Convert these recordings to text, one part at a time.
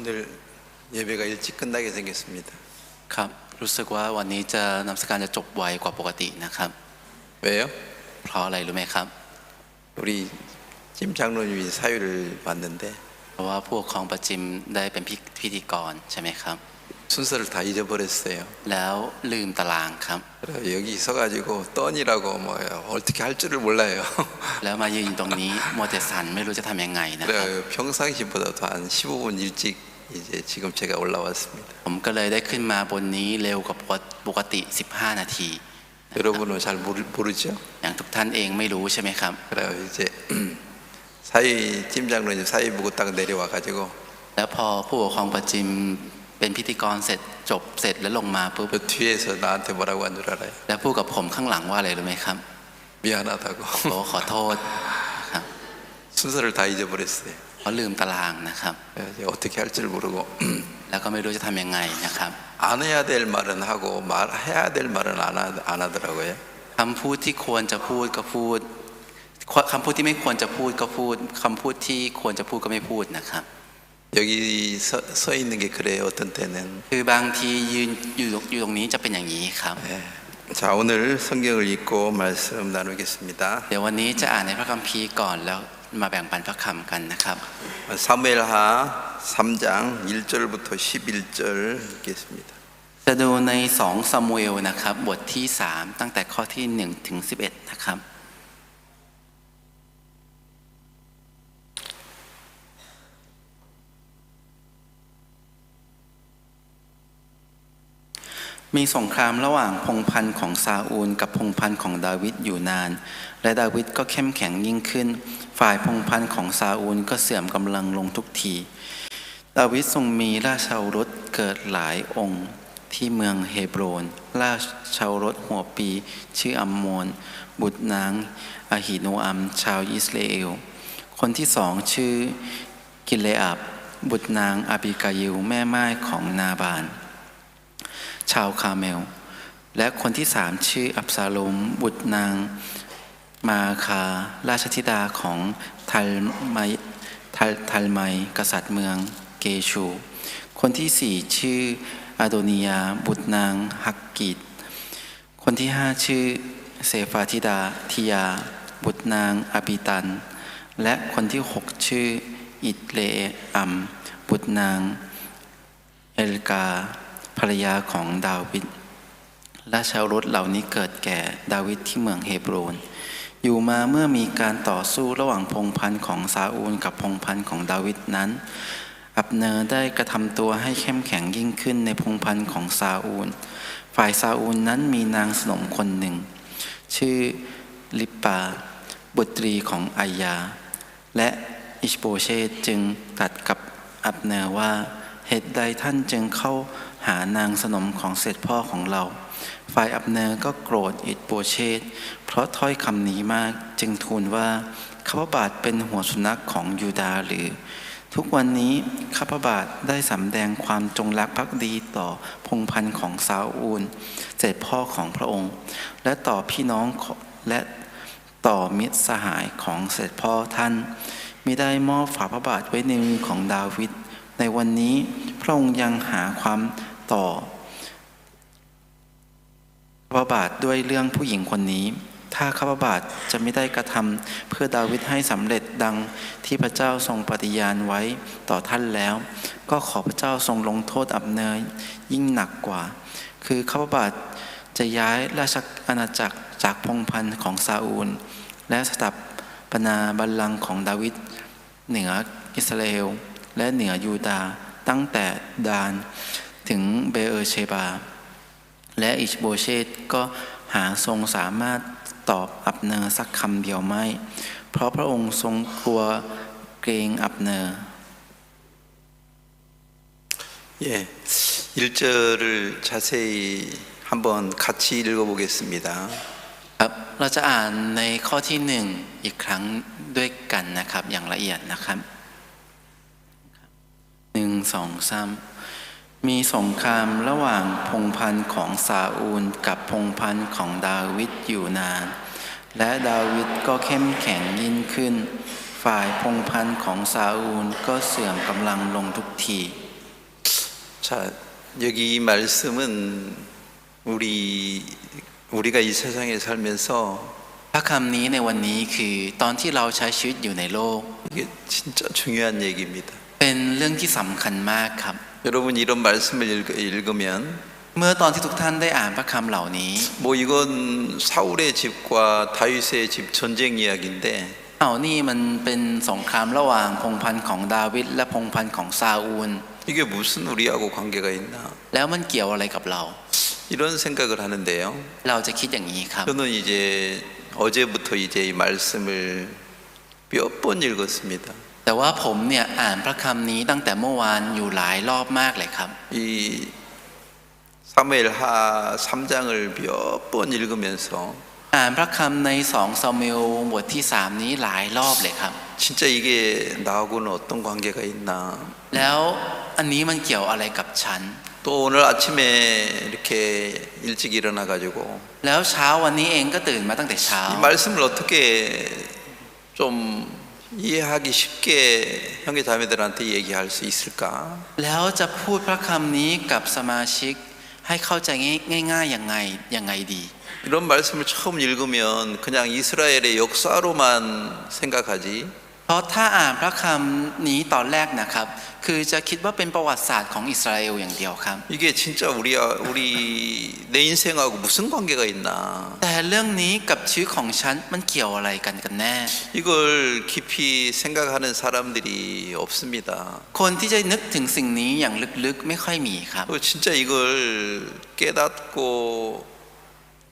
오늘 예배가 일찍 끝나게 생겼습니다. ครับรู้สึกว่าวันนี้จะนมัสการจะจบไวกว่าปกตินะครับ 왜요? เพราะอะไรรู้ไหมครับ 우리 찜 장로님이 사유를 맡는데 เพราะว่าผู้ปกครองประจิมได้เป็นพิธีกรใช่ไหมครับ 순서를 다 잊어버렸어요. แล้วลืมตารางครับ 그래서 여기 있어가지고 떤이라고 뭐 어떻게 할 줄을 몰라요. แล้วมายืนอยู่ตรงนี้มัวแต่สั่นไม่รู้จะทำยังไงนะครับ 그래서 평상시보다도 한 15분 일찍 이제 지금 제가 올라왔습니다. ผมก็เลยได้ขึ้นมาบนนี้เร็วกว่าปกติ15 นาที 여러분은 잘 모르죠? อย่างทุกท่านเองไม่รู้ใช่ไหมครับ 그래서 이제 사위 찜 장로님 사위 보고 딱 내려와가지고 แล้วพอผู้ปกครองประจิมเป็นพิธีกรเสร็จจบเสร็จแล้วลงมาปุ๊บ 그 뒤에서 나한테 뭐라고 한 줄 알아요? แล้วพูดกับผมข้างหลังว่าอะไรรู้ไหมครับ 미안하다고. โอ้ขอโทษครับ 순서를 다 잊어버렸어요. เพราะลืมตารางนะครับ 그래서 어떻게 할 줄 모르고 แล้วก็ไม่รู้จะทำยังไงนะครับ 안 해야 될 말은 하고 말해야 될 말은 안 하더라고요. คำพูดที่ควรจะพูดก็พูดคำพูดที่ไม่ควรจะพูดก็พูดคำพูดที่ควรจะพูดก็ไม่พูดนะครับ 여기 서 있는 게 그래요. 어떤 때는. คือบางทียืนอยู่ตรงนี้จะเป็นอย่างนี้ครับ 네. 자, 오늘 성경을 읽고 말씀 나누겠습니다. เดี๋ยววันนี้จะอ่านในพระคัมภีร์ก่อนแล้วมาแบ่งปันพระคำกันนะครับ 사무엘하 3장 1절부터 11절 읽겠습니다. จะดูใน2 ซามูเอลนะครับบทที่3ตั้งแต่ข้อที่1ถึง11นะครับมีสงครามระหว่างพงศ์พันธุ์ของซาอูลกับพงศ์พันธุ์ของดาวิดอยู่นานและดาวิดก็เข้มแข็งยิ่งขึ้นฝ่ายพงศ์พันธุ์ของซาอูลก็เสื่อมกำลังลงทุกทีดาวิดทรงมีราชโอรสเกิดหลายองค์ที่เมืองเฮบโรนราชโอรสหัวปีชื่ออัมโมนบุตรนางอะหิโนอัมชาวอิสราเอลคนที่สองชื่อกิเลอาบบุตรนางอาบิกายิลแม่ม่ายของนาบานชาวคาเมลและคนที่สามชื่ออับซาโลมบุตรนางมาคาราชธิดาของทัลไมกษัตริย์เมืองเกชูคนที่สี่ชื่ออาโดนียาบุตรนางฮักกิดคนที่ห้าชื่อเซฟาธิดาทิยาบุตรนางอาบิตันและคนที่หกชื่ออิตเลอัมบุตรนางเอลกาภรรยาของดาวิดราชโอรสเหล่านี้เกิดแก่ดาวิดที่เมืองเฮบโรนอยู่มาเมื่อมีการต่อสู้ระหว่างพงศ์พันธุ์ของซาอูลกับพงศ์พันธุ์ของดาวิดนั้นอับเนอร์ได้กระทำตัวให้เข้มแข็งยิ่งขึ้นในพงศ์พันธุ์ของซาอูลฝ่ายซาอูลนั้นมีนางสนมคนหนึ่งชื่อลิปปาบุตรีของอายาและอิชโบเชตจึงตรัสกับอับเนอร์ว่าเหตุใดท่านจึงเข้าหานางสนมของเสด็จพ่อของเราฝ่ายอับเนอร์ก็โกรธอิชโบเชตเพราะถ้อยคำนี้มากจึงทูลว่าข้าพระบาทเป็นหัวสุนัขของยูดาห์หรือทุกวันนี้ข้าพระบาทได้สำแดงความจงรักภักดีต่อพงศ์พันธุ์ของซาอูลเสด็จพ่อของพระองค์และต่อพี่น้องและต่อมิตรสหายของเสด็จพ่อท่านมิได้มอบฝ่าพระบาทไว้ในมือของดาวิดในวันนี้พระองค์ยังหาความต่อพระบาทด้วยเรื่องผู้หญิงคนนี้ถ้าข้าพระบาทจะไม่ได้กระทำเพื่อดาวิดให้สำเร็จดังที่พระเจ้าทรงปฏิญาณไว้ต่อท่านแล้วก็ขอพระเจ้าทรงลงโทษอับเนอร์ยิ่งหนักกว่าคือข้าพระบาทจะย้ายราชอาณาจักรจากพงศ์พันธุ์ของซาอูลและสถาปนาบัลลังก์ของดาวิดเหนืออิสราเอลและเหนือยูดาห์ตั้งแต่ดานถึงเบเอร์เชบาและอิชโบเชตก็หาทรงสามารถตอบอับเนอร์สักคำเดียวไม่เพราะพระองค์ทรงกลัวเกรงอับเนอร์ 예, 1절을 자세히 한번 같이 읽어보겠습니다. ครับเราจะอ่านในข้อที่1อีกครั้งด้วยกันนะครับอย่างละเอียดนะครับ1 2 3มีสงครามระหว่างพงศ์พันธุ์ของซาอูลกับพงศ์พันธุ์ของดาวิดอยู่นานและดาวิดก็เข้มแข็งยิ่งขึ้นฝ่ายพงศ์พันธุ์ของซาอูลก็เสื่อมกำลังลงทุกที 자, 여기 이 말씀은 우리가 이 세상에 살면서 พระคำนี้ในวันนี้คือตอนที่เราใช้ชีวิตอยู่ในโลก 이게 진짜 중요한 얘기입니다. เป็นเรื่องที่สำคัญมากครับ 여러분 이런 말씀을 읽으면 เมื่อตอนที่ทุกท่านได้อ่านพระคำเหล่านี้ 뭐 이건 사울의 집과 다윗의 집 전쟁 이야기인데 เอานี่มันเป็นสงครามระหว่างพงศ์พันธุ์ของดาวิดและพงศ์พันธุ์ของซาอูล 이게 무슨 우리하고 관계가 있나? แล้วมันเกี่ยวอะไรกับเรา 이런 생각을 하는데요. เราจะคิดอย่างนี้ครับ 저는 이제 어제부터 이제 이 말씀을 몇 번 읽었습니다. แต่ว่าผมเนี่ยอ่านพระคำนี้ตั้งแต่เมื่อวานอยู่หลายรอบมากเลยครับ 이 사무엘하 3장을 몇 번 읽으면서 อ่านพระคำใน2ซามูเอลบทที่3นี้หลายรอบเลยครับ 진짜 이게 나하고는 어떤 관계가 있나? แล้วอันนี้มันเกี่ยวอะไรกับฉัน 또 오늘 아침에 이렇게 일찍 일어나 가지고 แล้วเช้าวันนี้เองก็ตื่นมาตั้งแต่เช้า 이 말씀을 어떻게 좀 이해하기 쉽게 형제 자매들한테 얘기할 수 있을까? แล้วจะพูดพระคำนี้กับสมาชิกให้เข้าใจง่ายๆยังไงดี 이런 말씀을 처음 읽으면 그냥 이스라엘의 역사로만 생각하지 เพราะถ้าอ่านพระคำนี้ตอนแรกนะครับคือจะคิดว่าเป็นประวัติศาสตร์ของอิสราเอลอย่างเดียวครับ 이게 진짜 우리 내 인생하고 무슨 관계가 있나? แต่เรื่องนี้กับชีวิตของฉันมันเกี่ยวอะไรกันแน่ 이걸 깊이 생각하는 사람들이 없습니다. คนที่จะนึกถึงสิ่งนี้อย่างลึกๆไม่ค่อยมีครับ 또 진짜 이걸 깨닫고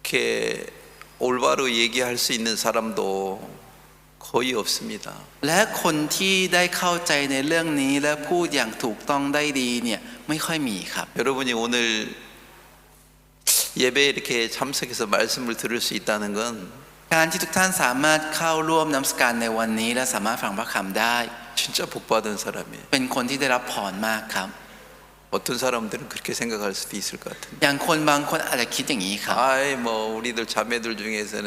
이렇게 올바로 얘기할 수 있는 사람도 거의 없습니다. และคนที่ได้เข้าใจในเรื่องนี้และพูดอย่างถูกต้องได้ดีเนี่ยไม่ค่อยมีครับ 여러분이 오늘 예배에 이렇게 참석해서 말씀을 들을 수 있다는 건 การที่ทุกท่านสามารถเข้าร่วมนมัสการในวันนี้และสามารถฟังพระคำได้ 진짜 복 받은 사람이에요. เป็นคนที่ได้รับพรมากครับ 어떤 사람들은 그렇게 생각할 수도 있을 것 같은데. อย่างคนบางคนอาจจะคิดอย่างนี้ครับ 아이 뭐 우리들 자매들 중에서는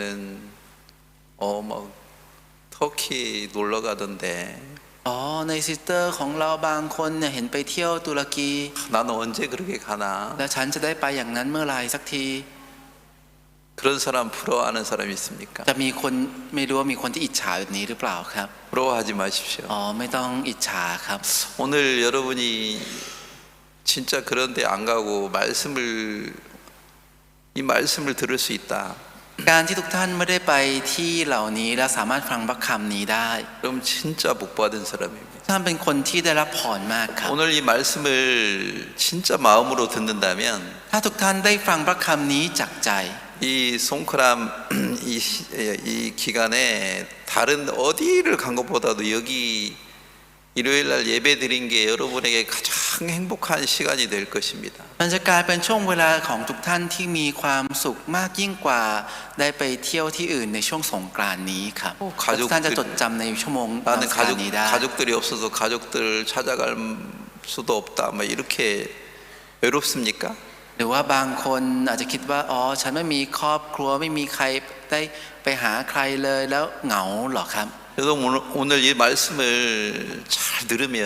막 터키 놀러 가던데 อ๋อในซิสเตอร์ของเราบางคนเนี่ยเห็นไปเที่ยวตุรกี 나는 언제 그렇게 가나? แล้วฉันจะได้ไปอย่างนั้นเมื่อไหร่สักที 그런 사람 부러워하는 사람이 있습니까? จะมีคนไม่รู้ว่ามีคนที่อิจฉาแบบนี้หรือเปล่าครับ 부러워하지 마십시오. อ๋อไม่ต้องอิจฉาครับ 오늘 여러분이 진짜 그런데 안 가고 이 말씀을 들을 수 있다. การที่ทุกท่านไม่ได้ไปที่เหล่านี้และสามารถฟังพระคำนี้ได้ 그럼 진짜 복 받은 사람입니다. ท่านเป็นคนที่ได้รับพรมากครับ 오늘 이 말씀을 진짜 마음으로 듣는다면 ถ้าทุกท่านได้ฟังพระคำนี้จากใจ 이 송크람 이 기간에 다른 어디를 간 것보다도 여기 일요일 날 예배 드린 게 여러분에게 가장 행복한 시간이 될 것입니다. มันจะกลายเป็นช่วงเวลาของทุกท่านที่มีความสุขมากยิ่งกว่าได้ไปเที่ยวที่อื่นในช่วงสงกรานต์นี้ครับทุกท่านจะจดจำในชั่วโมงนมัสการนี้ได้ 가족들이 없어서 가족들 찾아갈 수도 없다. 막 이렇게 외롭습니까? หรือว่าบางคนอาจจะคิดว่าอ๋อฉันไม่มีครอบครัวไม่มีใครได้ไปหาใครเลยแล้วเหงาหรอครับ 그래서 오늘 이 말씀을 잘 들으면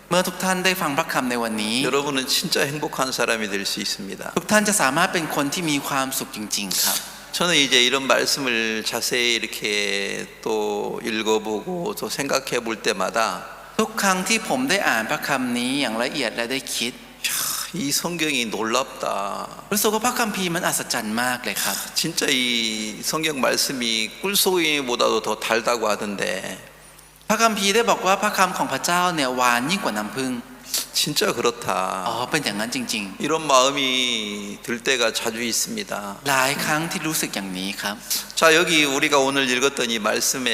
เมื่อทุกท่านได้ฟังพระคำในวันนี้ 여러분은 진짜 행복한 사람이 될 수 있습니다. ทุกท่านจะสามารถเป็นคนที่มีความสุขจริงๆครับ 저는 이제 이런 말씀을 자세히 이렇게 또 읽어보고 또 생각해 볼 때마다 ทุกครั้งที่ผมได้อ่านพระคำนี้อย่างละเอียดและได้คิด 이 성경이 놀랍다. รู้สึกว่าพระคัมภีร์มันอัศจรรย์มากเลยครับ 진짜 이 성경 말씀이 꿀송이보다도 더 달다고 하던데 พระคัมภีร์ได้บอกว่าพระคำของพระเจ้าเนี่ยหวานยิ่งกว่าน้ำผึ้ง 진짜 그렇다. อ๋อเป็นอย่างนั้นจริง 이런 마음이 들 때가 자주 있습니다. ๆ หลายครั้งที่รู้สึกอย่างนี้ครับ 자, 여기 우리가 오늘 읽었던 이 말씀에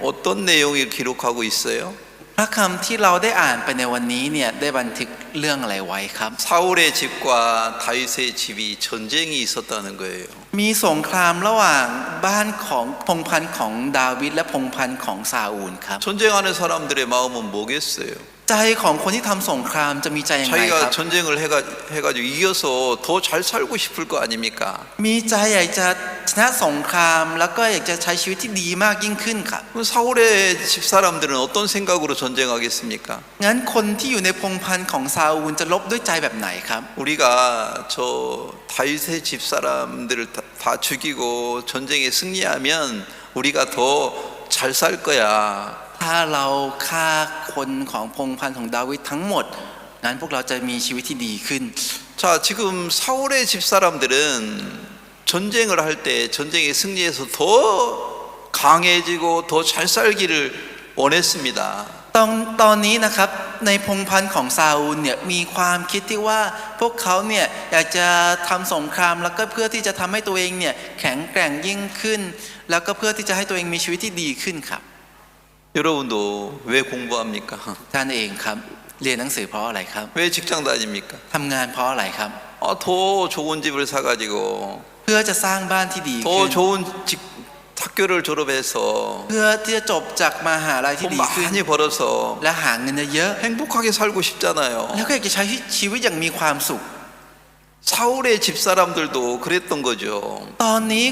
어떤 내용을 기록하고 있어요? พระคำที่เราได้อ่านไปในวันนี้เนี่ยได้บันทึกเรื่องอะไรไว้ครับ 사울의 집과 다윗의 집이 전쟁이 있었다는 거예요. มีสงครามระหว่างบ้านของพงศ์พันธุ์ของดาวิดและพงศ์พันธุ์ของซาอูลครับ 전쟁하는 사람들의 마음은 뭐겠어요? ใจของคนที่ทำสงครามจะมีใจยังไงครับ 자기가 전쟁을 해가지고 이겨서 더 잘 살고 싶을 거 아닙니까? มีใจอยากจะชนะสงครามแล้วก็อยากจะใช้ชีวิตที่ดีมากยิ่งขึ้นครับ 그럼 사울의 집사람들은 어떤 생각으로 전쟁하겠습니까? งั้นคนที่อยู่ในพงศ์พันธ์ของซาอูลจะลบด้วยใจแบบไหนครับ 우리가 저 다윗의 집사람들을 다 죽이고 전쟁에 승리하면 우리가 더 잘 살 거야. ถ้าเราฆ่าคนของพงศ์พันธ์ของดาวิดทั้งหมดงั้นพวกเราจะมีชีวิตที่ดีขึ้น 자, 지금 사울의 집사람들은 전쟁을 할 때 전쟁에 승리해서 더 강해지고 더 잘 살기를 원했습니다. ตอนนี้นะครับในพงศ์พันธ์ของซาอูลเนี่ยมีความคิดที่ว่าพวกเขาเนี่ยอยากจะทำสงครามแล้วก็เพื่อที่จะทำให้ตัวเองเนี่ยแข็งแกร่งยิ่งขึ้น แล้วก็เพื่อที่จะให้ตัวเองมีชีวิตที่ดีขึ้นครับ 여러분도 왜 공부합니까? ท่านเองครับเรียนหนังสือเพราะอะไรครับ 왜 직장 다닙니까? ทำงานเพราะอะไรครับ 더 좋은 집을 사가지고 เพื่อจะสร้างบ้านที่ดีขึ้ 더 น 좋은 학교를 졸업해서 เพื่อที่จะจบจากมหาลัยที่ 돈 ดีขึ้น 많이 벌어서 และหาเงินเยอะ 행복하게 살고 싶잖아요. ๆแล้วก็อยากจะใช้ชีวิตอย่างมีความสุข 사울의 집사람들도 그랬던 거죠. ตอนนี้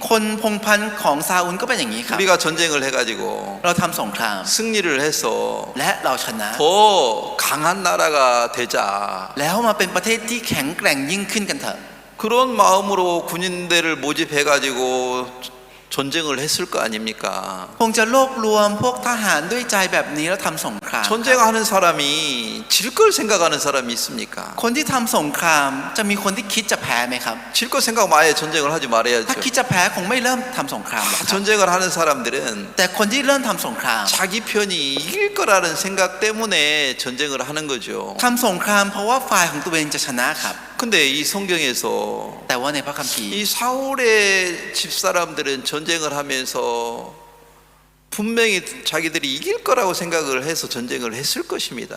คนพงศ์พันธ์ของซาอูลก็เป็นอย่างนี้ครับ 우리가 전쟁을 해가지고 เราทำสงคราม 승리를 해서 และเราชนะ 더 강한 나라가 되자. แล้วมาเป็นประเทศที่แข็งแกร่งยิ่งขึ้นกันเถอะ 그런 마음으로 군인대를 모집해가지고 전쟁을 했을 거 아닙니까? คงจะรวบรวมพวกทหารด้วยใจแบบนี้แล้วทำสงคราม 전쟁하는 사람이 질 걸 생각하는 사람이 있습니까? คนที่ทำสงครามจะมีคนที่คิดจะแพ้ไหมครับ 질 거 생각하면 아예 전쟁을 하지 ถ้า 말아야죠. คิดจะแพ้คงไม่เริ่มทำสงครามหรอกครับ 전쟁을 하는 사람들은 แต่คนที่เริ่มทำสงคราม 자기 편이 이길 거라는 생각 때문에 전쟁을 하는 거죠. ทำสงครามเพราะว่าฝ่ายของตัวเองจะชนะครับ 근데 이 성경에서 แต่ว่าในพระคัมภีร์ 이 사울의 집사람들은 전쟁을 하면서 분명히 자기들이 이길 거라고 생각을 해서 전쟁을 했을 것입니다.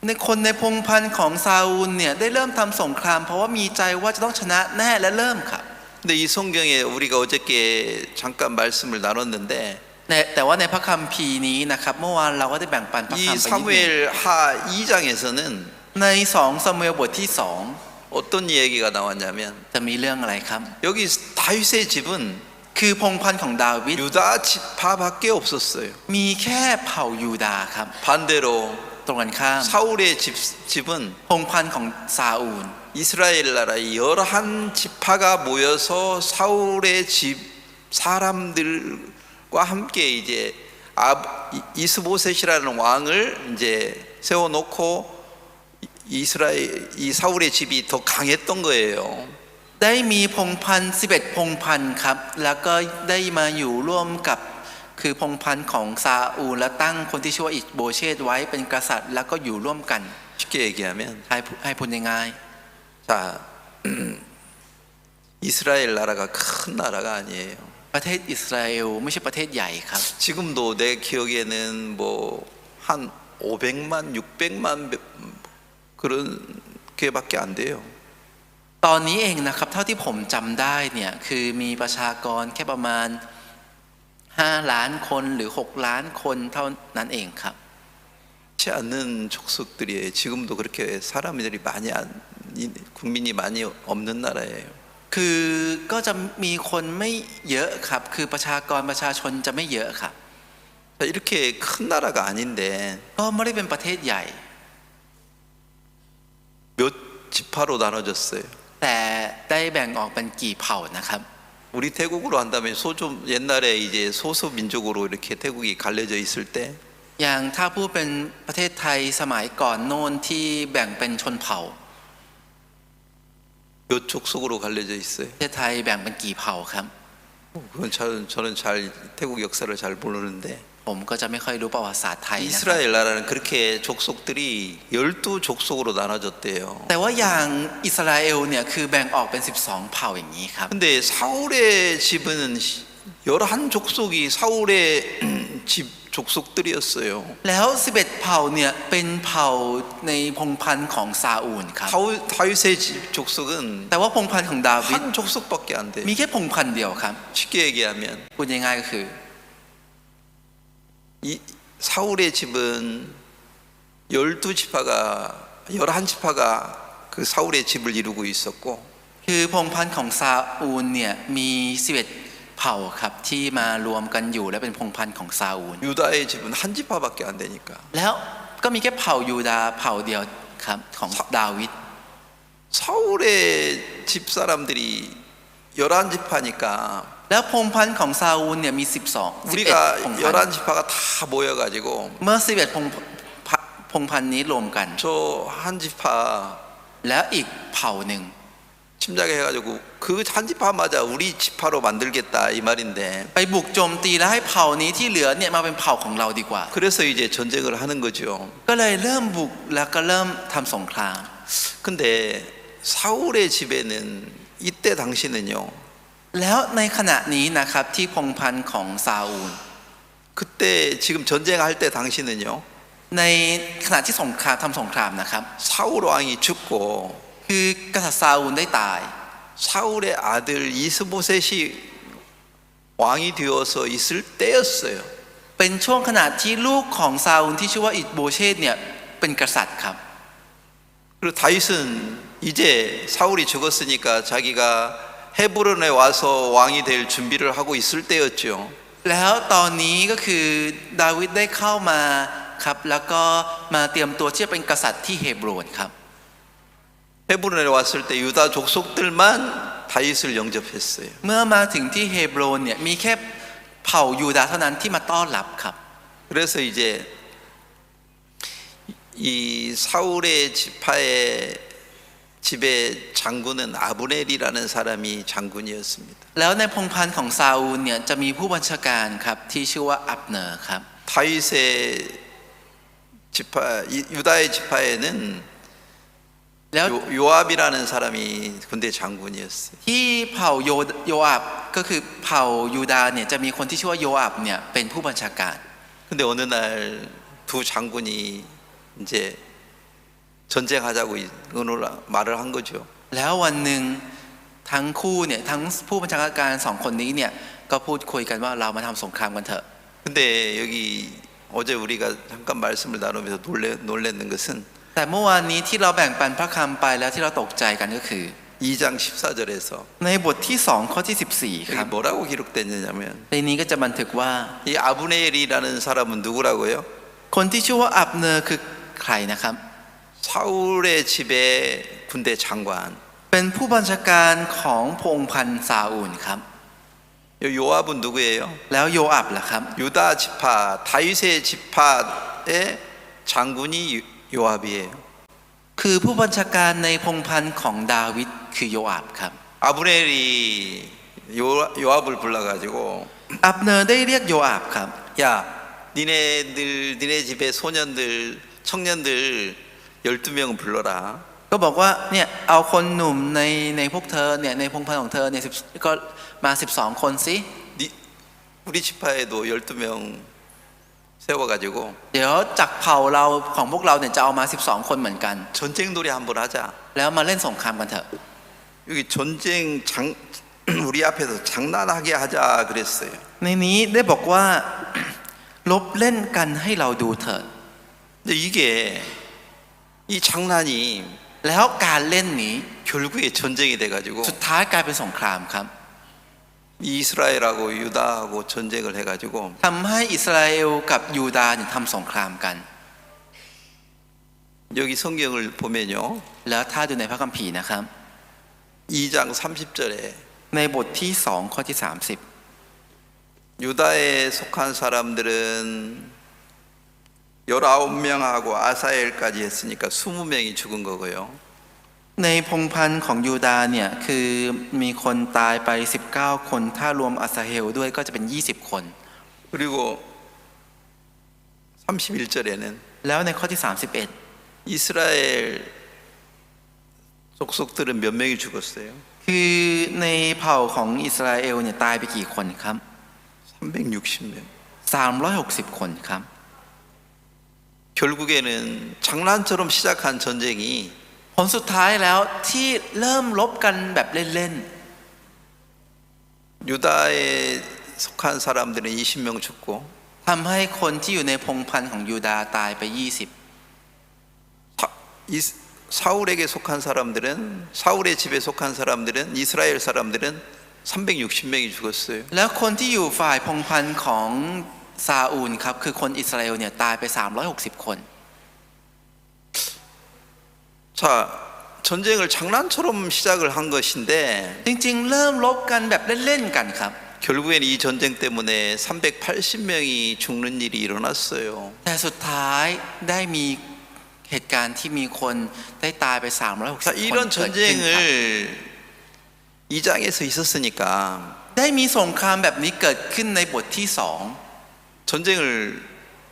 ในคนในพงศ์พันธ์ของซาอูลเนี่ยได้เริ่มทำสงครามเพราะว่ามีใจว่าจะต้องชนะแน่และเริ่มครับ 근데 이 성경에 우리가 어저께 잠깐 말씀을 나눴는데 แต่ว่าในพระคัมภีร์นี้นะครับเมื่อวานเราก็ได้แบ่งปันพระคัม 이 ภีร์ไปนิดนึง 사무엘 하 2장에서는 ใน2ซามูเอลบทที่ 어떤 얘기가 나왔냐면 2จะมีเรื่องอะไรครับ 여기 다윗의 집은 คือพงศ์พันธ์ของดาวิด 유다 지파밖에 없었어요. มีแค่เผ่ายูดาห์ครับ 반대로 ตรงกันข้าม 사울의 집은 พงศ์พันธ์ของซาอูล 이스라엘 나라의 11 지파가 모여서 사울의 집 사람들과 함께 이제 이스보셋이라는 왕을 이제 세워놓고 이스라엘 이 사울의 집이 더 강했던 거예요. ได้มีพงศ์พันธ์11พงศ์พันธ์ครับแล้วก็ได้มาอยู่ร่วมกับคือพงศ์พันธ์ของซาอูลและตั้งคนที่ชื่อว่าอิชโบเชตไว้เป็นกษัตริย์แล้วก็อยู่ร่วมกัน 쉽게 얘기하면 ให้พูดง่าย 자 이스라엘 나라가 큰 나라가 아니에요. ๆประเทศอิสราเอลไม่ใช่ประเทศใหญ่ครับ 지금도 내 기억에는 뭐 한 500만 600만 그런 개밖에 안 돼요. ตอนนี้เองนะครับเท่าที่ผมจำได้เนี่ยคือมีประชากรแค่ประมาณ5 ล้านคนหรือ6 ล้านคนเท่านั้นเองครับ 그렇지 않는 족속들이에요. 지금도 그렇게 사람들이 많이 국민이 많이 없는 나라예요. คือก็จะมีคนไม่เยอะครับคือประชาชนจะไม่เยอะครับ 자, 이렇게 큰 나라가 아닌데 ก็ไม่ได้เป็นประเทศใหญ่ 몇 지파로 나눠졌어요. แต่ได้แบ่งออกเป็นกี่เผ่านะครับ 우리 태국으로 한다면 소좀 옛날에 이제 소수 민족으로 이렇게 태국이 갈려져 있을 때 อย่างถ้าพูดเป็นประเทศไทยสมัยก่อนโน่นที่แบ่งเป็นชนเผ่า 몇 족속으로 갈려져 있어요. ประเทศไทยแบ่งเป็นกี่เผ่าครับ 그건 저는 잘 태국 역사를 잘 모르는데 ผมก็จะไม่ค่อยรู้ประวัติศาสตร์ไทยนะครับ 이스라엘 나라는 그렇게 족속들이 12족속으로 나눠졌대요. แต่ว่าอย่างอิสราเอลเนี่ยคือแบ่งออกเป็น12เผ่าอย่างนี้ครับ 근데 사울의 집은 11 족속이 사울의 집 족속들이었어요. แล้ว11เผ่าเนี่ยเป็นเผ่าในพงศ์พันธ์ของซาอูลครับ 다윗의 집 족속은 แต่ว่าพงศ์พันธ์ของดาวิด 한 족속밖에 안 돼. มีแค่พงศ์พันธ์เดียวครับ 쉽게 얘기하면 พูดง่ายๆก็คือ 이 사울의 집은 12지파가 11지파가 그 사울의 집을 이루고 있었고 คือพงศ์พันธุ์ของซาอูลเนี่ยมี11เผ่าครับที่มารวมกันอยู่และเป็นพงศ์พันธุ์ของซาอูล 유다의 집은 한 지파밖에 안 되니까 แล้วก็มีแค่เผ่ายูดาห์เผ่าเดียวครับของดาวิด 사울의 집 사람들이 11지파니까 แล้วพงศ์พันธุ์ของซาอูลเนี่ยมี12 우리가 11พงศ์พันธุ์ 11지파가 다 모여가지고 เมื่อ11พงศ์พันธุ์นี้รวมกัน 저 한 지파 แล้วอีกเผ่าหนึ่ง 침략해가지고 그 한 지파마저 우리 지파로 만들겠다 이 말인데 ไปบุกโจมตีแล้วให้เผ่านี้ที่เหลือเนี่ยมาเป็นเผ่าของเราดีกว่า 그래서 이제 전쟁을 하는 거죠. ก็เลยเริ่มบุกแล้วก็เริ่มทำสงคราม 근데 사울의 집에는 이때 당시는요. แล้วในขณะนี้นะครับที่พงศ์พันธุ์ของซาอูล 그때 지금 전쟁할 때 당시는요. ในขณะที่สงครามทำสงครามนะครับ 사울 왕이 죽고 คือกษัตริย์ซาอูลได้ตาย 사울의 아들 이스보셋이 왕이 되어서 있을 때였어요. เป็นช่วงขณะที่ลูกของซาอูลที่ชื่อว่าอิโบเชตเนี่ยเป็นกษัตริย์ครับ 그리고 다윗은 이제 사울이 죽었으니까 자기가 헤브론에 와서 왕이 될 준비를 하고 있을 때였죠. แล้วตอนนี้ก็คือดาวิดได้เข้ามาครับแล้วก็มาเตรียมตัวที่จะเป็นกษัตริย์ที่เฮบโรนครับ 헤브론에 왔을 때 유다 족속들만 다윗을 영접했어요. เมื่อมาถึงที่เฮบโรนเนี่ยมีแค่เผ่ายูดาห์เท่านั้นที่มาต้อนรับครับ 그래서 이제 이 사울의 지파의 집의 장군은 아브넬이라는 사람이 장군이었습니다. แล้วในพงศ์พันธุ์ของซาอูลเนี่ยจะมีผู้บัญชาการครับที่ชื่อว่าอับเนอร์ครับ 다윗의 지파 유다의 지파에는 แล้ว 요압이라는 사람이 군대 장군이었어요. ที่เผ่าโยอาบก็คือเผ่ายูดาห์เนี่ยจะมีคนที่ชื่อว่าโยอาบเนี่ยเป็นผู้บัญชาการ 근데 어느 날 두 장군이 이제 전쟁하자고 말을 한 거죠. แล้ววันหนึ่งทั้งคู่เนี่ยทั้งผู้บัญชาการสองคนนี้เนี่ยก็พูดคุยกันว่าเรามาทำสงครามกันเถอะ 근데 여기 어제 우리가 잠깐 말씀을 나누면서 놀랬는 것은 แต่เมื่อวานนี้ที่เราแบ่งปันพระคำไปแล้วที่เราตกใจกันก็คือ 2장 14절에서 ในบทที่2ข้อที่14ค 여기 รับ 뭐라고 기록됐냐면 ในนี้ก็จะบันทึกว่า 이 아브넬이라는 사람은 누구라고요? คนที่ชื่อว่าอับเนอร์คือใครนะครับ 사울의 집의 군대 장관. เป็นผู้บัญชาการของพงศ์พันธุ์ซาอูลครับ 요압은 누구예요? แล้วโยอับล่ะครับ 유다 지파 다윗의 지파의 장군이 요압이에요. คือผู้บัญชาการในพงศ์พันธุ์ของดาวิดคือโยอับครับ 아브넬이 요압을 불러가지고 อับเนอร์ได้เรียกโยอับครับ 야 니네 집에 소년들 청년들 12명 불러라. ก็บอกว่าเนี่ยเอาคนหนุ่มในพวกเธอเนี่ยในพงศ์พันธุ์ของเธอเนี่ยก็มา12คนสิ 우리 지파에도 12명 세워가지고 เดี๋ยวจากเผ่าเราของพวกเราเนี่ยจะเอามา12คนเหมือนกัน 전쟁놀이 한번 하자. แล้วมาเล่นสงครามกันเถอะ 여기 전쟁 우리 앞에서 장난하게 하자 그랬어요. ในนี้ได้บอกว่า ลบเล่นกันให้เราดูเถิด 근데 이게 이 장난이 แล้วการเล่นนี้ 결국에 전쟁이 돼가지고 สุดท้ายกลายเป็นสงครามครับ 이스라엘하고 유다하고 전쟁을 해가지고 ทำให้อิสราเอลกับยูดาห์เนี่ยทำสงครามกัน 여기 성경을 보면요 แล้วถ้าดูในพระคัมภีร์นะครับ 2장 30절에 ในบทที่2ข้อที่유다에 속한 사람들은 19명하고 아사엘까지 했으니까 20명이 죽은 거고요. ในพงศ์พันธุ์ของยูดาห์เนี่ยคือมีคนตายไป19คนถ้ารวมอาซาเฮลด้วยก็จะเป็น20คน 그리고 31절에는 แล้วในข้อที่이스라엘 족속들은 몇 명이 죽었어요? คือในเผ่าของอิสราเอลเนี่ยตายไปกี่คนครับ 360명. 360คนครับ 결국에는 장난처럼 시작한 전쟁이 ผลสุดท้ายแล้วที่เริ่มลบกันแบบเล่น 유다에 속한 사람들은 20명 죽고 ๆทำให้คนที่อยู่ในพงศ์พันธุ์ของยูดาห์ตายไป20 사울에게 속한 사람들은 사울의 집에 속한 사람들은 이스라엘 사람들은 360명이 죽었어요. แล้วคนที่อยู่ฝ่ายพงศ์พันธ์ของซาอูลครับคือคนอิสราเอลเนี่ยตายไป360คน 자, 전쟁을 장난처럼 시작을 한 것인데 จริงๆเริ่มรบกันแบบเล่นๆกันครับ 결국엔 이 전쟁 때문에 380명이 죽는 일이 일어났어요. แต่สุดท้ายได้มีเหตุการณ์ที่มีคนได้ตายไป360 자, คน 이런 เกิดขึ้นครับ 전쟁을 2장에서 있었으니까 ได้มีสงครามแบบนี้เกิดขึ้นในบทที่สอง 전쟁을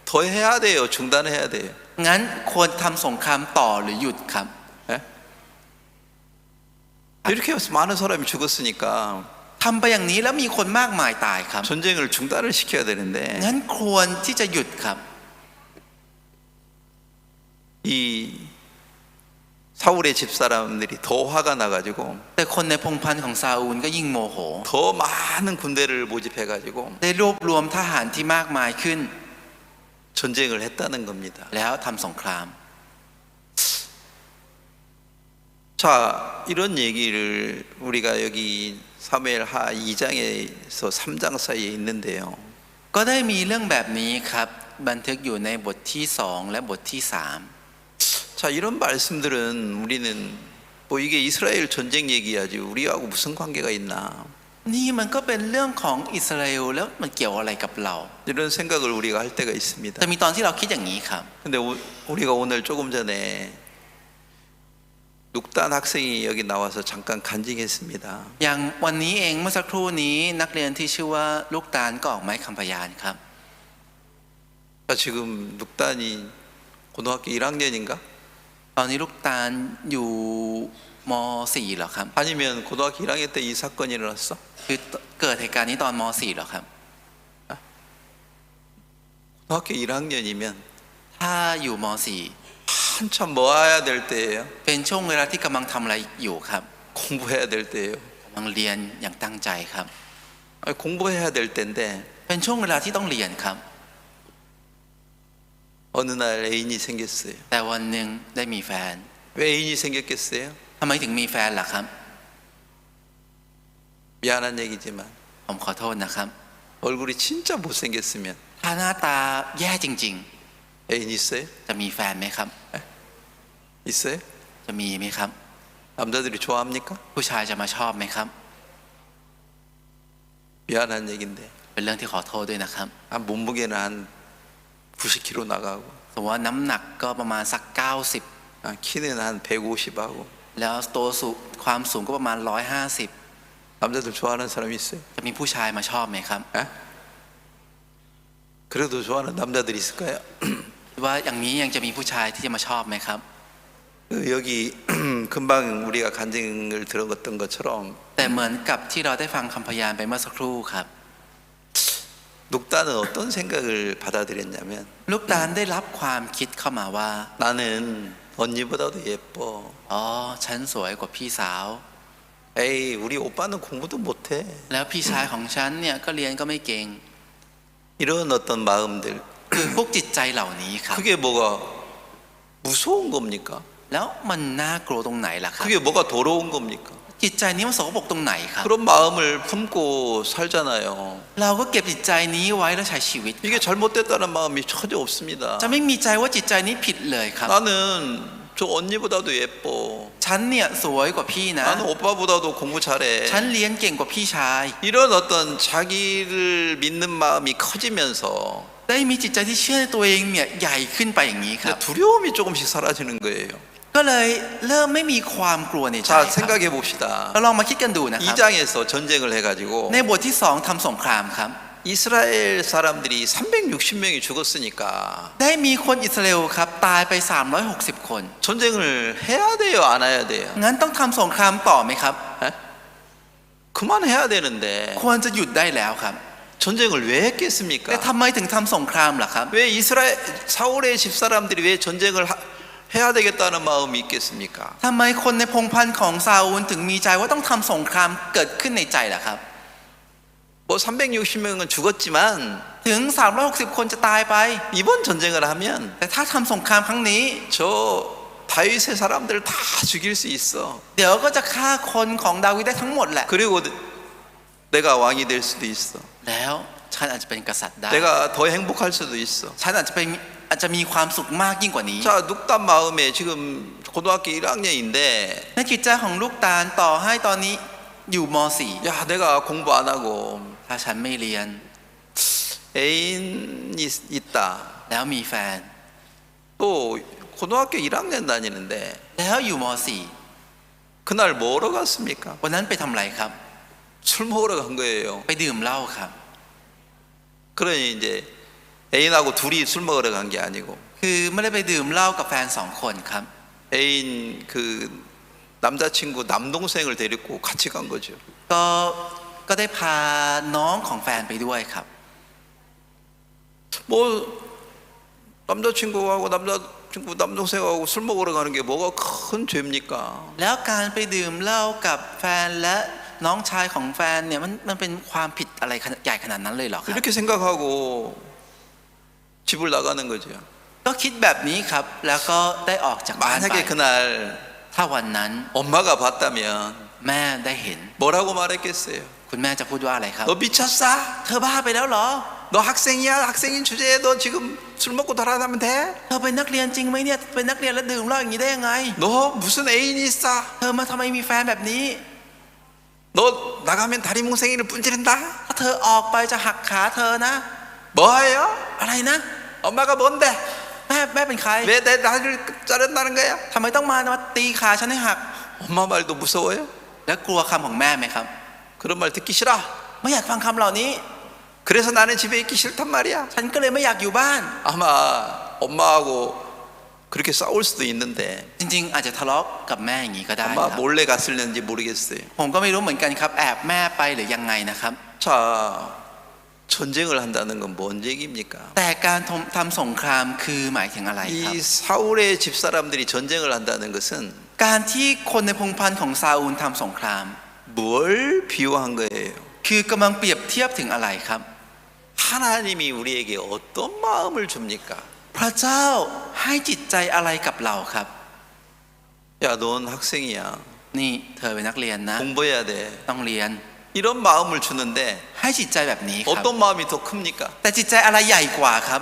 더 해야 돼요. 중단해야 돼요. งั้นควรทำสงครามต่อหรือหยุดครับ 예? 이렇게 많은 사람이 죽었으니까 ทำไปอย่างนี้แล้วมีคนมากมายตายครับ 전쟁을 중단을 시켜야 되는데 งั้นควรที่จะหยุดครับ 이 사울의 집사람들이 더 화가 나가지고 แต่คนในพงศ์พันธ์ของซาอูลก็ยิ่งโมโห 더 많은 군대를 모집해가지고 ได้รวบรวมทหารที่มากมายขึ้น 전쟁을 했다는 겁니다. แล้วทำสงคราม 자, 이런 얘기를 우리가 여기 사무엘하 2장에서 3장 사이에 있는데요. ก็ได้มีเรื่องแบบนี้ครับบันทึกอยู่ในบทที่2และบทที่3 자, 이런 말씀들은 우리는 뭐 이게 이스라엘 전쟁 얘기야지 우리하고 무슨 관계가 있나 นี่มันก็เป็นเรื่องของอิสราเอลแล้วมันเกี่ยวอะไรกับเรา 이런 생각을 우리가 할 때가 있습니다. แต่มีตอนที่เราคิดอย่างนี้ครับ 근데 우리가 오늘 조금 전에 룩단 학생이 여기 나와서 잠깐 간증했습니다. อย่างวันนี้เองเมื่อสักครู่นี้นักเรียนที่ชื่อว่าลูกตาลก็ออกไม้คำพยานครับ 지금 룩단이 고등학교 1학년인가? ตอนนี้ลูกตาลอยู่ม .4 เหรอครับ 아니면 고등학교 1학년 때 이 사건이 일어났어? คือเกิดเหตุการณ์นี้ตอนม .4 เหรอครับ 고등학교 1학년이면 ถ้าอยู่ม 한참 모아야 될 때예요. .4 เป็นช่วงเวลาที่กำลังทำอะไรอยู่ครับ 공부해야 될 때예요. กำลังเรียนอย่างตั้งใจครับ 아니, 공부해야 될 때인데 เป็นช่วงเวลาที่ต้องเรียนครับ 어느 날 애인이 생겼어요. แต่วันหนึ่งได้มีแฟน 왜 애인이 생겼겠어요? ทำไมถึงมีแฟนล่ะครับ 미안한 얘기지만 ผมขอโทษนะครับ 얼굴이 진짜 못생겼으면 ถ้าหน้าตาแย่จริง 애인 있어요? ๆ จะมีแฟนไหมครับ 있어요? จะมีไหมครับ 남자들이 좋아합니까? ผู้ชายจะมาชอบไหมครับ 미안한 얘기인데 เป็นเรื่องที่ขอโทษด้วยนะครับ 한 몸무게는 한 90kg 나가고 สมมติว่าน้ำหนักก็ประมาณสัก90 키는 한 150하고 แล้วตัวสูงความสูงก็ประมาณ150 남자들 좋아하는 사람 있어요? จะมีผู้ชายมาชอบไหมครับ 에? 그래도 좋아하는 남자들 있을까요? ว่าอย่างนี้ยังจะมีผู้ชายที่จะมาชอบไหมครับ 여기 금방 우리가 간증을 들었던 것처럼 แต่เหมือนกับที่เราได้ฟังคำพยานไปเมื่อสักครู่ครับ 룩단은 어떤 생각을 받아들였냐면 ลูกตาลได้รับความคิดเข้ามาว่า 나는 언니보다도 예뻐. อ๋อฉันสวยกว่าพี่สาว 에이 우리 오빠는 공부도 못해. แล้วพี่ชายของฉันเนี่ยก็เรียนก็ไม่เก่ง 이런 어떤 마음들 คือพวกจิตใจเหล่านี้ครับ 그게 뭐가 무서운 겁니까? แล้วมันน่ากลัวตรงไหนล่ะครับ 그게 뭐가 더러운 겁니까? จิตใจนี้มันสกปรกตรงไหนครับ 그런 마음을 품고 살잖아요. เราก็เก็บจิตใจนี้ไว้แล้วใช้ชีวิต 이게 잘못됐다는 마음이 전혀 없습니다. จะไม่มีใจว่าจิตใจนี้ผิดเลยครับ 나는 저 언니보다도 예뻐. ฉันเนี่ยสวยกว่าพี่นะ 나는 오빠보다도 공부 잘해. ฉันเรียนเก่งกว่าพี่ชาย 이런 어떤 자기를 믿는 마음이 커지면서 ได้มีจิตใจที่เชื่อในตัวเองเนี่ยใหญ่ขึ้นไปอย่างนี้ครับ 두려움이 조금씩 사라지는 거예요. ก็เลยเริ่มไม่มีความกลัวในใจ 자, 생각해 봅시다. เราลองมาคิดกันดูนะครับ 2장에서 전쟁을 해가지고 ในบทที่2ทำสงครามครับ 이스라엘 사람들이 360명이 죽었으니까 ได้มีคนอิสราเอลครับตายไป360คน 전쟁을 해야 돼요, 안 해야 돼요? งั้นต้องทำสงครามต่อไหมครับ 에? 그만해야 되는데 ควรจะหยุดได้แล้วครับ 전쟁을 왜 แต่ 했겠습니까? ทำไมถึงทำสงครามล่ะครับ 왜 이스라엘 사울의 집사람들이 왜 전쟁을 해야 되겠다는 마음이 있겠습니까? ทำไมคนในพงศ์พันธ์ของซาอูลถึงมีใจว่าต้องทำสงครามเกิดขึ้นในใจล่ะครับ 뭐 360명은 죽었지만 ถึง360คนจะตายไป 이번 전쟁을 하면 แต่ถ้าทำสงครามครั้งนี้ 저 다윗의 사람들을 다 죽일 수 있어. เดี๋ยวก็จะฆ่าคนของดาวิดได้ทั้งหมดแหละ 그리고 내가 왕이 될 수도 있어. แล้วฉันอาจจะเป็นกษัตริย์ได้ 내가 더 행복할 수도 있어. ฉันอาจจะมีความสุขมากยิ่งกว่านี้ 자, 눅단 마음에 지금 고등학교 1학년인데 ในจิตใจของลูกตาลต่อให้ตอนนี้อยู่ม 야, 내가 공부 안 하고 .4 ถ้าฉันไม่เรียน 애인이 있다. แล้วมีแฟน 또 고등학교 1학년 다니는데 แล้วอยู่ม 그날 뭐하러 갔습니까? .4 วันนั้นไปทำอะไรครับ 술 먹으러 간 거예요. ไปดื่มเหล้าครับ 그러니 이제 애인하고 둘이 술 먹으러 간 게 아니고 คือไม่ได้ไปดื่มเหล้ากับแฟน2 คนครับ 애인 그 남자친구 남동생을 데리고 같이 간 거죠. ก็ได้พาน้องของแฟนไปด้วยครับ 뭐 남자친구하고 남동생하고 술 먹으러 가는 게 뭐가 큰 죄입니까? แล้วการไปดื่มเหล้ากับแฟนและน้องชายของแฟนเนี่ยมันเป็นความผิดอะไรใหญ่ขนาดนั้นเลยเหรอครับ 이렇게 생각하고 집을 나가는 거죠. ก็คิดแบบนี้ครับ แล้วก็ได้ออกจากบ้านไป 만약에 그날 ถ้าวันนั้น 엄마가 봤다면 แม่ได้เห็น 뭐라고 말했겠어요? คุณแม่จะพูดว่าอะไรครับ 너 미쳤어? เธอบ้าไปแล้วเหรอ 너 학생이야? 학생인 주제에 너 지금 술 먹고 돌아다니면 돼? เธอเป็นนักเรียนจริงไหมเนี่ยเป็นนักเรียนแล้วดื่มเหล้าอย่างนี้ได้ยังไง 너 무슨 애인이 있어? เธอมาทำไมมีแฟนแบบนี้ 너 나가면 다리 뭉생이를 분지른다? ถ้าเธอออกไปจะหักขาเธอนะ 뭐예요? อะไรนะ 엄마가 뭔데? แม่เป็นใคร 왜 내 다리를 자른다는 거야? ทำไมต้องมาตีขาฉันให้หัก 엄마 말도 무서워요? แล้วกลัวคำของแม่ไหมครับ 그런 말 듣기 싫어. ไม่อยากฟังคำเหล่านี้ 그래서 나는 집에 있기 싫단 말이야. ฉันก็เลยไม่อยากอยู่บ้าน 아마 엄마하고 그렇게 싸울 수도 있는데 จริงๆอาจจะทะเลาะกับแม่อย่างนี้ก็ได้นะค 엄마 รับ 몰래 갔을는지 모르겠어요. ผมก็ไม่รู้เหมือนกันครับแอบแม่ไปหรือยังไงนะครับ 자, 전쟁을 한다는 건 뭔 얘기입니까? แต่การทำสงครามคือหมายถึงอะไรครับ 이 사울의 집사람들이 전쟁을 한다는 것은 การที่คนในพงศ์พันธ์ของซาอูลทำสงคราม 뭘 비유한 거예요? คือกำลังเปรียบเทียบถึงอะไรครับ 하나님이 우리에게 어떤 마음을 줍니까? พระเจ้าให้จิตใจอะไรกับเราครับ 야, 넌 학생이야. นี่เธอเป็นนักเรียนนะ 공부해야 돼. ต้องเรียน 이런 마음을 주는데 ให้จิตใจแบบนี้ครับ 어떤 마음이 더 큽니까? แต่จิตใจอะไรใหญ่กว่าครับ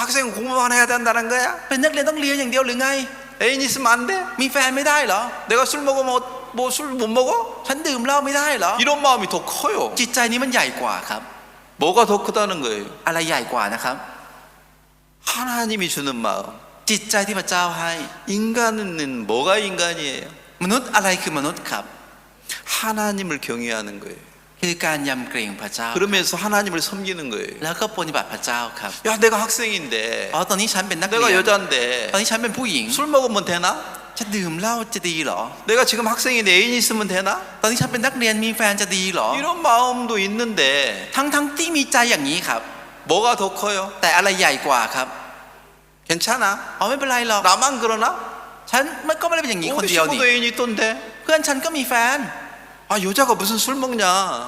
학생은 공부만 해야 된다는 거야? เป็นนักเรียนต้องเรียนอย่างเดียวหรือไง 애인 있으면 안 돼? มีแฟนไม่ได้เหรอ 내가 술 먹으면 뭐 술 못 먹어? ฉันดื่มเหล้าไม่ได้เหรอ 이런 마음이 더 커요. จิตใจนี้มันใหญ่กว่าครับ 뭐가 더 크다는 거예요? อะไรใหญ่กว่านะครับ 하나님이 주는 마음. จิตใจที่พระเจ้าให้ 인간은 뭐가 인간이에요? มนุษย์อะไรคือมนุษย์ครับ 하나님을 경외하는 거예요. คือการยำเกรงพระเจ้า 그러면서 하나님을 섬기는 거예요. แล้วก็ปฏิบัติพระเจ้าครับ 야, 내가 학생인데, อ๋อตอนนี้ฉันเป็นนักเรี 내가 ยน 여잔데 ตอนนี้ฉันเป็นผู้หญิง 술 먹으면 되나? จะดื่มเหล้าจะดีเหรอ 내가 지금 학생인데 애인 있으면 되나? ตอนนี้ฉันเป็นนักเรียนมีแฟนจะดีเหรอ 이런 마음도 있는데 ทั้งที่มีใจอย่างนี้ครับ 뭐가 더 커요? แต่อะไรใหญ่กว่าครับ 괜찮아? อ๋อไม่เป็นไรหรอก 나만 그러나? ฉันมันก็ไม่ได้เป็นอย่างนี้คน 우리 เดียวนี่ 친구도 애인 있던데. เพื่อนฉันก็มีแฟน 아, 여자가 무슨 술 먹냐?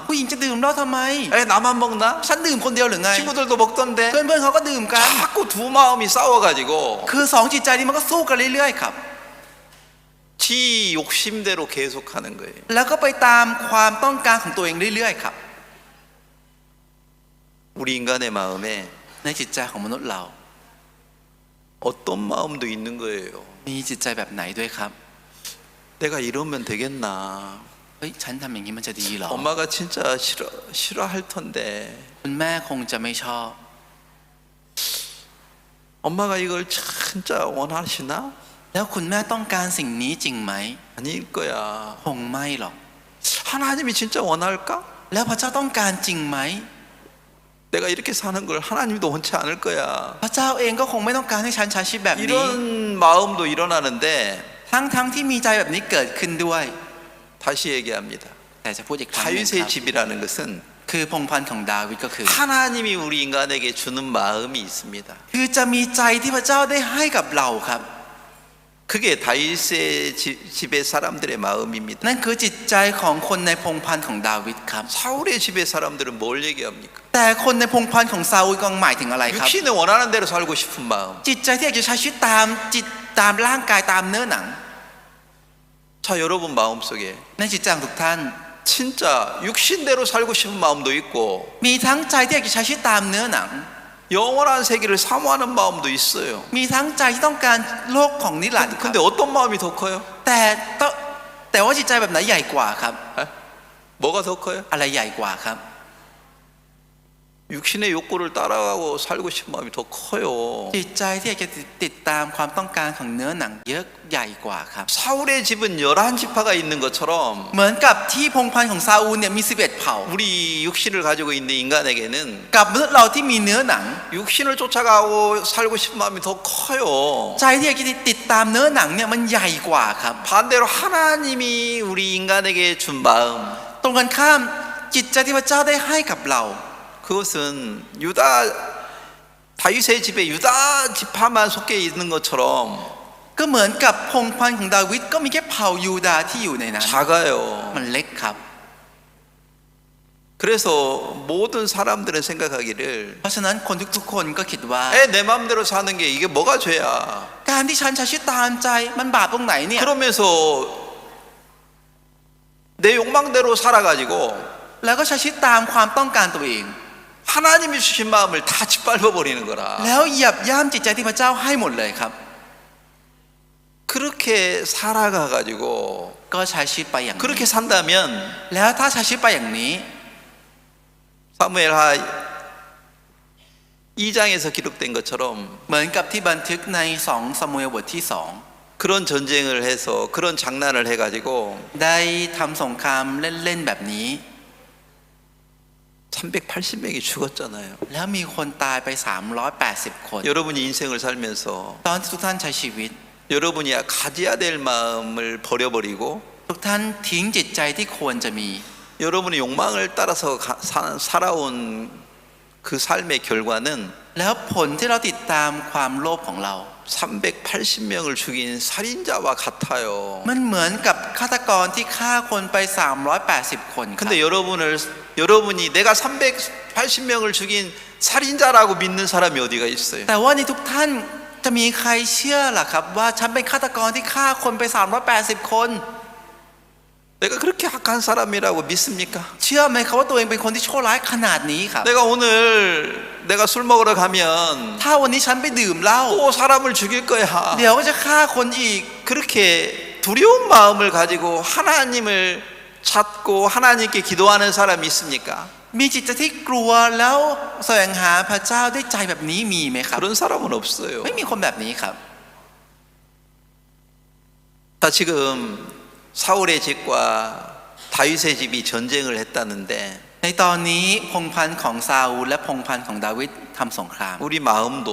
ผู้หญิงจะดื่มเหล้าทำไม 에, 나만 먹나? ฉันดื่มคนเดียวหรือไง 친구들도 먹던데. เพื่อนเขาก็ดื่มกัน 자꾸 두 마음이 싸워가지고 คือสองจิตใจนี้มันก็สู้กันเรื่อยๆครับ 지 욕심대로 계속하는 거예요. แล้วก็ไปตามความต้องการของตัวเองเรื่อยๆครับ 우리 인간의 마음에 ในจิตใจของมนุษย์เรา 어떤 마음도 있는 거예요. มีจิตใจแบบไหนด้วยครับ 내가 이러면 되겠나? เฮ้ยฉันทำอย่างนี้มันจะดีเหรอ 엄마가 진짜 싫어할 텐데. คุณแม่คงจะไม่ชอบ 엄마가 이걸 진짜 원하시나? แล้วคุณแม่ต้องการสิ่งนี้จริงไหม 아닐 거야. คงไม่หรอก 하나님이 진짜 원할까? แล้วพระเจ้าต้องการจริงไหม 내가 이렇게 사는 걸 하나님도 원치 않을 거야. พระเจ้าเองก็คงไม่ต้องการให้ฉันใช้ชีวิตแบบนี้ 이런 마음도 일어나는데 ทั้งที่มีใจแบบนี้เกิดขึ้นด้วย 다시 얘기합니다. แต่จะพูดอีกครั้งหนึงค 다윗의 รับ 집이라는 것은 คือพงศ์พันธ์ของดาวิดก็คือ 하나님이 우리 인간에게 주는 마음이 있습니다. คือจะมีใจที่พระเจ้าได้ให้กับเราครับ 그게 다윗의 집의 사람들의 마음입니다. นั่นคือจิตใจของคนในพงศ์พันธ์ของดาวิดครับ 사울의 집의 사람들은 뭘 얘기합니까? แต่คนในพงศ์พันธ์ของซาอูลกำลังหมายถึงอะไรครับ 육신의 원하는 대로 살고 싶은 마음. จิตใจที่อยากจะใช้ชีวิตตามจิต ตามร่างกายตามเนื้อหนัง 자, 여러분 마음속에 ในจิตใจของทุกท่าน 진짜 육신대로 살고 싶은 마음도 있고 มีทั้งใจที่อยากจะใช้ชีวิตตามเนื้อหนัง 영원한 세계를 사모하는 마음도 있어요. มีทั้งใจที่ต้องการโลกของนิรันดร์ครับ 근데 어떤 마음이 더 커요? แต่ว่าจิตใจแบบไหนใหญ่กว่าครับ 에? 뭐가 더 커요? อะไรใหญ่กว่าครับ 육신의 욕구를 따라가고 살고 싶은 마음이 더 커요. จิตใจที่อยากจะติดตามความต้องการของเนื้อหนังเยอะใหญ่กว่าครับ 사울의 집은 11지파가 있는 것처럼 เหมือนกับที่พงศ์พันธุ์ของซาอูลเนี่ยมี11เผ่า 우리 육신을 가지고 있는 인간에게는 กับมนุษย์เราที่มีเนื้อหนัง 육신을 쫓아가고 살고 싶은 마음이 더 커요. ใจที่อยากจะติดตามเนื้อหนังเนี่ยมันใหญ่กว่าครับ 반대로 하나님이 우리 인간에게 준 마음 ตรงกันข้ามจิตใจที่พระเจ้าได้ให้กับเรา 그것은 유다 다윗의 집에 유다 지파만 속해 있는 것처럼 ก็เหมือนกับพงศ์พันธุ์ของดาวิดก็มีแค่เผ่ายูดาห์ที่อยู่ในนั้น 작아요. มันเล็กครับ 그래서 모든 사람들은 생각하기를 เพราะฉะนั้นคนทุกๆคนก็คิดว่า 내 마음대로 사는 게 이게 뭐가 죄야. การที่ฉันใช้ชีวิตตามใจมันบาปตรงไหนเนี่ย 그러면서 내 욕망대로 살아가지고 แล้วก็ใช้ชีวิตตามความต้องการตัวเอง 하나님이 주신 마음을 다 짓밟아 버리는 거라. แล้วเหยียบย่ำจิตใจที่พระเจ้าให้หมดเลยครับ 그렇게 살아가 가지고 ก็ใช้ชีวิตไปอย่างนี้ 그렇게 산다면 แล้วถ้าใช้ชีวิตไปอย่างนี้ 사무엘하 2장에서 기록된 것처럼 เหมือนกับที่บันทึกใน2ซามูเอลบทที่ 그런 전쟁을 해서 그런 장난을 해 가지고 2ได้ทำสงครามเล่นๆแบบนี้ 380명이 죽었잖아요. แล้วมีคนตายไป380คน 여러분이 인생을 살면서 ตอนที่ทุกท่านใช้ชีวิต 여러분이 가져야 될 마음을 버려버리고 ทุกท่านทิ้งจิตใจที่ควรจะมี 여러분의 욕망을 따라서 살아온 그 삶의 결과는 แล้วผลที่เราติดตามความโลภของเรา 380명을 죽인 살인자와 같아요. มันเหมือนกับฆาตกรที่ฆ่าคนไป380คนครับ 근데 여러분이 내가 380명을 죽인 살인자라고 믿는 사람이 어디가 있어요? แต่ว่าในทุกท่านจะมีใครเชื่อล่ะครับว่าฉันเป็นฆาตกรที่ฆ่าคนไป380คน 내가 그렇게 악한 사람이라고 믿습니까? เชื่อไหมครับว่าตัวเองเป็นคนที่ชั่วร้ายขนาดนี้ครับ 내가 술 먹으러 가면 ถ้าวันนี้ฉันไปดื่มเหล้า 또 사람을 죽일 거야. เดี๋ยวก็จะฆ่าคนอีก 그렇게 두려운 마음을 가지고 하나님을 찾고 하나님께 기도하는 사람이 있습니까? มีจิตใจที่กลัวแล้วแสวงหาพระเจ้าด้วยใจแบบนี้มีไหมครับ 그런 사람은 없어요. ไม่มีคนแบบนี้ครับ 다 지금 사울의 집과 다윗의 집이 전쟁을 했다는데 ในตอนนี้พงศ์พันธุ์ของซาอูลและพงศ์พันธุ์ของดาวิดทำสงคราม 우리 마음도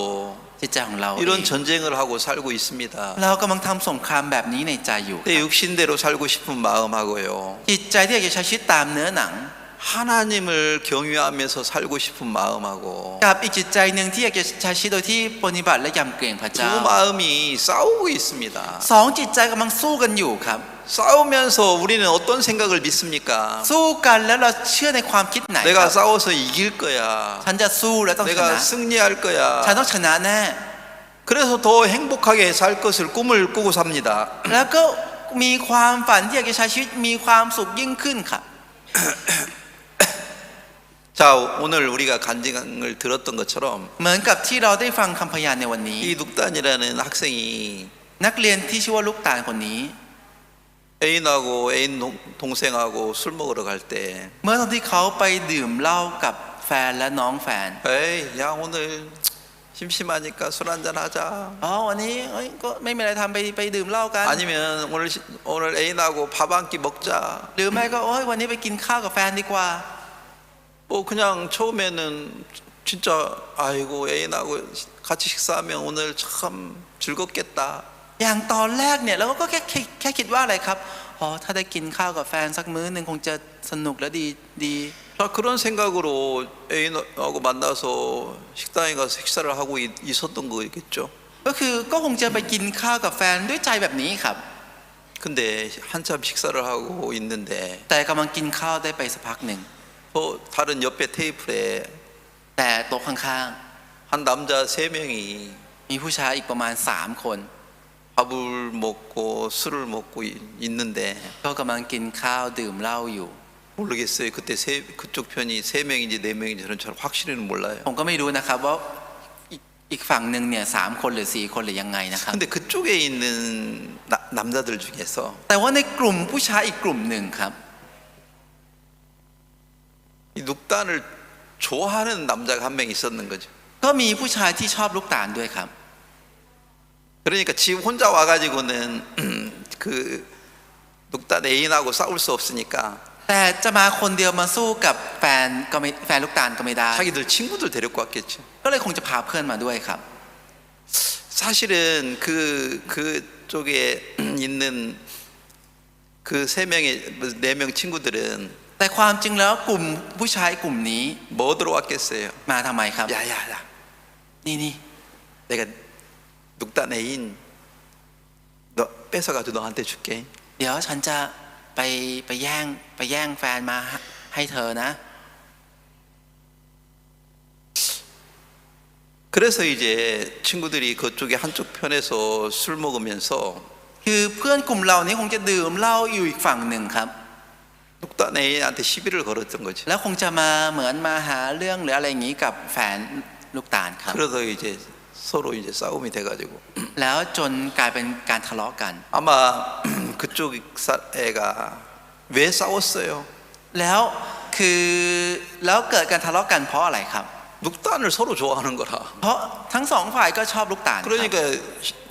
จิตใจของเรา 이런 전쟁을 하고 살고 있습니다. เรากำลังทำสงครามแบบนี้ในใจอยู่ 내 육신대로 살고 싶은 마음하고요. จิตใจที่อยากจะใช้ชีวิตตามเนื้อหนัง 하나님을 경유하면서 살고 싶은 마음하고 กับอีกจิตใจหนึ่งที่อยากจะใช้ชีวิตโดยที่ปฏิบัติและยำเกรงพระ 두 เจ้า 마음이 싸우고 있습니다. สองจิตใจกำลังสู้กันอยู่ครับ 싸우면서 우리는 어떤 생각을 믿습니까? สู้กันแล้วเราเชื่อในความคิดไหนค 내가 รับ 싸워서 이길 거야. ฉันจะสู้และต้องช 내가 นะ 승리할 ฉัน 거야. ต้องชนะแน่ 그래서 더 행복하게 살 것을 꿈을 꾸고 삽니다. แล้วก็มีความฝันที่อยากจะใช้ชีวิตมีความสุขยิ่งขึ้นครับ 자, 오늘 우리가 간증을 들었던 것처럼 เหมือนกับที่เราได้ฟังคำพยานในวันนี้ 이 눅단이라는 학생이 นักเรียนที่ชื่อว่าลูกตาลคนนี้ 애인하고 애인 동생하고 술 먹으러 갈 때 เมื่อตอนที่เขาไปดื่มเหล้ากับแฟนและน้องแฟน 에이, 야 오늘 심심하니까 술 한잔 하자. อ๋อวันนี้ก็ไม่มีอะไรทำไปดื่มเหล้ากัน 아니면 오늘 애인하고 밥 한 끼 먹자. หรือไม่ก็วันนี้ไปกินข้าวกับแฟนดีกว่า 뭐 그냥 처음에는 진짜 아이고 애인하고 같이 식사하면 오늘 참 즐겁겠다. อย่างตอนแรกเนี่ยเราก็แค่คิดว่าอะไรครับอ๋อถ้าได้กินข้าวกับแฟนสักมื้อหนึ่งคงจะสนุกและดี 자, 그런 생각으로 애인하고 만나서 식당에 가서 식사를 하고 있었던 거겠죠. ก็คือก็คงจะไปกินข้าวกับแฟนด้วยใจแบบนี้ครับ 근데 한참 식사를 하고 있는데 แต่กำลังกินข้าวได้ไปสักพักหนึ่ง 또 다른 옆에 테이블에 แต่โต๊ะข้าง 한 남자 3명이 ๆมีผู้ชายอีกประมาณ3คน 밥을 먹고 술을 먹고 있는데 ก็กำลังกินข้าวดื่มเหล้าอยู่ 모르겠어요. 그때 그쪽 편이 3명인지 4명인지 저는 잘 확실히는 몰라요. ผมก็ไม่รู้นะครับว่าอีกฝั่งหนึ่งเนี่ย3 คนหรือ4 คนหรือยังไงนะครับ 근데 그쪽에 있는 남자들 중에서 แต่ว่าในกลุ่มผู้ชายอีกกลุ่มหนึ่งครับ 이 눅단을 좋아하는 남자가 한 명 있었는 거죠. ก็มีผู้ชายที่ชอบลูกตาลด้วยครับ 그러니까 집 혼자 와가지고는 그 눅단 애인하고 싸울 수 없으니까 แต่จะมาคนเดียวมาสู้กับแฟนลูกตาลก็ไม่ได้ 자기들 친구들 데리고 왔겠죠. ก็เลยคงจะพาเพื่อนมาด้วยครับ 사실은 그쪽에 있는 그 3명의 4명 친구들은 แต่ความจริงแล้วกลุ่มผู้ชายกลุ่มนี้ 뭐 들어왔겠어요? มาทำไมครับ 야야야, นี่ 내가 눅단 애인 너 뺏어가지고 너한테 줄게. เดี๋ยวฉันจะไปแย่งแฟนมาให้เธอนะ 그래서 이제 친구들이 그쪽에 한쪽 편에서 술 먹으면서 คือเพื่อนกลุ่มเรานี้คงจะดื่มเหล้าอยู่อีกฝั่งหนึ่งครับ 눅단 애인한테 시비를 걸었던 거지. แล้วคงจะมาเหมือนมาหาเรื่องหรืออะไรอย่างนี้กับแฟนลูกตาลครับ 그래서 이제 서로 이제 싸움이 돼가지고 แล้วจนกลายเป็นการทะเลาะกัน 아마 그쪽 애가 왜 싸웠어요? แล้วเกิดการทะเลาะกันเพราะอะไรครับ 눅단을 서로 좋아하는 거라. เพราะทั้งสองฝ่ายก็ชอบลูกตาลครับ 그러니까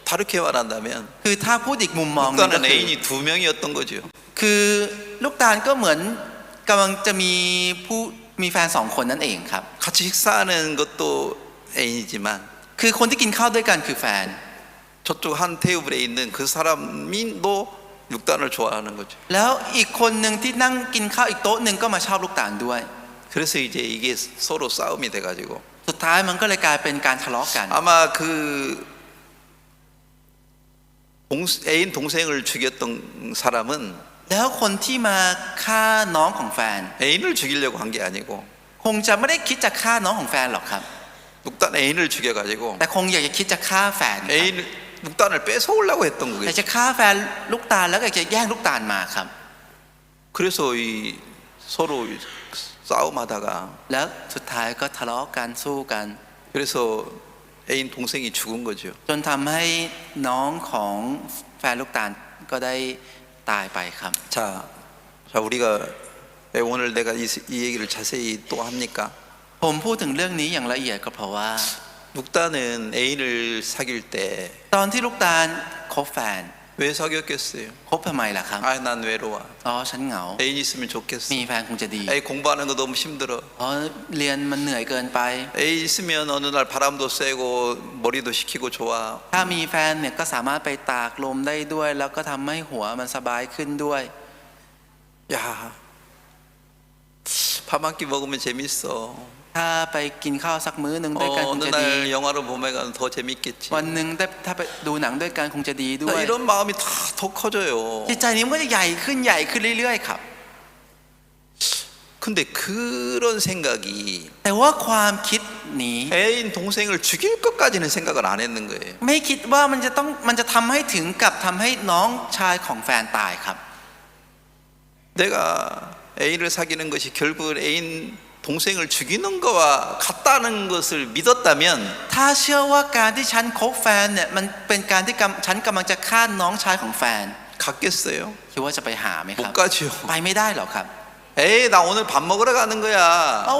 다르게 말한다면 คือถ้าพูดอีกมุมมองหนึงก็ 눅단은 คือ 애인이 2명이었던 거죠. คือลูกตาลก็เหมือนกำลังจะมีแฟน2 คนนั่นเองครับ 같이 식사하는 것도 애인이지만 คือคนที่กินข้าวด้วยกันคือแฟน 저쪽 한 테이블에 있는 그 사람도 눅단을 좋아하는 거죠. แล้วอีกคนหนึ่งที่นั่งกินข้าวอีกโต๊ะหนึ่งก็มาชอบลูกตาลด้วย 그래서 이제 이게 서로 싸움이 돼가지고 สุดท้ายมันก็เลยกลายเป็นการทะเลาะกัน 아마 그 애인 동생을 죽였던 사람은 แล้วคนที่มาฆ่าน้องของแฟน 애인을 죽이려고 한 게 아니고 คงจะไม่ได้คิดจะฆ่าน้องของแฟนหรอกครับ 눅단 애인을 죽여가지고 แต่คงอยากจะคิดจะฆ่าแฟนครับ 애인 눅단을 뺏어오려고 했던 อยาก 거겠죠. จะฆ่าแฟนลูกตาลแล้วก็อยากจะแย่งลูกตาลมาครับ 그래서 이 서로 싸움하다가 แล้วสุดท้ายก็ทะเลาะกันสู้กัน 그래서 애인 동생이 죽은 거죠. จนทำให้น้องของแฟนลูกตาลก็ได้ตายไปครับ 자 우리가 왜 오늘 내가 이 얘기를 자세히 또 합니까? ผมพูดถึงเรื่องนี้อย่างละเอียดก็เพราะว่า 눅단은 애인을 사귈 때 ตอนที่ลูกตาลคบแฟน 왜 사귀었겠어요? คบทำไมล่ะครับ 난 외로워. อ๋อฉันเหงา 애인 있으면 좋겠어. มีแฟนคงจะดี 애인 공부하는 거 너무 힘들어. อ๋อเรียนมันเหนื่อยเกินไป 애인 있으면 어느 날 바람도 쐬고 머리도 식히고 좋아. ถ้ามีแฟนเนี่ยก็สามารถไปตากลมได้ด้วย แล้วก็ทำให้หัวมันสบายขึ้นด้วย 야, 밥 한 끼 먹으면 재밌어. ถ้าไปกินข้าวสักมื้อหนึ่งด้วยกันคง 어느 จะดี 날 영화를 보면 더 재밌겠지. วันหนึ่งถ้าไปดูหนังด้วยกันคงจะดีด้วย 이런 마음이 다 더 커져요. จิตใจนี้มันก็จะใหญ่ขึ้นเรื่อยๆครับ 근데 그런 생각이 แต่ว่าความคิดนี้ 애인 동생을 죽일 것까지는 생각을 안 했는 거예요. ไม่คิดว่ามันจะทำให้ถึงกับทำให้น้องชายของแฟนตายครับ 내가 애인을 사귀는 것이 결국 애인 동생을 죽이는 거와 같다는 것을 믿었다면 ถ้าเชื่อว่าการที่ฉันคบแฟนเนี่ยมันเป็นการที่ฉันกำลังจะฆ่าน้องชายของแฟน 갔겠어요? คิดว่าจะไปหาไหมค 못 รับ 가죠. ไปไม่ได้หรอกครับ 에이 나 오늘 밥 먹으러 가는 거야.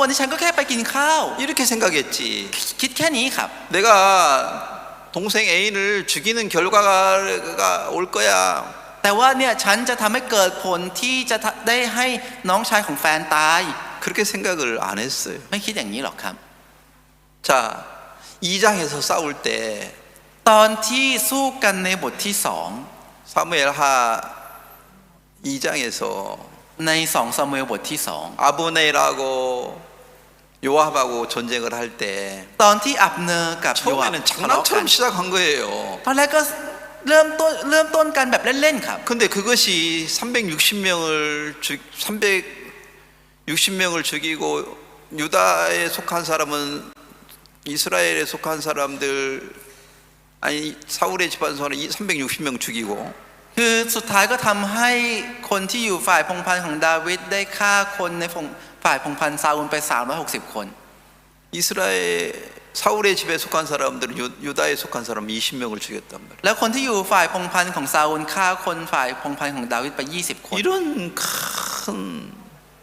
วันนี้ฉันก็แค่ไปกินข้าว 이렇게 생각했지. คิดแค่นี้ครับ 내가 동생 애인을 죽이는 결과가 올 거야. แต่ว่าเนี่ยฉันจะทำให้เกิดผลที่จะได้ให้น้องชายของแฟนตาย 그렇게 생각을 안 했어요. ไม่คิดอย่างนี้หรอกครับ 자, 2장에서 싸울 때 ตอนที่สู้กันในบทที่ 사무엘하 2장에서 2ใน2ซามูเอลบทที่ 아브넬하고 요압하고 전쟁을 할 때 2ตอนที่อับเนอร์กับโยอาบ 처음에는 ทะเลาะกัน 장난처럼 시작한 거예요. ตอนแรกก็เริ่มต้นกันแบบเล่นๆครับ 근데 그것이 360명을 죽이고 유다에 속한 사람은 이스라엘에 속한 사람들 아니 사울의 집안소는 360명 죽이고 คือสุดท้ายก็ทำให้คนที่อยู่ฝ่ายพงศ์พันธ์ของดาวิดได้ฆ่าคนในฝ่ายพงศ์พันธ์ซาอูลไป360 คน 이스라엘 사울의 집에 속한 사람들은 유다에 속한 사람 20명을 죽였단 말이에요. แล้วคนที่อยู่ฝ่ายพงศ์พันธ์ของซาอูลฆ่าคนฝ่ายพงศ์พันธ์ของดาวิดไป20 คน 이런 큰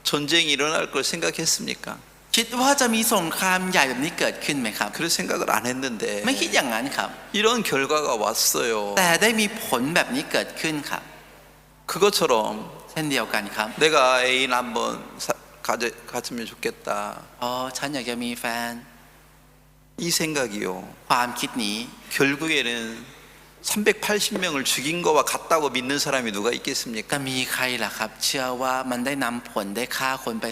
전쟁이 일어날 걸 생각했습니까? คิดว่าจะมีสงครามใหญ่แบบนี้เกิดขึ้นไหมครับ 그럴 생각을 안 했는데 ไม่คิดอย่างนั้นครับ 이런 결과가 왔어요. แต่ได้มีผลแบบนี้เกิดขึ้นครับ 그것처럼 เช่นเดียวกันครับ 내가 애인 한번 가졌으면 좋겠다. อ๋อฉันอยากจะมีแฟน 이 생각이요. ความคิดนี้ 결국에는 380명을 죽인 거와 같다고 믿는 사람이 누가 จะ 있겠습니까? มีใครล่ะครับ เชื่อว่ามันได้นำผลได้ฆ่าคนไป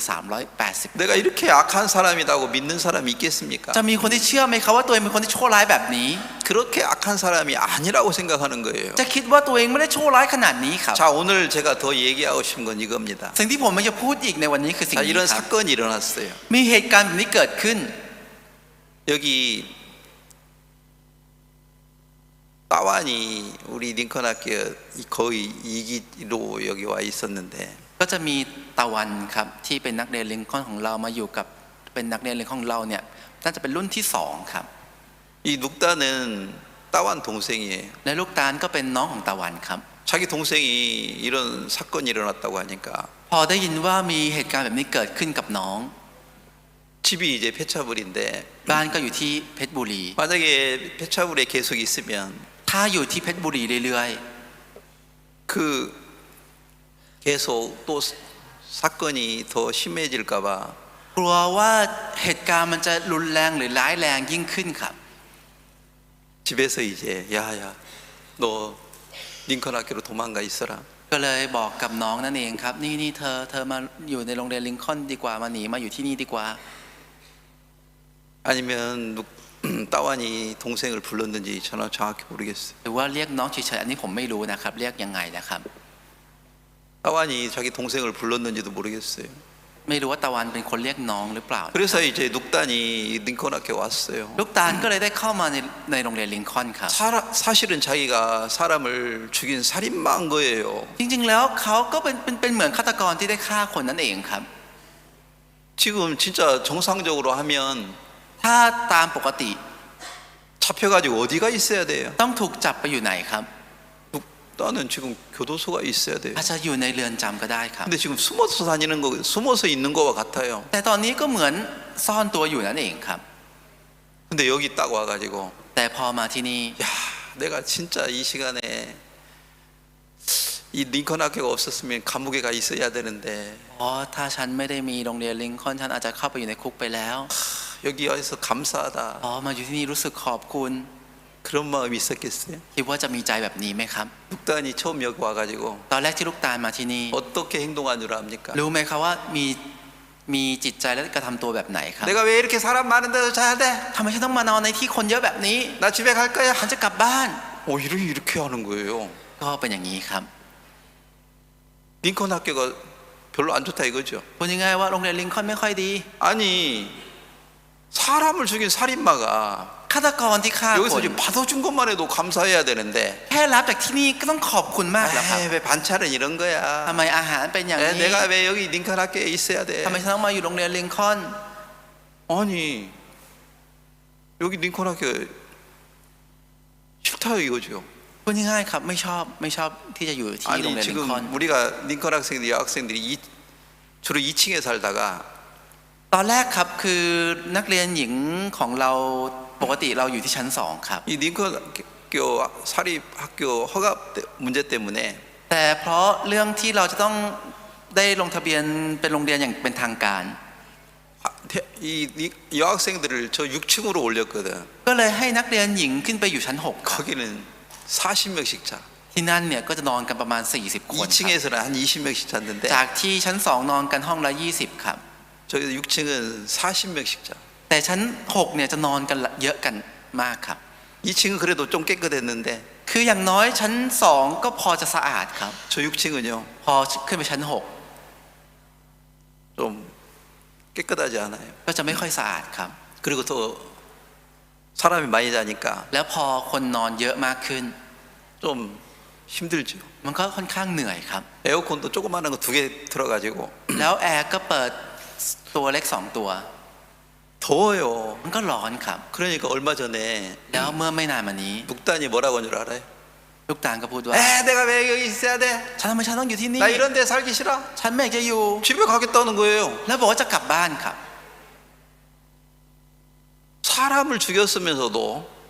380 내가 이렇게 악한 사람이라고 믿는 사람이 있겠습니까? จะมีคนที่เชื่อไหมครับว่าตัวเองเป็นคนที่ชั่วร้ายแบบนี้ 그렇게 악한 사람이 아니라고 생각하는 거예요. จะคิดว่าตัวเองไม่ได้ชั่วร้ายขนาดนี้ครับ 자, 오늘 제가 더 얘기하고 싶은 건 이겁니다. สิ่งที่ผมจะพูดอีกในวันนี้คือสิ่ง 자, นี้ 이런 ครับ 사건이 일어났어요. มีเหตุการณ์แบบนี้เกิดขึ้น 여기 따완이 우리 링컨 학교 거의 2기로 여기 와 있었는데 ก็จะมีตะวันครับที่เป็นนักเรียนลิงคอล์นของเรามาอยู่กับเป็นนักเรียนลิงคอล์นของเราเนี่ยน่าจะเป็นรุ่นที่2ครับ 이 눅다는 따완 동생이에요. และลูกตาลก็เป็นน้องของตะวันครับ 자기 동생이 이런 사건이 일어났다고 하니까 พอได้ยินว่ามีเหตุการณ์แบบนี้เกิดขึ้นกับน้อง 집이 이제 폐차불인데 บ้านก็อยู่ที่เพชรบุรี 만약에 폐차불에 계속 있으면 ถ้าอยู่ที่เพชรบุรีเรื่อย 그 계속 또 사건이 더 심해질까봐 ๆกลัวว่าเหตุการณ์มันจะรุนแรงหรือร้ายแรงยิ่งขึ้นครับ 집에서 이제 야야 너 링컨 학교로 도망가 있어라. ก็เลยบอกกับน้องนั่นเองครับนี่เธอมาอยู่ในโรงเรียนลิงคอล์นดีกว่ามาหนีมาอยู่ที่นี่ดีกว่า 아니면 따완이 동생을 불렀는지 저는 정확히 모르겠어요. หรือว่าเรียกน้องเฉยๆอันนี้ผมไม่รู้นะครับเรียกยังไงนะครับ 따완이 자기 동생을 불렀는지도 모르겠어요. ไม่รู้ว่าตะวันเป็นคนเรียกน้องหรือเปล่า 그래서 이제 눅단이 링컨 학교 왔어요. ลูกตาลก็เลยได้เข้ามาในโรงเรียนลิงคอล์นครับ 사실은 자기가 사람을 죽인 살인마인 거예요. จริงๆแล้วเขาก็เป็นเหมือนฆาตกรที่ได้ฆ่าคนนั่นเองครับ 지금 진짜 정상적으로 하면 ถ้าตามปกติ 잡혀가지고 어디가 있어야 돼요? ต้องถูกจับไปอยู่ไหนครับ 눅단은 지금 교도소가 있어야 돼요. อาจจะอยู่ในเรือนจำก็ได้ครับ 근데 지금 숨어서 다니는 거, 숨어서 있는 거와 같아요. แต่ตอนนี้ก็เหมือนซ่อนตัวอยู่นั่นเองครับ 근데 여기 딱 와가지고 แต่พอมาที่นี่ 야, 내가 진짜 이 시간에 이 링컨 학교가 없었으면 감옥에 가 있어야 되는데 อ๋อถ้าฉันไม่ได้มีโรงเรียนลิงคอล์นฉันอาจจะเข้าไปอยู่ในคุกไปแล้ว 여기 와서 감사하다 อ๋อมาอยู่ที่นี่รู้สึกขอบคุณ 그런 마음이 있었겠어요? คิดว่าจะมีใจแบบนี้ไหมครับ 눅단이 처음 여기 와가지고 ตอนแรกที่ลูกตาลมาที่นี่ 어떻게 행동한 줄 압니까? รู้ไหมครับว่ามีจิตใจและกระทำตัวแบบไหนครับ 내가 왜 이렇게 사람 많은 데서 자야 돼? ทำไมฉันต้องมานอนในที่คนเยอะแบบนี้ 나 집에 갈 거야. ฉันจะกลับบ้าน 이렇게 하는 거예요. ก็เป็นอย่างนี้ครับ 링컨 학교가 별로 안 좋다 이거죠. พูดง่ายๆว่าโรงเรียนลิงคอล์นไม่ค่อยดี 아니 사람을 죽인 살인마가 ฆาตกรที่ฆ่า 여기서 คน 지금 받아준 것만 해도 감사해야 되는데 แค่รับจากที่นี่ก็ต้องขอบคุณมากแล้วครับ 왜 반찬은 이런 ทำ 거야? ไมอาหารเป็นอย่างนี้ 내가 왜 여기 링컨 학교에 있어야 돼? ทำไมฉันต้องมาอยู่โรงเรียนลิงคอล์น 아니 여기 링컨 학교 싫다 이거죠. พูดง่ายๆครับไม่ชอบที่จะอยู่ที่โรง 아니 เรียนลิง 지금 คอล์น 우리가 링컨 학생들 여학생들이 주로 2층에 살다가 ตอนแรกครับคือนักเรียนหญิงของเราปกติเราอยู่ที่ชั้น2ครับ 이 링컨 학교 사립 학교 허가 문제 때문에 แต่เพราะเรื่องที่เราจะต้องได้ลงทะเบียนเป็นโรงเรียนอย่างเป็นทางการ 이 여학생들을 저 6층으로 올렸거든. ก็เลยให้นักเรียนหญิงขึ้นไปอยู่ชั้น6ครับ 거기는 40명씩 자. ที่นั่นเนี่ยก็จะนอนกันประมาณ40คนครับ 2층에서는 한 20명씩 잤는데 จากที่ชั้น2นอนกันห้องละ20ครับ 저기 6층은 40명씩 자. แต่ชั้น6เนี่ยจะนอนกันเยอะกันมากครับ 2층은 그래도 좀 깨끗했는데 คืออย่างน้อยชั้น2ก็พอจะสะอาดครับ 저 6층은요 พอขึ้นไปชั้น 좀 깨끗하지 않아요. 6ก็จะไม่ค่อยสะอาดครับ 그리고 더 사람이 많이 자니까 แล้วพอคนนอนเยอะมากขึ้น 좀 힘들죠. มันก็ค่อนข้างเหนื่อยครับ 에어컨도 조그마한 거 2개 틀어가지고 แล้วแอร์ก็เปิดตัวเล็ก2ตัว 더워요. มันก็ร้อนครับ 그러니까 얼마 전에 แล้วเมื่อไม่นานมานี้ 묵단이 뭐라고 한 줄 알아요? ลูกตาลก็พูดว่า 내가 왜 여기 있어야 돼? ฉันทำไมฉันต้องอยู่ที่นี่ 나 이런 데 살기 싫어. ฉันไม่อยากจะอยู่ 집에 가겠다는 거예요. แล้วบอกว่าจะกลับบ้านครับ 사람을 죽였으면서도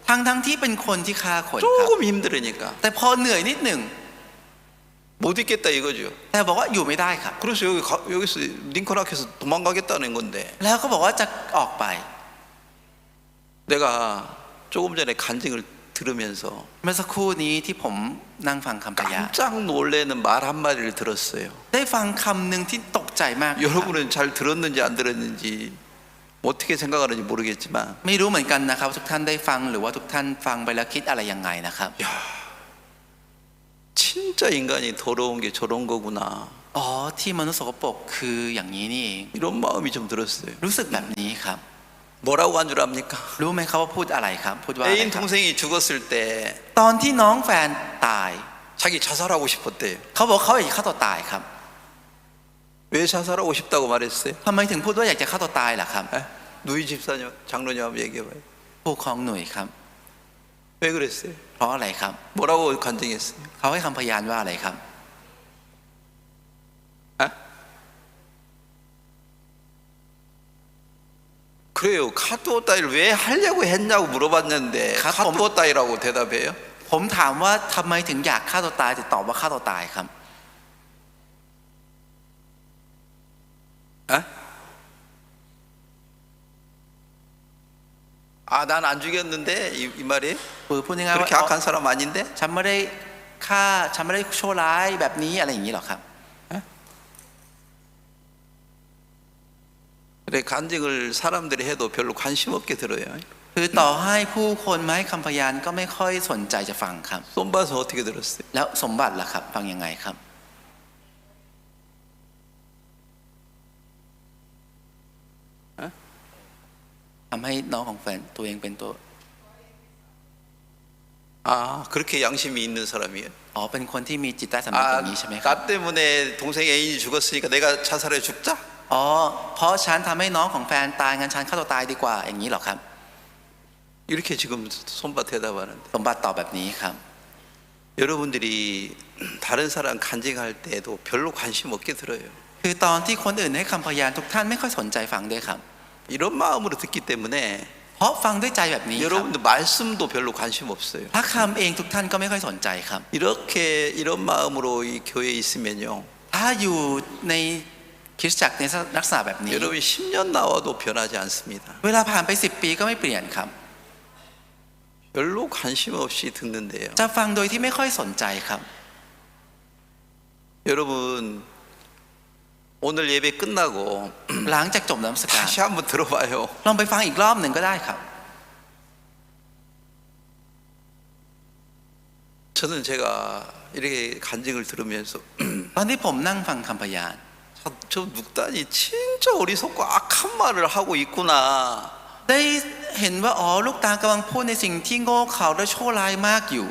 ทั้งที่เป็นคนที่ฆ่าคนครับ 조금 힘들으니까 แต่พอเหนื่อยนิดหนึ่ง 못 있겠다 이거죠. แต่บอกว่าอยู่ไม่ได้ครับ 그래서 여기서 링컨 앞에서 도망가겠다는 건데 แล้วก็บอกว่าจะออกไป 내가 조금 전에 간증을 들으면서 เมื่อสักครู่นี้ที่ผมนั่งฟังคำพยาน 깜짝 놀라는 말 한마디를 들었어요. ได้ฟังคำหนึ่งที่ตกใจมากครับ 여러분은 잘 들었는지 안 들었는지 어떻게 생각하는지 모르겠지만 ไม่รู้เหมือนกันนะครับทุกท่านได้ฟังหรือว่าทุกท่านฟังไปแล้วคิดอะไรยังไงนะครับ 야, 진짜 인간이 더러운 게 저런 거구나. อ๋อที่มนุษย์สกปรกคืออย่างนี้นี่เอง 이런 마음이 좀 들었어요. รู้สึกแบบนี้ครับ 뭐라고 한 줄 압니까? รู้ไหมครับว่าพูดอะไรครับพูดว่าอะไร 애인 ครับ 동생이 죽었을 때 ตอนที่น้องแฟนตาย 자기 자살하고 싶었대요. เขาบอกเขาอยากจะฆ่าตัวตายครับ 왜 자살하고 싶다고 말했어요? ทำไมถึงพูดว่าอยากจะฆ่าตัวตายล่ะครับ 에? 누이 집사님, 장로님 한번 얘기해봐요. ผู้ครองหน่วยครับ 왜 그랬어요? เพราะอะไรครับ 뭐라고 간증했어요? เขาให้คำพยานว่าอะไรครับ 에? 그래요. 카투어 따위를 왜 하려고 했냐고 물어봤는데 가끔- 카투어 따위라고 대답해요. ผมถามว่าทำไมถึงอยากฆ่าตัวตายแต่ตอบว่าฆ่าตัวตายครับ 에? 아, 난 안 죽였는데 이 말이에요? คือพูดง่ายๆว่า 그렇게 악한 사람 아닌데? ฉันไม่ได้ฆ่าฉันไม่ได้ชั่วร้ายแบบนี้อะไรอย่างนี้หรอกครับ 근데 간증을 사람들이 해도 별로 관심 없게 들어요. คือต่อให้ผู้คนมาให้คำพยานก็ไม่ค่อยสนใจจะฟังครับ 쏨밭은 어떻게 들었어요? แล้วสมบัติล่ะครับ ฟังยังไงครับ ทำให้น้องของแฟนตัวเองเป็นตัว 아, 그렇게 양심이 있는 사람이에요. อ๋อเป็นคนที่มีจิตใต้สำนึก 아, อย่างนี้ใช่ไหมครับ 나 때문에 동생 애인이 죽었으니까 내가 자살해 죽자? อ๋อเพราะฉันทำให้น้องของแฟนตายงั้นฉันฆ่าตัวตายดีกว่าอย่างนี้หรอครับ 이렇게 지금 손밭 대답하는데 สมบัติตอบแบบนี้ครับ 여러분들이 다른 사람 간증할 때도 별로 관심 없게 들어요. คือตอนที่คนอื่นให้คำพยานทุกท่านไม่ค่อยสนใจฟังด้วยครับ 이런 마음으로 듣기 때문에 เพราะฟังด้วยใจแบบนี้ครับ 여러분들 말씀도 별로 관심 없어요. พระคำเองทุกท่านก็ไม่ค่อยสนใจครับ 이렇게 이런 마음으로 이 교회에 있으면요. ถ้าอยู่ในคริสตจักรในลักษณะแบบนี้ 여러분 10년 나와도 변하지 않습니다. เวลาผ่านไป10 ปีก็ไม่เปลี่ยนครับ 별로 관심 없이 듣는데요. จะฟังโดยที่ไม่ค่อยสนใจครับ 여러분 오늘 예배 끝나고 หลังจากจบนมัสการ 다시 한번 들어봐요. ลองไปฟังอีกรอบหนึ่งก็ได้ครับ 저는 제가 이렇게 간증을 들으면서 ตอนที่ผมนั่งฟังคำพยาน 저 묵단이 진짜 어리석고 악한 말을 하고 있구나. ได้เห็นว่าอ๋อลูกตากำลังพูดในสิ่งที่โง่เขลาและชั่วร้ายมากอยู่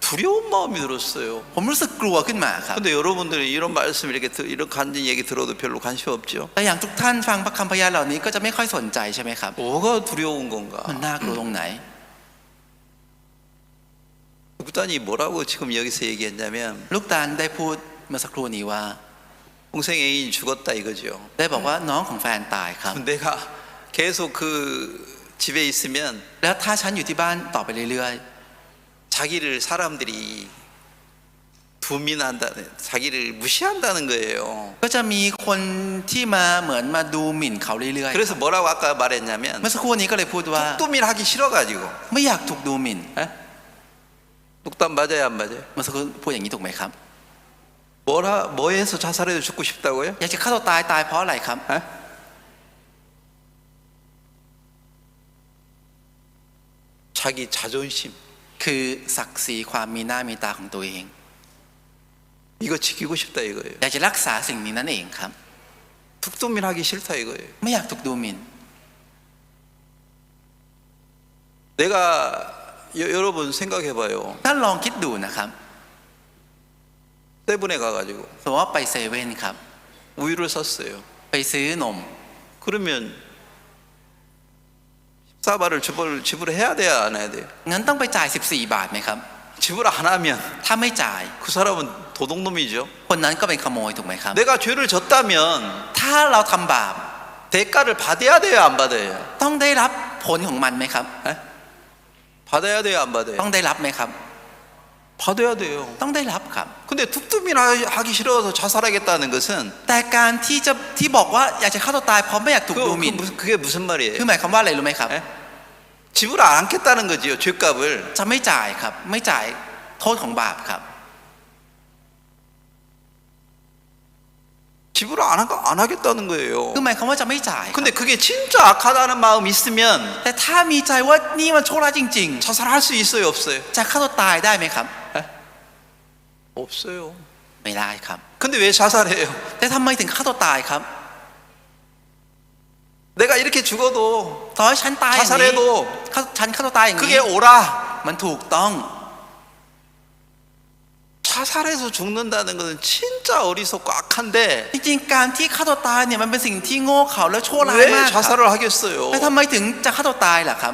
두려운 마음이 들었어요. ผมรู้สึกกลัวขึ้นมาครับ 근데 여러분들이 이런 말씀 이렇게 이런 간증 얘기 들어도 별로 관심 없죠. แต่อย่างทุกท่านฟังคำพยานเหล่านี้ก็จะไม่ค่อยสนใจใช่ไหมครับ 뭐가 두려운 건가? มันน่ากลัวตรงไหน 묵단이 뭐라고 지금 여기서 얘기했냐면 ลูกตาลได้พูดเมื่อสักครู่นี้ว่า 동생 애인이 죽었다 이거죠. ได้บอกว่าน้องของแฟนตายครับ 내가 계속 그 집에 있으면 แล้วถ้าฉันอยู่ที่บ้านต่อไปเรื่อย 자기를 사람들이 두민한다는 자기를 무시한다는 거예요. ๆก็จะมีคนที่มาเหมือนมาดูหมิ่นเขาเรื่อย 그래서 뭐라고 아까 ๆ 말했냐면 เมื่อสักครู่นี้ก็เลยพูดว่า 뚝두밀하기 싫어가지고 ไม่อยากถูกดูหมิ่น 뚝단 맞아요 안 맞아요? เมื่อสักครู่พูดอย่างนี้ถูกไหมครับ 뭐 해서 자살해도 죽고 싶다고요? อยากจะฆ่าตัวตายตายเพราะอะไรครับ 자기 자존심 คือศักดิ์ศรีความมีหน้ามีตาของตัวเอง 이거 지키고 싶다 이거예요. อยากจะรักษาสิ่งนี้นั่นเองครับ 뚝두밀하기 싫다 이거예요. ไม่อยากถูกดูหมิ่น 내가 여러분 생각해봐요. ท่านลองคิดดูนะครับ 세븐에 가가지고 สมมติว่าไปเซเว่นครับ 우유를 샀어요. ไปซื้อนม 그러면 14바를 지불해야 돼야 안 해야 돼요? งั้นต้องไปจ่าย14 บาทไหมครับ 지불 안 하면 ถ้าไม่จ่าย 그 사람은 도둑놈이죠. คนนั้นก็เป็นขโมยถูกไหมครับ 내가 죄를 졌다면 ถ้าเราทำบาป 대가를 받아야 돼요, 안 받아요? ต้องได้รับผลของมันไหมครับ 에? 받아야 돼요, 안 받아요? ต้องได้รับไหมครับ 받아야 돼요. ต้องได้รับครับ 근데 툭툭이나 하기 싫어서 자살하겠다는 것은 แต่การที่บอกว่าอยากจะฆ่าตัวตายเพราะไม่อยากถูกดูหมิ่น 그게 무슨 คือ 말이에요? หมายความว่าอะไรรู้ไหมครับ 에? 지불 안 하겠다는 거지요, 죄값을. จะไม่จ่ายครับ ไม่จ่ายโทษของบาปครับ 지불 안 하겠다는 거예요. คือหมายความว่าจะไม่จ่ายครับ 근데 그게 진짜 악하다는 마음 있으면 แต่ถ้ามีใจว่านี่มันชั่วร้ายจริง 자살할 수 있어요, 없어요? ๆ จะฆ่าตัวตายได้ไหมครับ 없어요. ไม่ได้ครับ 근데 왜 자살해요? แต่ทำไมถึงฆ่าตัวตายครับ 내가 이렇게 죽어도 ต่อให้ฉันตายอย่างนี้ 자살해도 ฉันฆ่าตัวตายอย่างนี้ 그게 옳아. มันถูกต้อง 자살해서 죽는다는 것은 진짜 어리석고 악한데 จริงๆการที่ฆ่าตัวตายเนี่ยมันเป็นสิ่งที่โง่เขลาและชั่วร้าย 왜 มากครับ 자살을 하겠어요? แต่ทำไมถึงจะฆ่าตัวตายล่ะครับ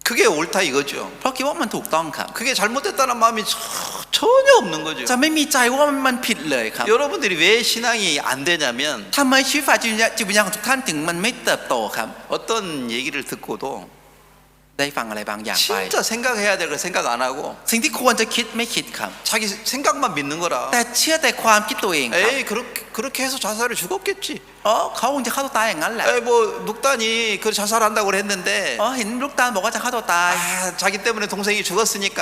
그게 옳다 이거죠. เพราะคิดว่ามันถูกต้องครับ 그게 잘못됐다는 마음이 전혀 없는 거죠. จะไม่มีใจว่ามันผิดเลยครับ 여러분들이 왜 신앙이 안 되냐면 ทำไมชีวิตฝ่ายจิตวิญญาณของทุกท่านถึงมันไม่เติบโตครับ 어떤 얘기를 듣고도 ได้ฟังอะไรบางอย่างไป 진짜 생각해야 될 걸 생각 안 하고 สิ่งที่ควรจะคิดไม่คิดครับ 자기 생각만 믿는 거라. แต่เชื่อแต่ความคิดตัวเองครับ 에이 그렇게 해서 자살을 죽었겠지. เขาคงจะฆ่าตัวตายอย่างนั้นแหละ 에이 뭐 묵단이 그 자살한다고 했는데 เห็นลูกตาลบอกว่าจะฆ่าตัวตาย 자기 때문에 동생이 죽었으니까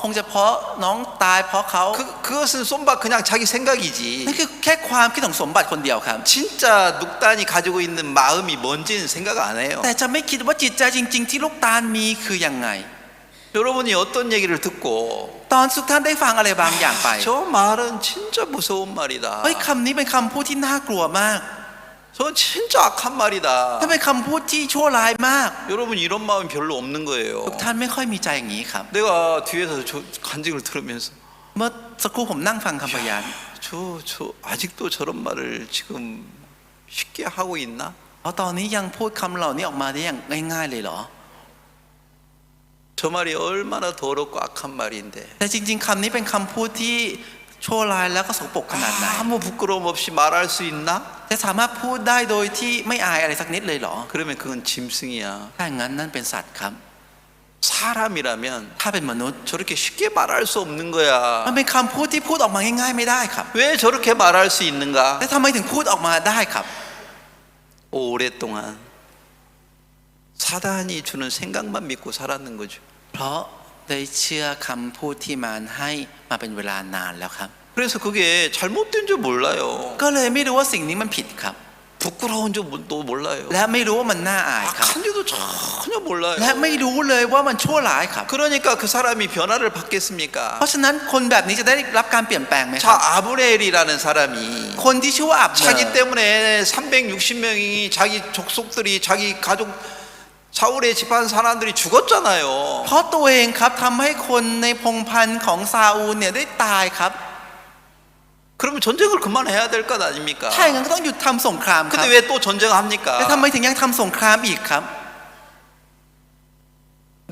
คงจะเพราะน้องตายเพราะเขา 그것은 쏨박 그냥 자기 생각이지. นั่นคือแค่ความคิดของสมบัติคนเดียวครับ 진짜 묵단이 가지고 있는 마음이 뭔지는 생각 안 해요. แต่จะไม่คิดว่าจิตใจจริง ๆ ที่ลูกตาลมีคือยังไง 여러분이 어떤 얘기를 듣고 ตอนทุกท่านได้ฟังอะไรบางอย่างไป 저 말은 진짜 무서운 말이다. คำนี้เป็นคำพูดที่น่ากลัวมาก 저 진짜 악한 말이다. ถ้าเป็นคำพูดที่ชั่วร้ายมาก 여러분 이런 마음이 별로 없는 거예요. ทุกท่านไม่ค่อยมีใจอย่างนี้ครับ 내가 뒤에서 저 간증을 들으면서 เมื่อสักครู่ผมนั่งฟังคำพยาน 저 아직도 저런 말을 지금 쉽게 하고 있나? ตอนนี้ยังพูดคำเหล่านี้ออกมาได้อย่างง่ายๆเลยเหรอ 저 말이 얼마나 더럽고 악한 말인데 แต่จริงๆคำนี้เป็นคำพูดที่ชั่วร้ายแล้วก็สกปรกขนาดไหน 아무 부끄러움 없이 말할 수 있나? จะสามารถพูดได้โดยที่ไม่อายอะไรสักนิดเลยเหรอ 그러면 그건 짐승이야. ถ้าอย่างนั้นนั่นเป็นสัตว์ครับ 사람이라면 ถ้าเป็นมนุษย์ 저렇게 쉽게 말할 수 없는 거야. มันเป็นคำพูดที่พูดออกมาง่ายๆไม่ได้ครับ 왜 저렇게 말할 수 있는가? แต่ทำไมถึงพูดออกมาได้ครับ 오랫동안 사단이 주는 생각만 믿고 살았는 거죠. เพราะได้เชื่อคำพูดที่มารให้มาเป็นเวลานานแล้วครับ 그래서 그게 잘못된 줄 몰라요. ก็เลยไม่รู้ว่าสิ่งนี้มันผิดครับ 부끄러운 줄도 몰라요. และไม่รู้ว่ามันน่าอายครับ 악한지도 전혀 몰라요. และไม่รู้เลยว่ามันชั่วร้ายครับ 그러니까 그 사람이 변화를 받겠습니까? เพราะฉะนั้นคนแบบนี้จะได้รับการเปลี่ยนแปลงไหมค 자 รับ 아브레엘이라는 사람이 คนที่ชื่อว่าอับเน 자기 อ 때문에 360명이 자기 족속들이 자기 가족 사울의 집안 사람들이 죽었잖아요. เพราะตัวเองครับทำให้คนในพงศ์พันธุ์ของซาอูลเนี่ยได้ตายครับ 그러면 전쟁을 그만해야 될 것 아닙니까? ถ้าอย่างนั้นก็ต้องหยุดทำสงครามครับ 근데 왜 또 แต่ 전쟁합니까? ทำไมถึงยังทำสงครามอีกครับ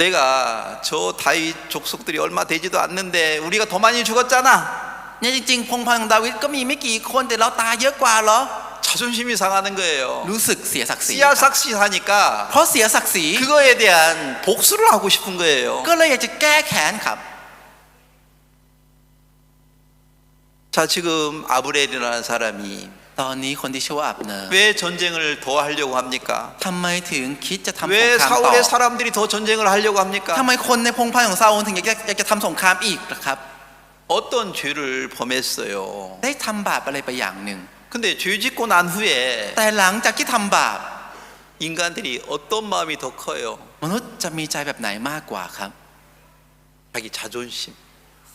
내가 저 다윗 족속들이 얼마 되지도 않는데 우리가 더 많이 죽었잖아. เนี่ยจริงๆพงศ์พันธุ์ของดาวิดก็มีไม่กี่คนแต่เราตายเยอะกว่าเหรอ 자존심이 상하는 거예요. รู้สึกเสียศักดิ์ศรี 씨앗삭시하니까 เพราะเสียศักดิ์ศรี 그거에 대한 복수를 하고 싶은 거예요. ก็เลยอยากจะแก้แค้นครับ 자 지금 아브렐이라는 사람이 ตอนนี้คนที่ชื่อว่าอับเนอร์ 왜 전쟁을 더 하려고 합니까? ทำไมถึงคิดจะทำสง 왜 ครามต่อ 사울의 사람들이 더 전쟁을 하려고 합니까? ทำไมคนในพงศ์พันธุ์ของซาอูลถึงอยากจะทำสงครามอีกล่ะครับ 어떤 죄를 범했어요. ได้ทำบาปอะไรไปอย่างหนึ่ง 근데 죄 짓고 난 후에 แต่หลังจากที่ทำบาป 인간들이 어떤 마음이 더 커요? มนุษย์จะมีใจแบบไหนมากกว่าครับ 자기 자존심,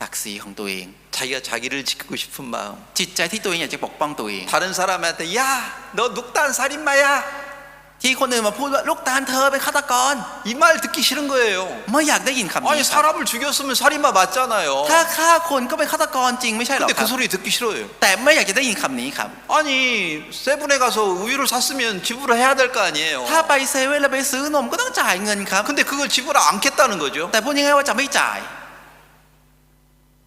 ศักดิ์ศรีของตัวเอง 자기가 자기를 지키고 싶은 마음. จิตใจที่ตัวเองอยากจะปกป้องตัวเอง 다른 사람한테 야, 너 눅단 살인마야. ที่คนอื่นมาพูดว่าลูกตาลเธอเป็นฆาตกร 이 말 듣기 싫은 거예요. ไม่อยากได้ยินคำ 아니 นี้ครับ 사람을 죽였으면 살인마 맞잖아요. ถ้าฆ่าคนก็เป็นฆาตกรจริงไม่ใช่หรอ 근데 ครั 그 บ 소리 듣기 싫어요. แต่ไม่อยากจะได้ยินคำนี้ครับ 아니 세븐에 가서 우유를 샀으면 지불을 해야 될 거 아니에요. ถ้าไปเซเว่นแล้วไปซื้อนมก็ต้องจ่ายเงินครับ 근데 그걸 지불 않겠다는 거죠. แต่พูดง่ายๆว่าจะไม่จ่าย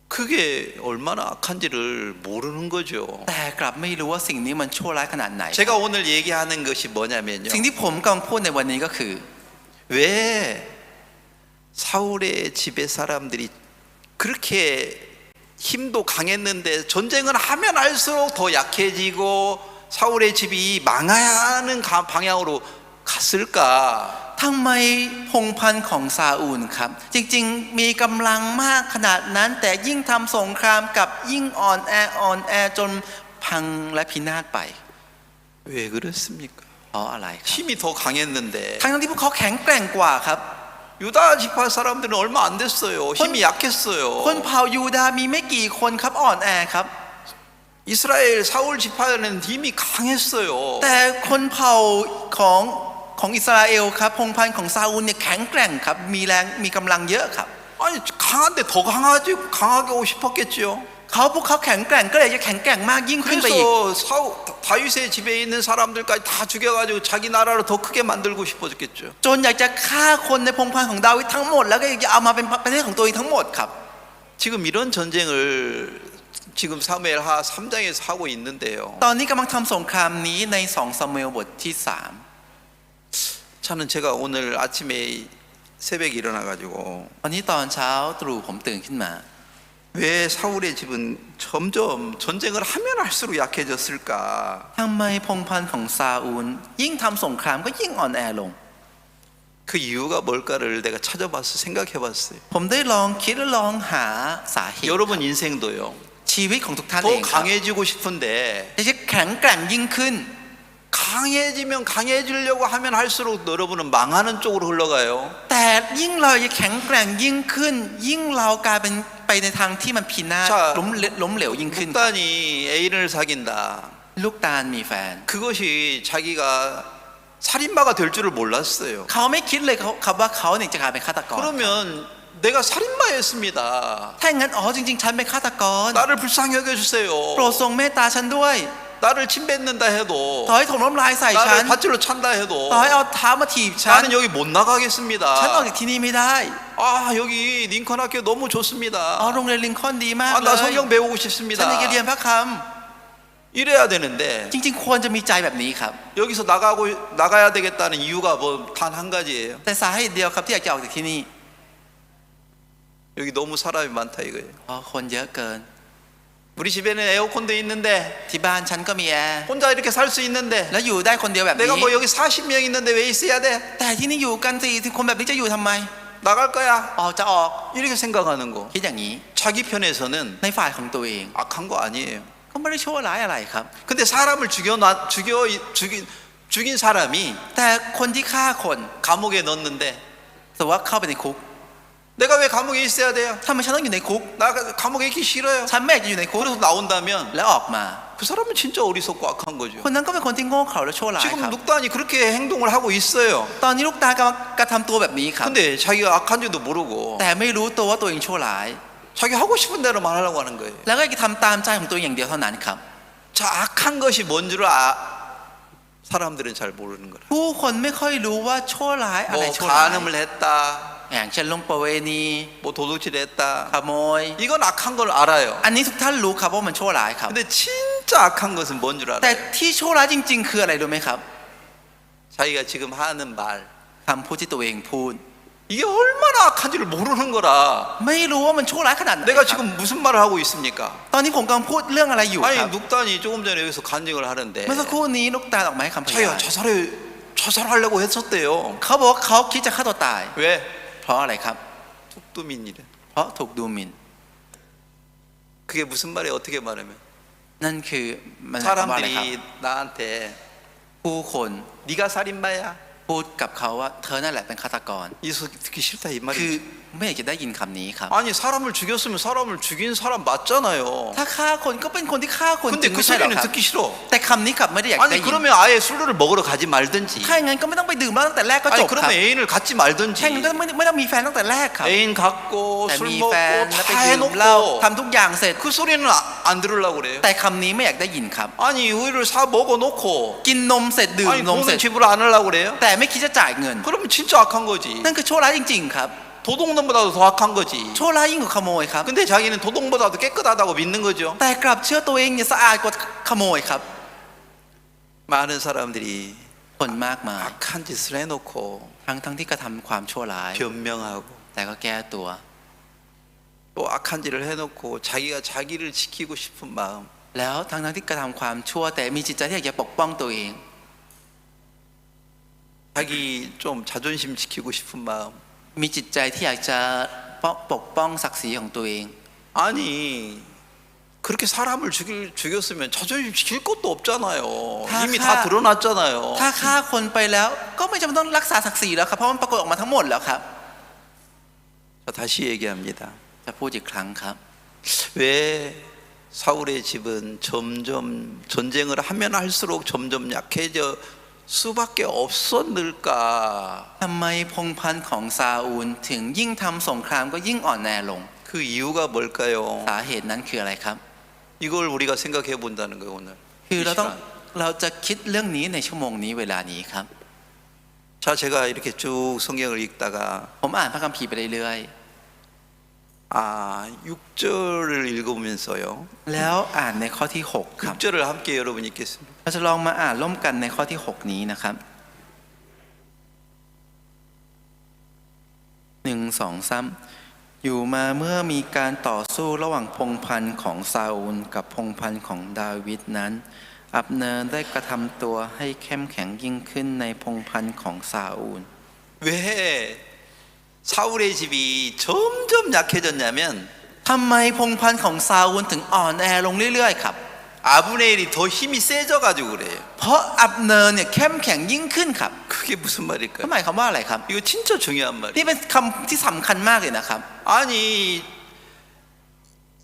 그게 얼마나 악한지를 모르는 거죠. แต่กลับไม่รู้ว่าสิ่งนี้มันชั่วร้ายขนาดไหน 제가 오늘 얘기하는 것이 뭐냐면요. สิ่งที่ผมกำลังพูดในวันนี้ก็คือ 왜 사울의 집의 사람들이 그렇게 힘도 강했는데 전쟁을 하면 할수록 더 약해지고 사울의 집이 망해야 하는 방향으로 갔을까? ทำไมพงศ์พันธุ์ของซาอูลครับจริงๆมีกำลังมากขนาดนั้นแต่ยิ่งทำสงครามกับยิ่งอ่อนแอจนพังและพินาศไป 왜 그렇습니까? เพราะอะไรครับ 힘이 더 강했는데 ทั้งที่พวกเขาแข็งแกร่งกว่าครับ 유다 지파 사람들은 얼마 안 됐어요. 힘이 약했어요. คนเผ่ายูดาห์มีไม่กี่คนครับอ่อนแอครับ 이스라엘 사울 지파는 힘이 강했어요. แต่คนเผ่าของอิสราเอลครับพงศ์พันธุ์ของซาอูลเนี่ยแข็งแกร่งครับมีแรงมีกำลังเยอะครับ 아니 강한데 더 강하게 하고 싶었겠지요. พวกเขาแข็งแกร่งก็เลยจะแข็งแกร่งมากยิ่งขึ้นไปอีก 그래서 다윗의 집에 있는 사람들까지 다 죽여가지고 자기 나라를 더 크게 만들고 싶어졌겠죠. จนอยากจะฆ่าคนในพงศ์พันธุ์ของดาวิดทั้งหมดแล้วก็อยากจะเอามาเป็นประเทศของตัวเองทั้งหมดครับ 지금 이런 전쟁을 지금 사무엘하 3장에서 하고 있는데요. ตอนนี้กำลังทำสงครามนี้ใน2ซามูเอลบทที่3 저는 제가 오늘 아침에 새벽에 일어나가지고 วันนี้ตอนเช้าตรู่ผมตื่นขึ้นมา 왜 사울의 집은 점점 전쟁을 하면 할수록 약해졌을까? ทำไมพงศ์พันธุ์ของซาอูลยิ่งทำสงครามก็ยิ่งอ่อนแอลง 그 이유가 뭘까를 내가 찾아봤어, 생각해봤어요. ผมได้ลองคิดและลองหาสาเหตุ 여러분 인생도요. ชีวิตของทุกท่าน 더 เองครับ 강해지고 싶은데 อยากจะแข็งแกร่งยิ่งขึ้น 강해지면 강해지려고 하면 할수록 여러분은 망하는 쪽으로 흘러가요. แต่ยิ่งเราจะแข็งแกร่งยิ่งขึ้น ยิ่งเรากลายเป็นไปในทางที่มันพินาศล้มเหลวยิ่งขึ้น 묵단이 애인을 사귄다. ลูกตาลมีแฟน 그것이 자기가 살인마가 될 줄을 몰랐어요. เขาไม่คิดเลยครับว่าเขาเนี่ยจะกลายเป็นฆาตกร 그러면 내가 살인마였습니다. ถ้าอย่างนั้นจริงๆฉันเป็นฆาตกร 나를 불쌍히 여겨주세요. โปรดทรงเมตตาฉันด้วย 나를 침뱉는다 해도 ต่อให้ถมน้ำลายใส่ฉัน 나를 밧줄로 찬다 해도 ต่อให้เอาเท้ามาถีบฉัน 나는 여기 못 나가겠습니다. ฉันออกจากที่นี่ไม่ได้ 아 여기 링컨 학교 너무 좋습니다. โรงเรียนลิงคอล์นดีมาก 아, เล 나 ย 성경 배우고 ฉัน 싶습니다. อยากจะเรียนพระค 이래야 되는데 ำจริงๆควรจะมีใจแบบนี้ครับ 여기서 나가야 되겠다는 이유가 뭐 단 한 가지예요. แต่สาเหตุเดียวครับที่อยากจะออกจากที่นี่ 여기 너무 사람이 많다 이거예요. เพราะคนเยอะเกิน 우리 집에는 에어컨도 있는데 ที่บ้านฉันก็มีแอร์ 혼자 이렇게 살 수 있는데 แล้วอยู่ได้คนเดียวแบบนี้ 내가 뭐 여기 40명 있는데 왜 있어야 돼? แต่ที่นี่อยู่กัน40 คนแบบนี้จะอยู่ทำไม 나갈 거야. จะออก 이렇게 생각하는 거. คิดอย่างนี้ 자기 편에서는 ในฝ่ายของตัวเอง 악한 거 아니에요. ก็ไม่ได้ชั่วร้ายอะไรครับ 근데 사람을 죽인 사람이 แต่คนที่ฆ่าคน 감옥에 넣었는데 แต่ว่าเข้าไปในคุก 내가 왜 감옥에 있어야 돼요? ทำไมฉันต้องอยู่ในคุก 나 감옥에 있기 싫어요. ฉันไม่อยากจะอยู่ในคุก 그래서 나온다면 แล้วออกมา 그 사람은 진짜 어리석고 악한 거죠. คนนั้นก็เป็นคนที่โง่เขลาและชั่วร้าย 지금 ครับ 눅단이 그렇게 행동을 하고 있어요. ตอนนี้ลูกตากำลังกระทำตัวแบบนี้ครับ 근데 자기가 악한지도 모르고 แต่ไม่รู้ตัวว่าตัวเองชั่วร้าย 자기 하고 싶은 대로 말하려고 하는 거예요. แล้วก็จะทำตามใจของตัวเองอย่างเดียวเท่านั้นครับ 자, 악한 것이 뭔 줄 사람들은 잘 모르는 거라. ผู้คนไม่ค่อยรู้ว่าชั่วร้ายอะไร 뭐 ชั่วร้าย 간음을 했다, อย่างเช่นลงประเวณี 뭐 도둑질했다. ขโมย 이건 악한 걸 알아요. อันนี้ทุกท่านรู้ครับว่ามันชั่วร้ายครับ 근데 진짜 악한 것은 뭔 줄 แต่ 알아요? ที่ชั่วร้ายจริง ๆ คืออะไรรู้ไหมครับ 자기가 지금 하는 말. คำพูดที่ตัวเองพูด 이게 얼마나 악한지를 모르는 거라. ไม่รู้ว่ามันชั่วร้ายขนาดไหน 내가 ครับ 지금 무슨 말을 하고 있습니까? ตอนนี้ผมกำลังพูดเรื่องอะไรอยู่ 아니 ครับ 눅단이 조금 전에 여기서 간증을 하는데 เมื่อสักครู่นี้ลูกตาลออกมาให้คำพยาน 자기가 자살하려고 했었대요. เขาบอกว่าเขาคิดจะฆ่าตัวตาย 왜? เพราะอะไรครับ 뚝뚝민이래. เพราะถูกดูหมิ่น 그게 무슨 말이에요? 어떻게 말하면? นั่นคือมันหมายความว่าอะไรครับ 사람들이 나한테 ผู้คน 네가 살인마야. พูดกับเขาว่าเธอนั่นแหละเป็นฆาตกร 이 소리 듣기 싫다 이 คือ 말이지. ไม่อยากจะได้ยินคำนี้ครับ 아니 사람을 죽였으면 사람을 죽인 사람 맞잖아요. ถ้าฆ่าคนก็เป็นคนที่ฆ่าคนจ 근데 ริง 그 ไม่ใช่หรอ 소리는 ครับ 듣기 싫어. แต่คำนี้กลับไม่ได้อยากได้ 아니 ยิน 그러면 아예 술을 먹으러 가지 말든지. ถ้าอย่างนั้นก็ไม่ต้องไปดื่มเหล้าตั้งแต่แรกก็จ 아니 บครับ 그러면 애인을 갖지 แค่ 말든지. นั้นก็ไม่ต้องมีแฟนตั้งแต่แรกครับ 애인 갖고 แต่ 술 มี 먹고 แฟนแล้วไป 다 ดื่มเหล้า 해놓고 ทำทุกอย่างเสร็จ 그 소리는 안 들으려고 그래요. แต่คำนี้ไม่อยากได้ยินครับ 아니 우유를 사 먹어놓고 กินนมเสร็จดื่ม 아니 นมเสร็จ 돈은 지불 안 하려고 그래요. แต่ไม่คิดจะจ่ายเงิน 그러면 진짜 악한 거지. นั่นคือชั่วร้ายจริงๆครับ 도둑놈보다도 더 악한 거지. ชั่วร้ายยิ่งกว่าขโมยครับ 근데 자기는 도둑보다도 깨끗하다고 믿는 거죠. แต่กลับเชื่อตัวเองเนี่ยสะอาดกว่าขโมยครับ 많은 사람들이 คนมากมาย 악한 짓을 해놓고 ทั้งที่กระทำความชั่วร้าย 변명하고 แต่ก็แก้ตัว 또 악한 짓을 해놓고 자기가 자기를 지키고 싶은 마음. แล้วทั้งที่กระทำความชั่วแต่มีจิตใจที่อยากจะปกป้องตัวเอง 자기 좀 자존심 지키고 싶은 마음. มีจิตใจที่อยากจะปกป้องศักดิ์ศรีของตัวเอง 아니 그렇게 사람을 죽였으면 자존심 지킬 것도 없잖아요. 이미 다 드러났잖아요. ถ้าฆ่าคนไปแล้วก็ไม่จำเป็นต้องรักษาศักดิ์ศรีแล้วครับเพราะมันปรากฏออกมาทั้งหมดแล้วครับ 자, 다시 얘기합니다. จะพูดอีกครั้งครับ 왜 사울의 집은 점점 전쟁을 하면 할수록 점점 약해져 수밖에 없었을까? ทำไมพงศ์พันธ์ของซาอูลถึงยิ่งทำสงครามก็ยิ่งอ่อนแอลง 그 이유가 뭘까요? สาเหตุนั้นคืออะไรครับ 이걸 우리가 생각해 본다는 거예요 오늘. คือ 이 เรา 시간. จะคิดเรื่องนี้ในชั่วโมงนี้เวลานี้ครับ 자, 제가 이렇게 쭉 성경을 읽다가 ผมอ่านพระคัมภีร์ไปเรื่อย 6절을 읽으면서요. ๆแล้วอ่านในข้อที่6ครับ 6절을 함께 여러분 읽겠습니다. เราจะลองมาอ่านร่วมกันในข้อที่6นี้นะครับ1 2 3อยู่มาเมื่อมีการต่อสู้ระหว่างพงศ์พันธ์ของซาอูลกับพงศ์พันธ์ของดาวิดนั้น อับเนรได้กระทำตัวให้เข้มแข็งยิ่งขึ้นในพงศ์พันธ์ของซาอูล 왜 사울의 집이 점점 약해졌냐면 ทำไมพงศ์พันธ์ของซาอูลถึงอ่อนแอลงเรื่อยๆครับ 아브넬이 더 힘이 세져가지고 그래요. เพราะอับเนรเนี่ยเข้มแข็งยิ่งขึ้นครับ 그게 무슨 ห 말일까요? มายความว่าอะไรครับ 이거 진짜 중요한 말이에요. นี่เป็นคำที่สำคัญมากเลยนะครับ 아니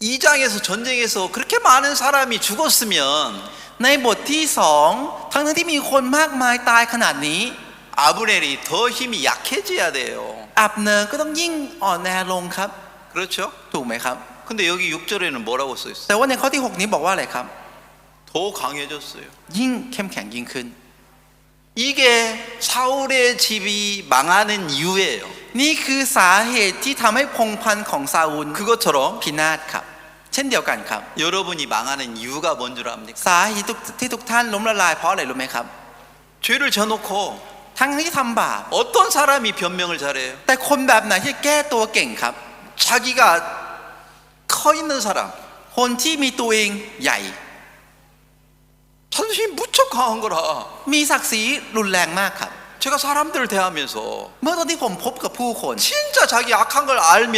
2장에서 전쟁에서 그렇게 많은 사람이 죽었으면 ในบทที่2ทั้งที่มีคนมากมายตายขนาดนี้ 아브넬이 더 힘이 약해져야 돼요. อับเนรก็ต้องยิ่งอ่อนแอลงครับ 그렇죠? ถูกไหมครับ 근데 여기 6절에는 뭐라고 써 있어요? แต่ว่าในข้อที่6นี้บอกว่าอะไรครับ 더 강해졌어요. ยิ่งเข้มแข็งยิ่งขึ้น 이게 사울의 집이 망하는 이유예요. นี่คือสาเหตุที่ทำให้พงศ์พันธ์ของซาอูล 그것처럼 พินาศครับ เช่นเดียวกันครับ 여러분이 망하는 이유가 뭔 줄 압니까? สาเหตุที่ทุกท่านล้มละลายเพราะอะไรรู้ไหมครับ 죄를 져놓고 ทั้งที่ทำบาป 어떤 사람이 변명을 잘해요? แต่คนแบบไหนที่แก้ตัวเก่งครับ 자기가 커 있는 사람, คนที่มีตัวเองใหญ่ 자존심이 무척 강한 거라. มีศักดิ์ศรีรุนแรงมากครับ 제가 사람들을 대하면서 เมื่อตอนที่ผมพบกับผู้คน 진짜 자기 악한 걸 알면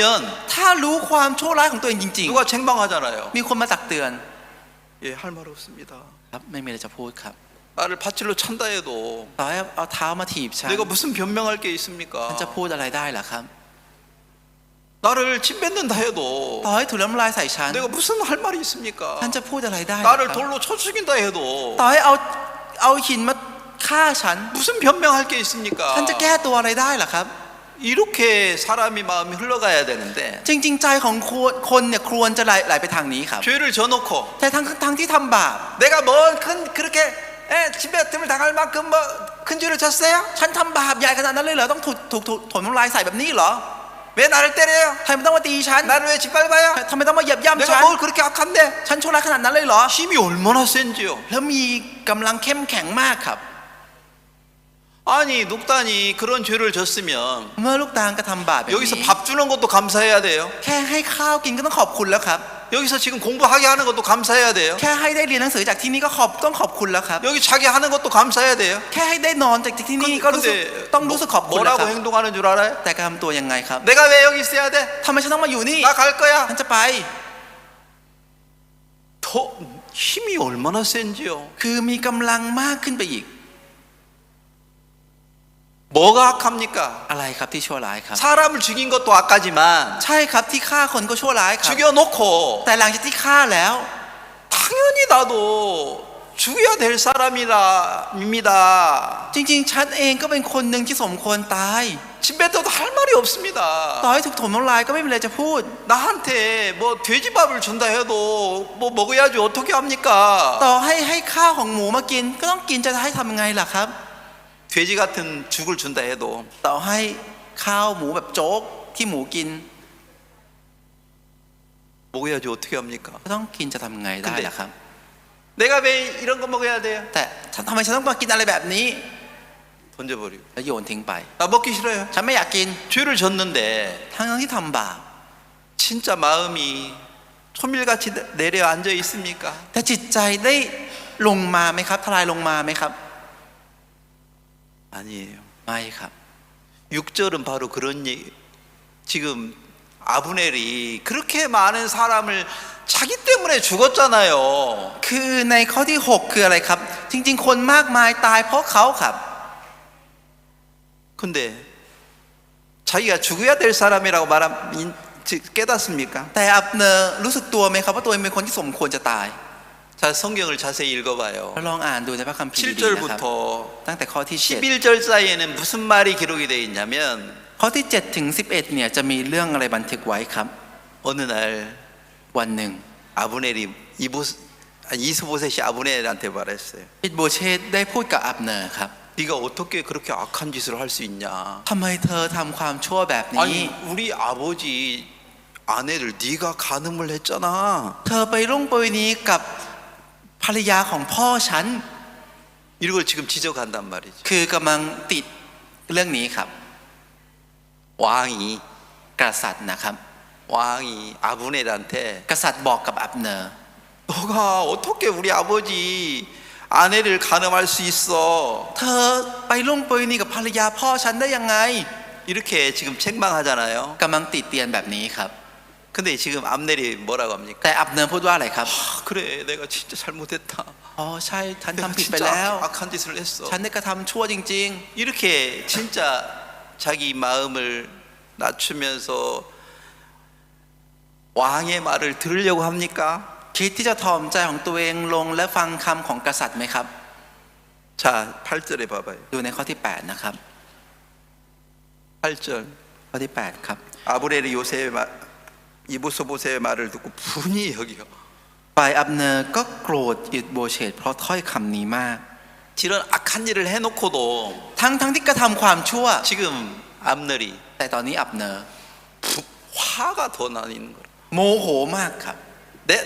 ถ้ารู้ความชั่วร้ายของตัวเองจริง 누가 책망하잖아요. ๆ มีคนมาตักเตือน 예, 할 말 없습니다. ครับไม่มีอะไรจะพูดครับ 나를 밧줄로 찬다 해도 ต่อให้เอาเท้ามาถีบฉัน 내가 무슨 변명할 게 있습니까? ฉันจะพูดอะไรได้ล่ะครับ 나를 침 뱉는다 해도 ต่อให้ถูกน้ำลายใส่ฉัน 내가 무슨 할 말이 있습니까? ฉันจะพูดอะไรได้ล่ะ 나를 ครับ 돌로 쳐 죽인다 해도 ต่อให้เอาหินมาฆ่าฉัน 무슨 변명할 게 ฉัน 있습니까? จะแก้ตัวอะไรได้ล่ะครับ 이렇게 사람이 마음이 흘러가야 되는데 จริงๆใจของคนเนี่ยควรจะไหลไปทางนี้ครับ 죄를 져놓고 แต่ทั้งที่ทำบาป 내가 뭔 큰 그렇게 집에 틈을 당할 만큼 뭐 큰 죄를 졌어요? ฉันทำบาปใหญ่ขนาดนั้นเลยเหรอต้องถูกถมน้ำลายใส่แบบนี้เหรอ 왜 나를 때려요? ทำไมต้องมาตีฉัน 나를 왜 짓밟아요? ทำไมต้องมาเหยียบย่ำฉัน 내가 뭘 그렇게 악한데? ฉันชั่วร้ายขนาดนั้นเลยเหรอ 힘이 얼마나 센지요? แล้วมีกำลังเข้มแข็งมากครับ 아니 녹단이 그런 죄를 졌으면 เมื่อลูกตาลกระทำบาปแบบ 여기서 นี้ 밥 주는 것도 감사해야 돼요. แค่ให้ข้าวกินก็ต้องขอบคุณแล้วครับ 여기서 지금 공부하게 하는 것도 감사해야 돼요. แค่ให้ได้เรียนหนังสือจากที่นี่ก็ต้องขอบคุณแล้วครับ 여기 자기 하는 것도 감사해야 돼요. แค่ให้ได้นอนจากที่นี่ก็รู้สึกต้องรู้สึกขอบคุณแล้วค 뭐라고 รับ 행동하는 줄 알아요? แต่การทำตัวยังไงครับ 내가 왜 여기 있어야 돼? ทำไมฉันต้องมาอยู่นี่ 나 갈 거야. ฉันจะไป 더 힘이 얼마나 센지요. คือมีกำลังมากขึ้นไปอีก 뭐가 악합니까? อะไรครับที่ชั่วร้ายครับ 사람을 죽인 것도 악하지만 ใช่ครับที่ฆ่าคนก็ชั่วร้ายครับ 죽여놓고 แต่หลังจากที่ฆ่าแล้ว 당연히 나도 죽여야 될 사람입니다. จริงๆฉันเองก็เป็นคนหนึ่งที่สมควรตาย 침 뱉어도 할 말이 없습니다. ต่อให้ถูกถมน้ำลายก็ไม่มีอะไรจะพูด 나한테 뭐 돼지밥을 준다 해도 뭐 먹어야지 어떻게 합니까? ต่อให้ข้าวของหมูมากินก็ต้องกินจะให้ทำยังไงล่ะครับ 돼지 같은 죽을 준다 해도 ต่อให้ข้าวหมูแบบโจ๊กที่หมูกิน 먹어야지 어떻게 합니까? ก็ต้องกินจะทำยังไงได้ล่ะครับ 내가 왜 이런 거 먹어야 돼요? แต่ทำไมฉันต้องมากินอะไรแบบนี้ 던져버리고 แล้วโยนทิ้งไป 나 먹기 싫어요. ฉันไม่อยากกิน 죄를 졌는데 ทั้งที่ทำบาป 진짜 마음이 초밀같이 내려앉아 있습니까? แต่จิตใจได้ลงมาไหมครับทลายลงมาไหมครับ 아니에요. ไม่ครับ 6절은 바로 그런 얘기. 지금 아브넬이 그렇게 많은 사람을 자기 때문에 죽었잖아요. คือในข้อที่ 6 คืออะไรครับ จริงๆ คนมากมายตายเพราะเขาครับ 근데 자기가 죽어야 될 사람이라고 깨닫습니까? แต่อับเนอร์รู้สึกตัวไหมครับว่าตัวเองเป็นคนที่สมควรจะตาย 자, 성경을 자세히 읽어봐요. ลองอ่านดูในพระคัมภีร์ดีๆนะครับ 7절부터 ตั้งแต่ข้อที่ 11절 사이에는 무슨 말이 기록이 되어 있냐면 7ข้อที่7ถึง11เนี่ยจะมีเรื่องอะไรบันทึกไว้ครับ 어느 날 วันหนึ่ง 아브넬이 이스보셋이 아브넬한테 말했어요. อิตโบเชตได้พูดกับอับเนอร์ครับ 네가 어떻게 그렇게 악한 짓을 할 수 있냐? ทำไมเธอทำความชั่วแบบนี้ 아니 우리 아버지 아내를 네가 간음을 했잖아. เธอไปร่วมประเวณีกับภรรยาของพ่อฉัน 이걸 지금 지적한단 말이죠. คือกำลังติดเรื่องนี้ครับ 왕이 กษัตริย์นะครับ 왕이 아브넬한테 กษัตริย์บอกกับอับเนอร์ 너가 어떻게 우리 아버지 아내를 간음할 수 있어? เธอไปร่วมประเวณีกับภรรยาพ่อฉันได้ยังไง 이렇게 지금 책망하잖아요. กำลังติดเตียนแบบนี้ครับ 근데 지금 암넬이 뭐라고 합니까? แต่อับเนอร์พูดว่าอะไรครับ 그래 내가 진짜 잘못했다. อ๋อใช่ฉัน 내가 ทำผิดไป 진짜 แล้ว 악한 짓을 했어. ฉันได้กระทำชั่วจริง 이렇게 진짜 자기 마음을 낮추면서 왕의 말을 들으려고 합니까? ๆ คิดที่จะถ่อมใจของตัวเองลงและฟังคำของกษัตริย์ไหมครับ 자 8절에 봐봐요. ดูในข้อที่ 8 นะครับ 8절 ข้อที่ 8 ครับ 아브넬이 요셉의 이보스보셋의 말을 듣고 분이 여기요. ฝ่ายอับเนอร์ก็โกรธอิตโบเชตเพราะถ้อยคำนี้มาก 이런 악한 일을 해놓고도 ทั้งที่กระทำความชั่ว 지금 암넬이 แต่ตอนนี้อับเนอร์ 화가 더 나는 거라. โมโหมากครับ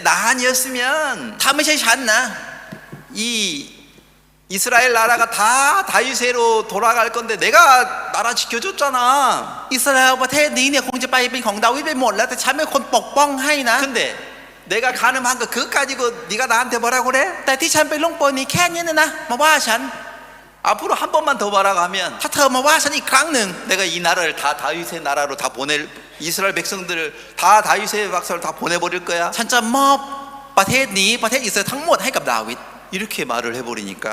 나 아니었으면 ถ้าไม่ใช่ฉันนะ 이 이스라엘 나라가 다 다윗세로 돌아갈 건데 내가 나라 지켜줬잖아. อิสราเอลประเทศนี้เนี่ยคงจะไปเป็นของดาวิดไปหมดแล้วแต่ฉันเป็นคนปกป้องให้นะ 근데 내가 간음한 거 그거 가지고 네가 나한테 뭐라고 그래? แต่ที่ฉันไปล่วงโปรนี้แค่นี้นะมาว่าฉัน 앞으로 한 번만 더 말하고 하면 ถ้าเธอมาว่าฉันอีกครั้งหนึ่ง 내가 이 나라를 다 다윗의 나라로 다 보낼 이스라엘 백성들을 다 다윗의 박사를 다 보내버릴 거야. ฉันจะมอบประเทศนี้ประเทศอิสราเอลทั้งหมดให้กับดาวิด 이렇게 말을 해버리니까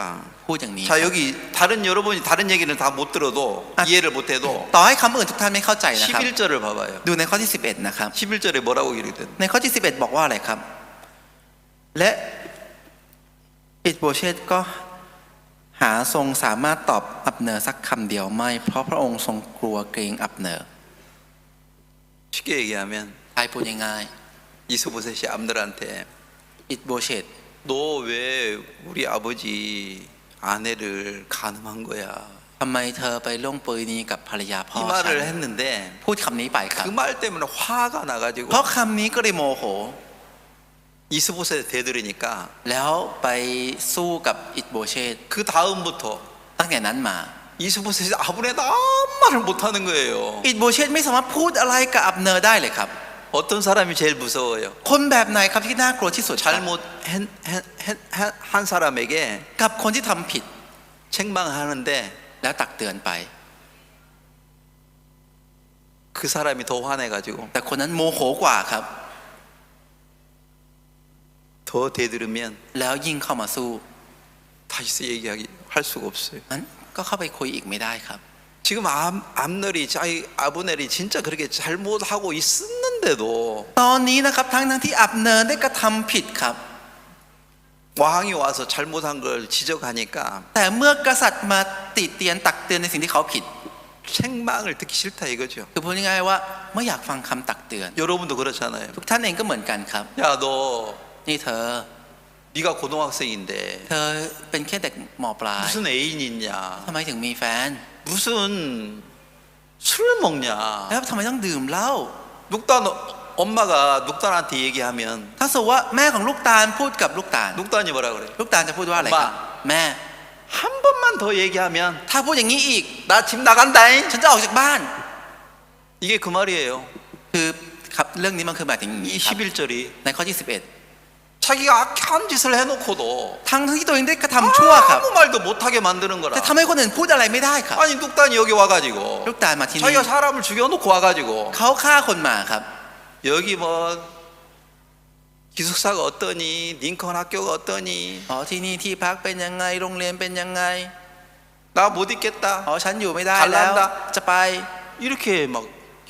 พูดอย่างนี้ 자 여기 다른 여러분이 다른 얘기는 다 못 들어도 이해를 못해도 ต่อให้คำอื่นทุกท่านไม่เข้าใจนะครับ 11절을 봐봐요. ดูในข้อที่ 11 นะครับ 11절에 뭐라고 기록됐나? ในข้อที่ 11 บอกว่าอะไรครับ และอิตโบเชตก็หาทรงสามารถตอบอับเนอร์สักคำเดียวไม่ เพราะพระองค์ทรงกลัวเกรงอับเนอร์ 쉽게 얘기하면 ใครพูดง่าย 이스보셋이 암들한테 ๆอิตโบเชต 너 왜 우리 아버지 아내를 간음한 거야? ทำไมเธอไปล่วงประเวณีกับภรรยาพ่อ 이 ฉัน 말을 했는데 พูดคำนี้ไปครับ 그 말 때문에 화가 나가지고 เพราะคำนี้ก็เลยโมโห 이스보셋 대들으니까 แล้วไปสู้กับอิตโบเชต 그 다음부터 ตั้งแต่นั้นมา 이스보셋이 아브넬 아무 말을 못하는 거예요. อิตโบเชตไม่สามารถพูดอะไรกับอับเนอร์ได้เลยครับ 어떤 사람이 제일 무서워요? คนแบบไหนครับที่น่ากลัวที่สุดครับ 잘못한 사람에게 กับคนที่ทำผิด 책망하는데 แล้วตักเตือนไป 그 사람이 더 화내가지고 แต่คนนั้นโมโหกว่าครับ 더 대들으면 แล้วยิ่งเข้ามาสู้ 다시 얘기하기 할 수가 없어요. นั้นก็เข้าไปคุยอีกไม่ได้ครับ 지금 암넬이 자기 아브넬이 진짜 그렇게 잘못하고 있었는데도 ตอนนี้นะครับทั้งที่อับเนอร์ได้กระทำผิดครับ 왕이 와서 잘못한 걸 지적하니까 แต่เมื่อกษัตริย์มาติเตียนตักเตือนในสิ่งที่เขาผิด 책망을 듣기 싫다 이거죠. คือพูดง่ายๆว่าไม่อยากฟังคำตักเตือน 여러분도 그렇잖아요. ทุกท่านเองก็เหมือนกันครับ 야, 너 นี่เธอ 네가 고등학생인데 เธอเป็นแค่เด็กมปลาย 무슨 애인 있냐? ทำไมถึงมีแฟน 무슨 술 먹냐? แล้วทำไมต้องดื่มเหล้า 눅단 엄마가 눅단한테 얘기하면 ถ้าสมมติว่าแม่ของลูกตาลพูดกับลูกตาล 눅단이 뭐라 그래? ลูกตาลจะพูดว่าอะไรครับ แม่ 한 번만 더 얘기하면 ถ้าพูดอย่างนี้อีก 나 집 나간다잉. ฉันจะออกจากบ้าน 이게 그 말이에요. คือครับเรื่องนี้มันคือหมายถึงอย่าง 이 นี้ครับ 11절이 ในข้อที่ 자기가 악한 짓을 해놓고도 11 ทั้งที่ตัวเองได้กระทำชั่วครับ 아무 말도 못하게 만드는 거라. แต่ทำให้คนอื่นพูดอะไรไม่ได้ครับ 아니 눅단이 여기 와가지고 ลูกตาลมาที่นี่ 자기가 사람을 죽여놓고 와가지고 เขาฆ่าคนมาครับ 여기 뭐 기숙사가 어떠니, 링컨 학교가 어떠니, อ๋อที่นี่ที่พักเป็นยังไงโรงเรียนเป็นยังไง 나 못 있겠다 อ๋อฉันอยู่ไม่ได้แล้ว 갈란다 จะไป 이렇게 막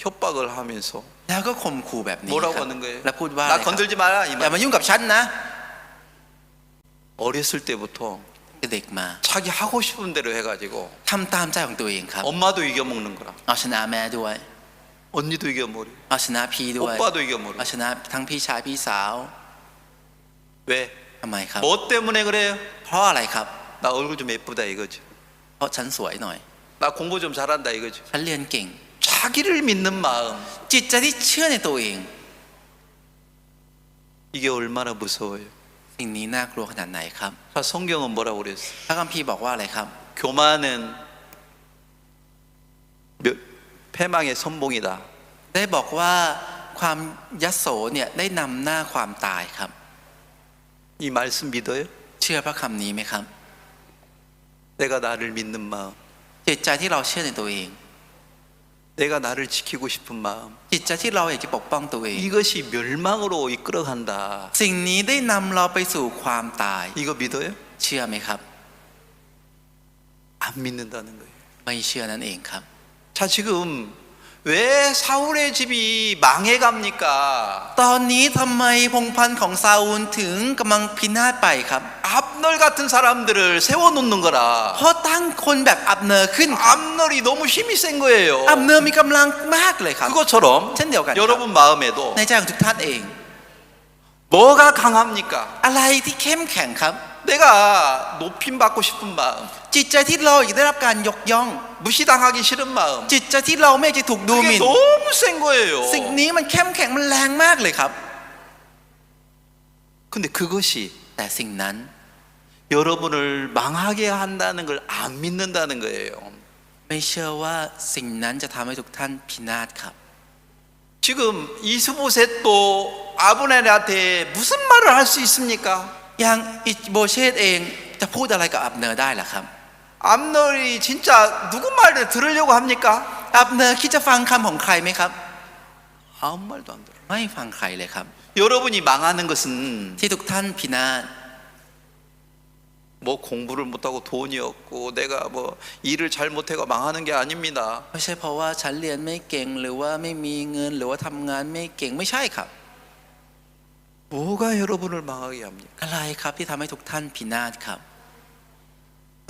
협박을 하면서 แล้วก็ข่มขู่แบบนี้ 뭐라고 ครับ 하는 거예요? แล้วพูดว่าอะไร 나 ครับ 건들지 마라 이 อย่า 말. มายุ่งกับฉันนะ 어렸을 때부터 เด็กมา 자기 하고 싶은 대로 해가지고 ทำตามใจของตัวเองครับ 엄마도 이겨먹는 거라. เอาชนะแม่ด้วย 언니도 이겨먹으려. เอาชนะพี่ด้วย 오빠도 이겨먹으려. เอาชนะทั้งพี่ชายพี่สาว 왜? ทำไมครับ 뭐 때문에 그래요? เพราะอะไรครับ 나 얼굴 좀 예쁘다 이거죠. เพราะฉันสวยหน่อย 나 공부 좀 잘한다 이거죠. ฉันเรียนเก่ง 자기를 믿는 마음, จิตใจที่เชื่อในตัวเอง 이게 얼마나 무서워요. สิ่งนี้น่ากลัวขนาดไหนครับ 자, 성경은 뭐라고 그랬어? พระคัมภีร์บอกว่าอะไรครับ 교만은 패망의 선봉이다. ได้บอกว่าความยโสเนี่ยได้นำหน้าความตายครับ 이 말씀 믿어요? เชื่อพระคำนี้ไหมครับ 내가 나를 믿는 마음, จิตใจที่เราเชื่อในตัวเอง 내가 나를 지키고 싶은 마음, จิตใจที่เราอยากจะปกป้องตัวเอง 이것이 멸망으로 이끌어간다. สิ่งนี้ได้นำเราไปสู่ความตาย 이거 믿어요? เชื่อไหมครับ 안 믿는다는 거예요. ไม่เชื่อนั่นเองครับ 자, 지금 왜 사울의 집이 망해갑니까? ตอนนี้ทำไมพงศ์พันธ์ของซาอูลถึงกำลังพินาศไปครับ 압널 같은 사람들을 세워놓는 거라. เพราะตั้งคนแบบอับเนอร์ขึ้นครับ 압널이 너무 힘이 센 거예요. อับเนอร์มีกำลังมากเลยครับ 그것처럼 젠데요, 같아요. 여러분 마음에도 ในใจของทุกท่านเอง 뭐가 강합니까? อะไรที่เข้มแข็งครับ 내가 높임 받고 싶은 마음, จิตใจที่เราอยากได้รับการยกย่อง 무시당하기 싫은 마음, จิตใจที่เราไม่อยากจะถูกดูห 그게 มิ่น 너무 센 거예요. สิ่งนี้มันเข้มแข็งมันแรงมากเลยครับ 근데 그것이 แต่สิ่งนั้น 여러분을 망하게 한다는 걸 안 믿는다는 거예요. ไม่เชื่อว่าสิ่งนั้นจะทำให้ทุกท่านพินาศครับ 지금 이스보셋도 아브넬한테 무슨 말을 할 수 있습니까? อย่างอิโบเชตเองจะพูดอะไรกับอับเนอร์ได้ล่ะครับ 암널이 진짜 누구 말을 들으려고 합니까? อับเนอร์คิดจะฟังคำของใครไหมครับ 아무 말도 안 들어. ไม่ฟังใครเลยครับ 여러분이 망하는 것은 ที่ทุกท่านพินาศ 뭐 공부를 못하고 돈이 없고 내가 뭐 일을 잘 못해가 망하는 게 아닙니다. ไม่ใช่เพราะว่าฉันเรียนไม่เก่งหรือว่าไม่มีเงินหรือว่าทำงานไม่เก่งไม่ใช่ครับ 뭐가 여러분을 망하게 합니까? อะไรครับที่ทำให้ทุกท่านพินาศครับ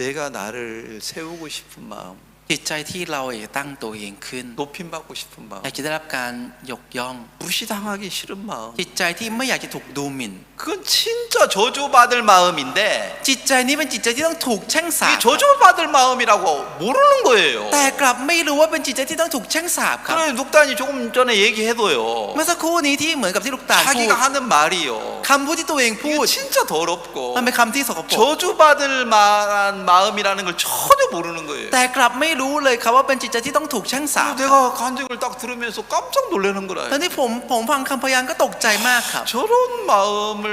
내가 나를 세우고 싶은 마음, จิตใจที่เราอยากจะตั้งตัวเองขึ้น 높임 받고 싶은 마음, อยากจะได้รับการยกย่อง 무시당하기 싫은 마음, จิตใจที่ไม่อยากจะถูกดูหมิ่น 그건 진짜 저주받을 마음인데 จิตใจนี้เป็นจิตใจที่ต้องถูกแช่งสา 이 ป 저주받을 마음이라고 모르는 거예요. แต่กลับไม่รู้ว่าเป็นจิตใจที่ต้องถูกแช่งสาปครับ 그래 눅단이 조금 전에 얘기해도요. เมื่อสักครู่นี้ที่เหมือนกับที่ลูกตาลพูด 자기가 하는 말이요. คำพูดที่ตัวเองพู 이거 ด 진짜 더럽고 มันเป็นคำที่สกปรก 저주받을 만한 마음이라는 걸 전혀 모르는 거예요. แต่กลับไม่รู้เลยครับว่าเป็นจิตใจที่ต้องถูกแช่งสาป 내가 간증을 딱 들으면서 깜짝 놀라는 ตอน 거라. ที่ผมฟังคำพยานก็ตกใจมากครับ 저런 마음을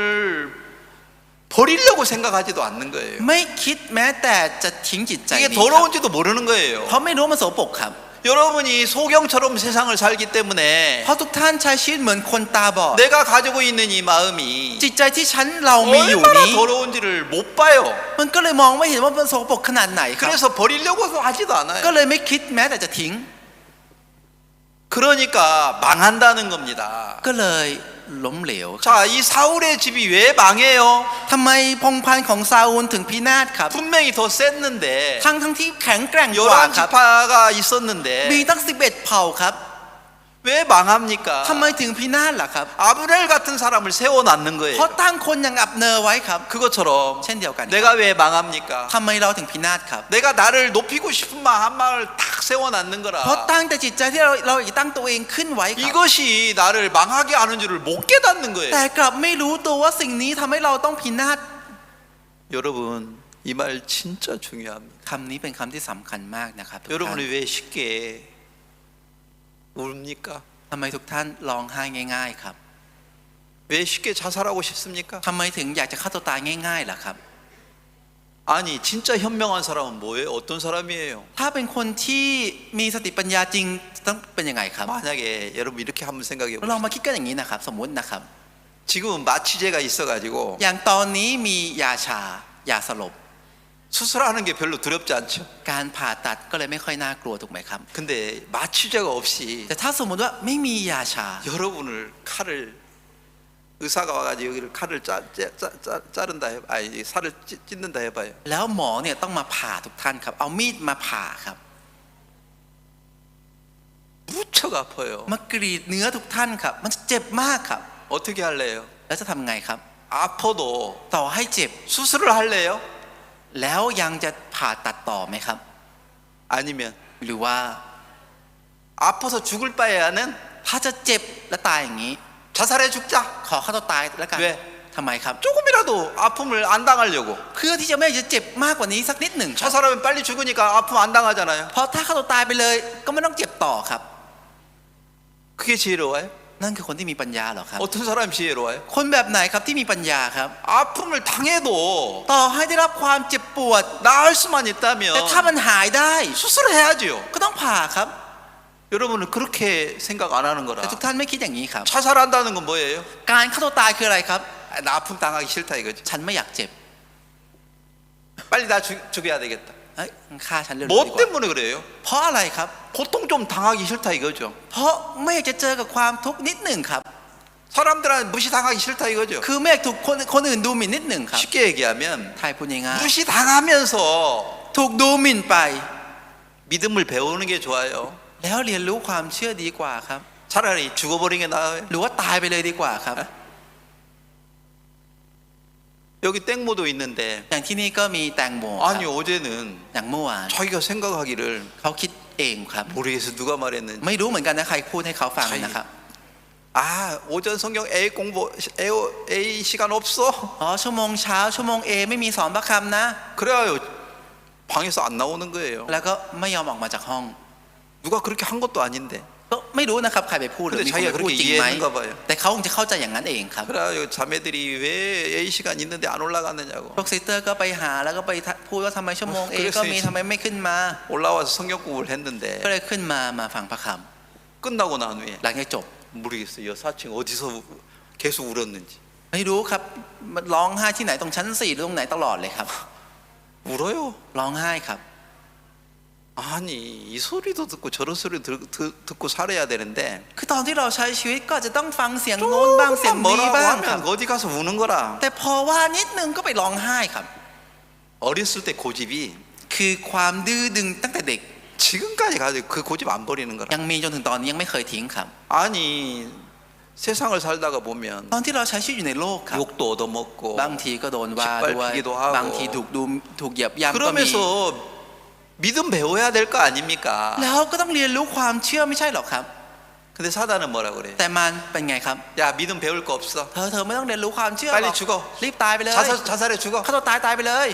버리려고 생각하지도 않는 거예요. ไม่คิดแม้แต่จะทิ้งจิตใจ 이게 นี้ครับ 더러운지도 모르는 거예요. เพราะไม่รู้ว่ามันโสโปรกครับ 여러분이 소경처럼 세상을 살기 때문에 เพราะทุกท่านใช้ชีวิตเหมือนคนตาบอด 내가 가지고 있는 이 마음이 จิตใจที่เรามีอยู่ 얼마나 นี้ 더러운지를 못 봐요. มันก็เลยมองไม่เห็นว่ามันสกปรกขนาดไหนครับ 그래서 버리려고도 하지도 ก็ 않아요. เลยไม่คิดแม้แต่จะทิ้ง 그러니까 망한다는 겁니다. ก็เลยล้มเหลว 자, 이 사울의 집이 왜 망해요? ทำไมพงศ์พันธุ์ของซาอูลถึงพินาศครับ 분명히 더 셌는데 ทั้งที่แข็งแกร่งกว่าครับ 11지파가 มี 있었는데 ตั้ง11เผ่าครับ 왜 망합니까? ทำไมถึงพินาศล่ะครับ 아브넬 같은 사람을 세워놨는 เพ 거예요. ราะตั้งคนอย่างอับเนอไว้ครับ 그것처럼 เช่นเดียวกัน 내가 왜 망합니까? ทำไมเราถึงพินาศครับ 내가 나를 높이고 싶은 마음 한 마음을 딱 세워놨는 เพราะ 거라. ตั้งแต่จิตใจที่เราอยากตั้งตัวเองขึ้นไว้ครับ 이것이 나를 망하게 하는 줄을 못 깨닫는 แต่ 거예요. กลับไม่รู้ตัวว่าสิ่งนี้ทำให้เราต้องพินาศ 여러분, 이 말 진짜 중요합니다. คำนี้เป็นคำที่สำคัญมากนะครับทุกท่าน 여러분이 왜 쉽게 웁니까? ทำไมทุกท่านร้องไห้ง่ายๆครับ 왜 쉽게 자살하고 싶습니까? ทำไมถึงอยากจะฆ่าตัวตายง่ายๆล่ะครับ 아니 진짜 현명한 사람은 뭐예요? 어떤 사람이에요? ถ้าเป็นคนที่มีสติปัญญาจริงต้องเป็นยังไงครับ 만약에 여러분 이렇게 한번 생각해 ลอง 보세요. มาคิดกันอย่างนี้นะครับ สมมุตินะครับ 지금은 마취제가 있어가지고 อย่างตอนนี้มียาชายาสลบ 수술하는 게 별로 두렵지 않죠. การผ่าตัดก็เลยไม่ค่อยน่ากลัวถูกไหมครับ 근데 마취제가 없이 แต่ถ้าสมมุติว่าไม่มียาชา 여러분을 칼을 의사가 와가지고 여기를 칼을 자른다 해, 아니 살을 찢는다 해봐요. แล้วหมอเนี่ยต้องมาผ่าทุกท่านครับ เอามีดมาผ่าครับ 무척 아파요. มากรีดเนื้อทุกท่านครับ มันจะเจ็บมากครับ 어떻게 할래요? แล้วจะทำไงครับ 아파도 ต่อให้เจ็บ 수술을 할래요? แล้วยังจะผ่าตัดต่อไหมครับ 아니면 หรือว่า 아파서 죽을 바에는 ถ้าจะเจ็บและตายอย่างนี้ 자살해 죽자. ขอฆ่าตัวตายแล้วกัน เว้ย ทำไมครับ 조금이라도 아픔을 안 당하려고. เพื่อที่จะไม่จะเจ็บมากกว่านี้สักนิดหนึ่งครับ 자살하면 빨리 죽으니까 아픔 안 당하잖아요. เพราะถ้าฆ่าตัวตายไปเลยก็ไม่ต้องเจ็บต่อครับ 그게 지혜로워요? นั่นคือคนที่มีปัญญาเหรอครับ 어떤 사람이 지혜로워요? คนแบบไหนครับที่มีปัญญาครับ 아픔을 당해도 ต่อให้ได้รับความเจ็บปวด 나을 수만 있다면 แต่ถ้ามันหายได้ 수술해야지요. ก็ต้องผ่าครับ 여러분은 그렇게 생각 안 하는 거라. แต่ทุกท่านไม่คิดอย่างนี้ครับ 자살한다는 건 뭐예요? การฆ่าตัวตายคืออะไรครับ 나 아픔 당하기 싫다 이거지. ฉันไม่อยากเจ็บ 빨리 나 죽여야 되겠다. เอ้ยฆ่าฉันเร็วๆดี 뭐 กว่า 때문에 그래요? เพราะอะไรครับ 고통 좀 당하기 싫다 이거죠. เพราะไม่อยากจะเจอกับความทุกข์นิดหนึ่งครับ 사람들한테 무시당하기 싫다 이거죠. คือไม่อยากถูกคนอื่นดูหมิ่นนิดหนึ่งครับ 쉽게 얘기하면 ไทยพูดง่าย 무시당하면서 ๆถูกดูหมิ่นไป 믿음을 배우는 게 좋아요. แล้วเรียนรู้ความเชื่อดีกว่าครับ 차라리 죽어버리는 게 나아요. หรือว่าตายไปเลยดีกว่าครับ 여기 땡모도 있는데 อย่างที่นี่ก็มีแตงโมครับ 아니 어제는 อย่างเมื่อวาน 자기가 생각하기를 เขาคิดเองครับ 모르겠어 누가 말했는지 ไม่รู้เหมือนกันนะใครพูดให้เขาฟังนะครับ 아 오전 성경 A 공부 A 시간 없어? อ๋อชั่วโมงเช้าชั่วโมง A ไม่มีสอนพระคำนะ 그래요 방에서 안 나오는 거예요. แล้วก็ไม่ยอมออกมาจากห้อง 누가 그렇게 한 것도 아닌데 ก็ไม่รู้นะครับใครไปพูดหรือมีคนไปพูดจริงไหม แต่เขาคงจะเข้าใจอย่างนั้นเองครับ 그래요 자매들이 왜 A 시간 있는데 안 올라가느냐고 พวกซิสเตอร์ก็ไปหาแล้วก็ไปพูดว่าทำไมชั่วโมง A ก็มีทำไมไม่ขึ้นมา 올라와서 성경 공부를 ก็ 했는데 เลยขึ้นมาฟังพระค 끝나고 난 후에 ำหลังจากจบ 모르겠어요 여사친 어디서 계속 울었는지 ไม่รู้ครับมันร้องไห้ที่ไหนตรงชั้น4หรือตรงไหนตลอดเลยครับ 울어요. ร้องไห้ครับ 아니 이 소리도 듣고 저런 소리 듣고 살아야 되는데 คือตอนที่เราใช้ชีวิตก็จะต้องฟังเสียงโน้นบ้างเสียง 조금만 นี้ 뭐라고 บ้างครับ 하면 어디 가서 우는 거라. แต่พอว่านิดนึงก็ไปร้องไห้ครับ 어렸을 때 고집이 คือความดื้อดึงตั้งแต่เด็ก 지금까지 가지고 그 고집 안 버리는 거라. ยังมีจนถึงตอนนี้ยังไม่เคยทิ้งครับ 아니 세상을 살다가 보면 ตอนที่เราใช้ชีวิตอยู่ในโลกครับ 욕도 얻어먹고 บางทีก็โดนว่าด้วย 짓밟히기도 하고 บางทีถูกเหยียบย่ำก็มี 그러면서 믿음 배워야 될 거 아닙니까? แล้วก็ต้องเรียนรู้ความเชื่อไม่ใช่หรอครับ 근데 사단은 뭐라 그래? แต่มันเป็นไงครับ 야 믿음 배울 거 없어. เธอไม่ต้องเรียนรู้ความเชื่อหร 빨리 อก 죽어. รีบตายไปเลย 자살해 죽어. ฆ่าตัวตายไปเลย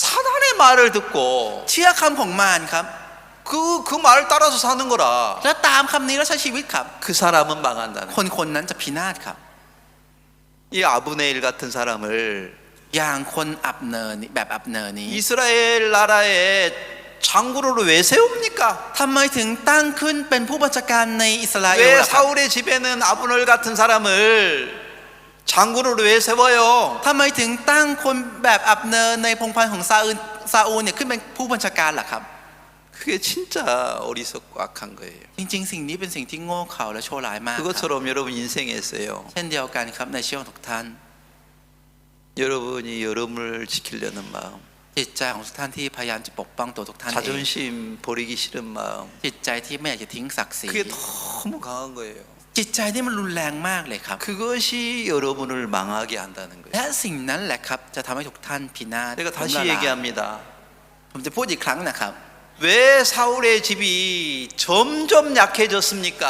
사단의 말을 듣고 เชื่อคำของมารครับ 그 말 따라서 사는 거라. แล้วตามคำนี้แล้วใช้ชีวิตครับ 그 사람은 망한다는. คนนั้นจะพินาศครับ 이 아브네일 같은 사람을 อย่างคนอับเนอร์นี้แบบอับเนอร์นี้ 이스라엘 나라의 장군으로 왜 세웁니까? ทำไมถึงตั้งขึ้นเป็นผู้บัญชาการในอิสราเอล 왜 ล่ะครับ 사울의 집에는 아브넬 같은 사람을 장군으로 왜 세워요? ทำไมถึงตั้งคนแบบอับเนอร์ในพงศ์พันธ์ของซาอูลเนี่ยขึ้นเป็นผู้บัญชาการล่ะครับ 그게 진짜 어리석고 악한 거예요. จริงๆสิ่งนี้เป็นสิ่งที่โง่เขลาและชั่วร้ายมากครับ 그것처럼 여러분 인생에서요. เช่นเดียวกันครับในชีวิตของทุกท่าน 여러분이 여러분을 지키려는 마음, จิตใจของทุกท่านที่พยายามจะปกป้องตัวทุกท่านเอง 자존심 버리기 싫은 마음, จิตใจที่ไม่อยากจะทิ้งศักดิ์ศรี 그게 너무 강한 거예요. จิตใจนี่มันรุนแรงมากเลยครับ 그것이 여러분을 망하게 한다는 거예요. และสิ่งนั้นแหละครับจะทำให้ทุกท่านพินาศ 내가 ล้ม 다시 ละลาย 얘기합니다. ผมจะพูดอีกครั้งนะครับ 왜 사울의 집이 점점 약해졌습니까?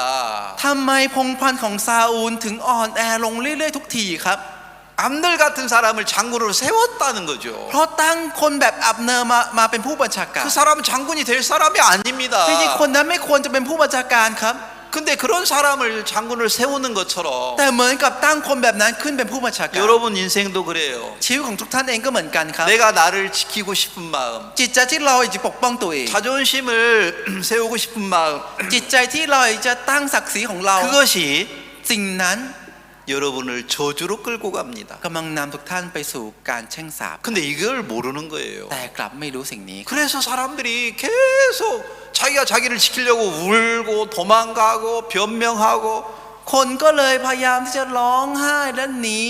ทำไมพงศ์พันธ์ของซาอูลถึงอ่อนแอลงเรื่อยๆทุกทีครับ 암들 같은 사람을 장군으로 세웠다는 거죠. เพราะตั้งคนแบบอับเนอร์มาเป็นผู้บัญชาการ 그 사람은 장군이 될 사람이 아닙니다. จริงๆคนนั้นไม่ควรจะเป็นผู้บัญชาการครับ 근데 그런 사람을 장군을 세우는 것처럼 แต่เหมือนกับตั้งคนแบบนั้นขึ้นเป็นผู้บัญชาการ 여러분 인생도 그래요. ชีวิตของทุกท่านเองก็เหมือนกันครับ 내가 나를 지키고 싶은 마음, จิตใจที่เราอยากจะปกป้องตัวเอง 자존심을 세우고 싶은 마음, จิตใจที่เราอยากจะตั้งศักดิ์ศรีของเรา 그것이 สิ่งนั้น 여러분을 저주로 끌고 갑니다. กำลังนำทุกท่านไปสู่การแช่งสาป 근데 이걸 모르는 거예요. แต่กลับไม่รู้สิ่งนี้ 그래서 사람들이 계속 자기가 자기를 지키려고 울고 도망가고 변명하고 คนก็เลยพยายามที่จะร้องไห้และหนี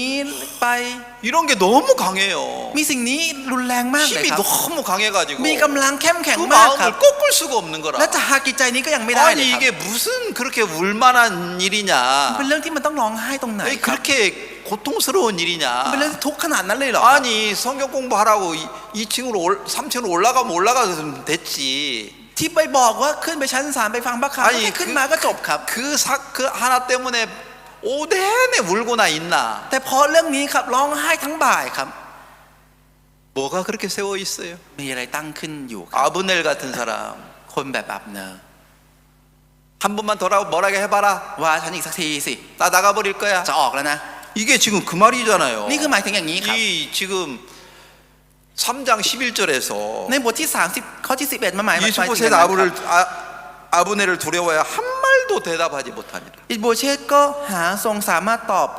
ไป 이런 게 너무 강해요. มีสิ่งนี้รุนแรงมากเลย 힘이 ครับ 너무 강해가지고 มีกำลังเข้มแข็ง 그 มากครับ 마음을 꺾을 수가 없는 거라. และจะหักจิตใจนี้ก็ยังไม่ได้เลย 아니 ครับ 이게 무슨 그렇게 울만한 เป็น 일이냐? เรื่องที่มันต้องร้องไห้ตรงไหน 아니, ครับ 그렇게 고통스러운 เป็นเรื่อง 일이냐? ที่ทุกข์ขนาดนั้นเลยเหรอ 아니 성경 공부하라고 2층으로 3층으로 올라가면 올라가면 됐지. ที่ไปบอกว่าขึ้นไปชั้น3ไปฟังพระคำ 아니 แค่ขึ้นมาก็จบครับ 그 하나 때문에 오대내 울고나 있나? แต่เพราะเรื่องนี้ครับร้องไห้ทั้งบ่ายครับ 뭐가 그렇게 세워 있어요? มีอะไรตั้งขึ้นอยู่ครับ 아브넬 같은 사람 คนแบบอับเนอร์ 한 번만 더라고 뭐라게 해봐라. ว่าฉันอีกสักทีสิ 나 나가버릴 거야. จะออกแล้วนะ 이게 지금 그 말이잖아요. นี่คือหมายถึงอย่างนี้ครับ 이 지금 3장 11절에서 ในบทที่30ข้อที่11มาหมายถึง 이스보셋 อย่างนั้นครับ 아브넬을 두려워해 한 말도 대답하지 못하니라. อิสโบเชตก็หาทรงสามารถตอบ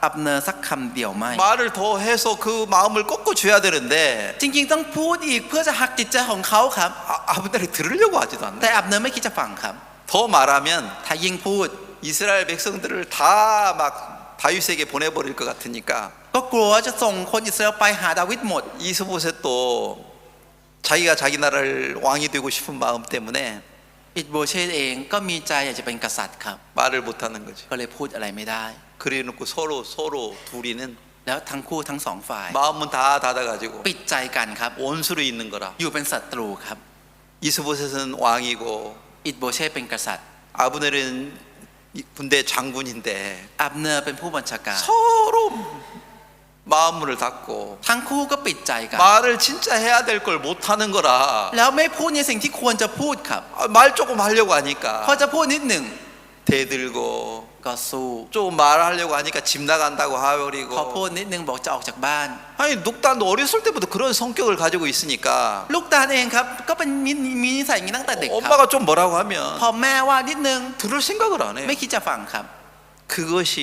อับเนอร์สักคำเดียวไม่ 말을 더 해서 그 마음을 꺾어 줘야 되는데 จริงๆต้องพูดอีกเพื่อจะหักจิตใจของเขาครับ 아브넬이 들으려고 하지도 แต่ 않네. อับเนอร์ไม่คิดจะฟังครับ 더 말하면 ถ้ายิ่งพูด 이스라엘 백성들을 다 막 다윗에게 보내버릴 것 같으니까 ก็กลัวจะส่งคนอิสราเอลไปหาดาวิดหมด 이스보셋도 자기가 자기 나라를 왕이 되고 싶은 마음 때문에 อิสโบเชตเองก็มีใจอยากจะเป็นกษัตริย์ครับ 말을 못하는 거지. ก็เลยพูดอะไรไม่ได้ 그래놓고 서로 둘이는 แล้วทั้งคู่ทั้งสองฝ่าย 마음은 다 닫아가지고 ปิดใจกันครับ 원수로 있는 거라. อยู่เป็นศัตรูครับ 이스보셋은 왕이고 อิสโบเชตเป็นกษัตริย์ 아브넬은 군대 장군인데 อับเนอร์เป็นผู้บัญชาการ 서로 마음문을 닫고 ทั้งคู่ก็ปิดใจกัน 말을 진짜 해야 될 걸 못하는 거라. แล้วไม่พูดในสิ่งที่ควรจะพูดครับ 말 조금 하려고 พอ 하니까 จะพูดนิดหนึ่ง 대들고 ก็สู้ 조금 말하려고 하니까 집 나간다고 พอพู 하버리고. ดนิดหนึ่งบอกจะออกจากบ้าน 아니 눅단도 어렸을 때부터 그런 성격을 가지고 있으니까 ลูกตาลเองครับก็เป็นมีนิสัยอย่างนี้ตั้งแต่เด็กครับ 엄마가 좀 뭐라고 하면 พอแม่ว่านิดหนึ่ง 들을 생각을 안 해요. ไม่คิดจะฟังครับ 그것이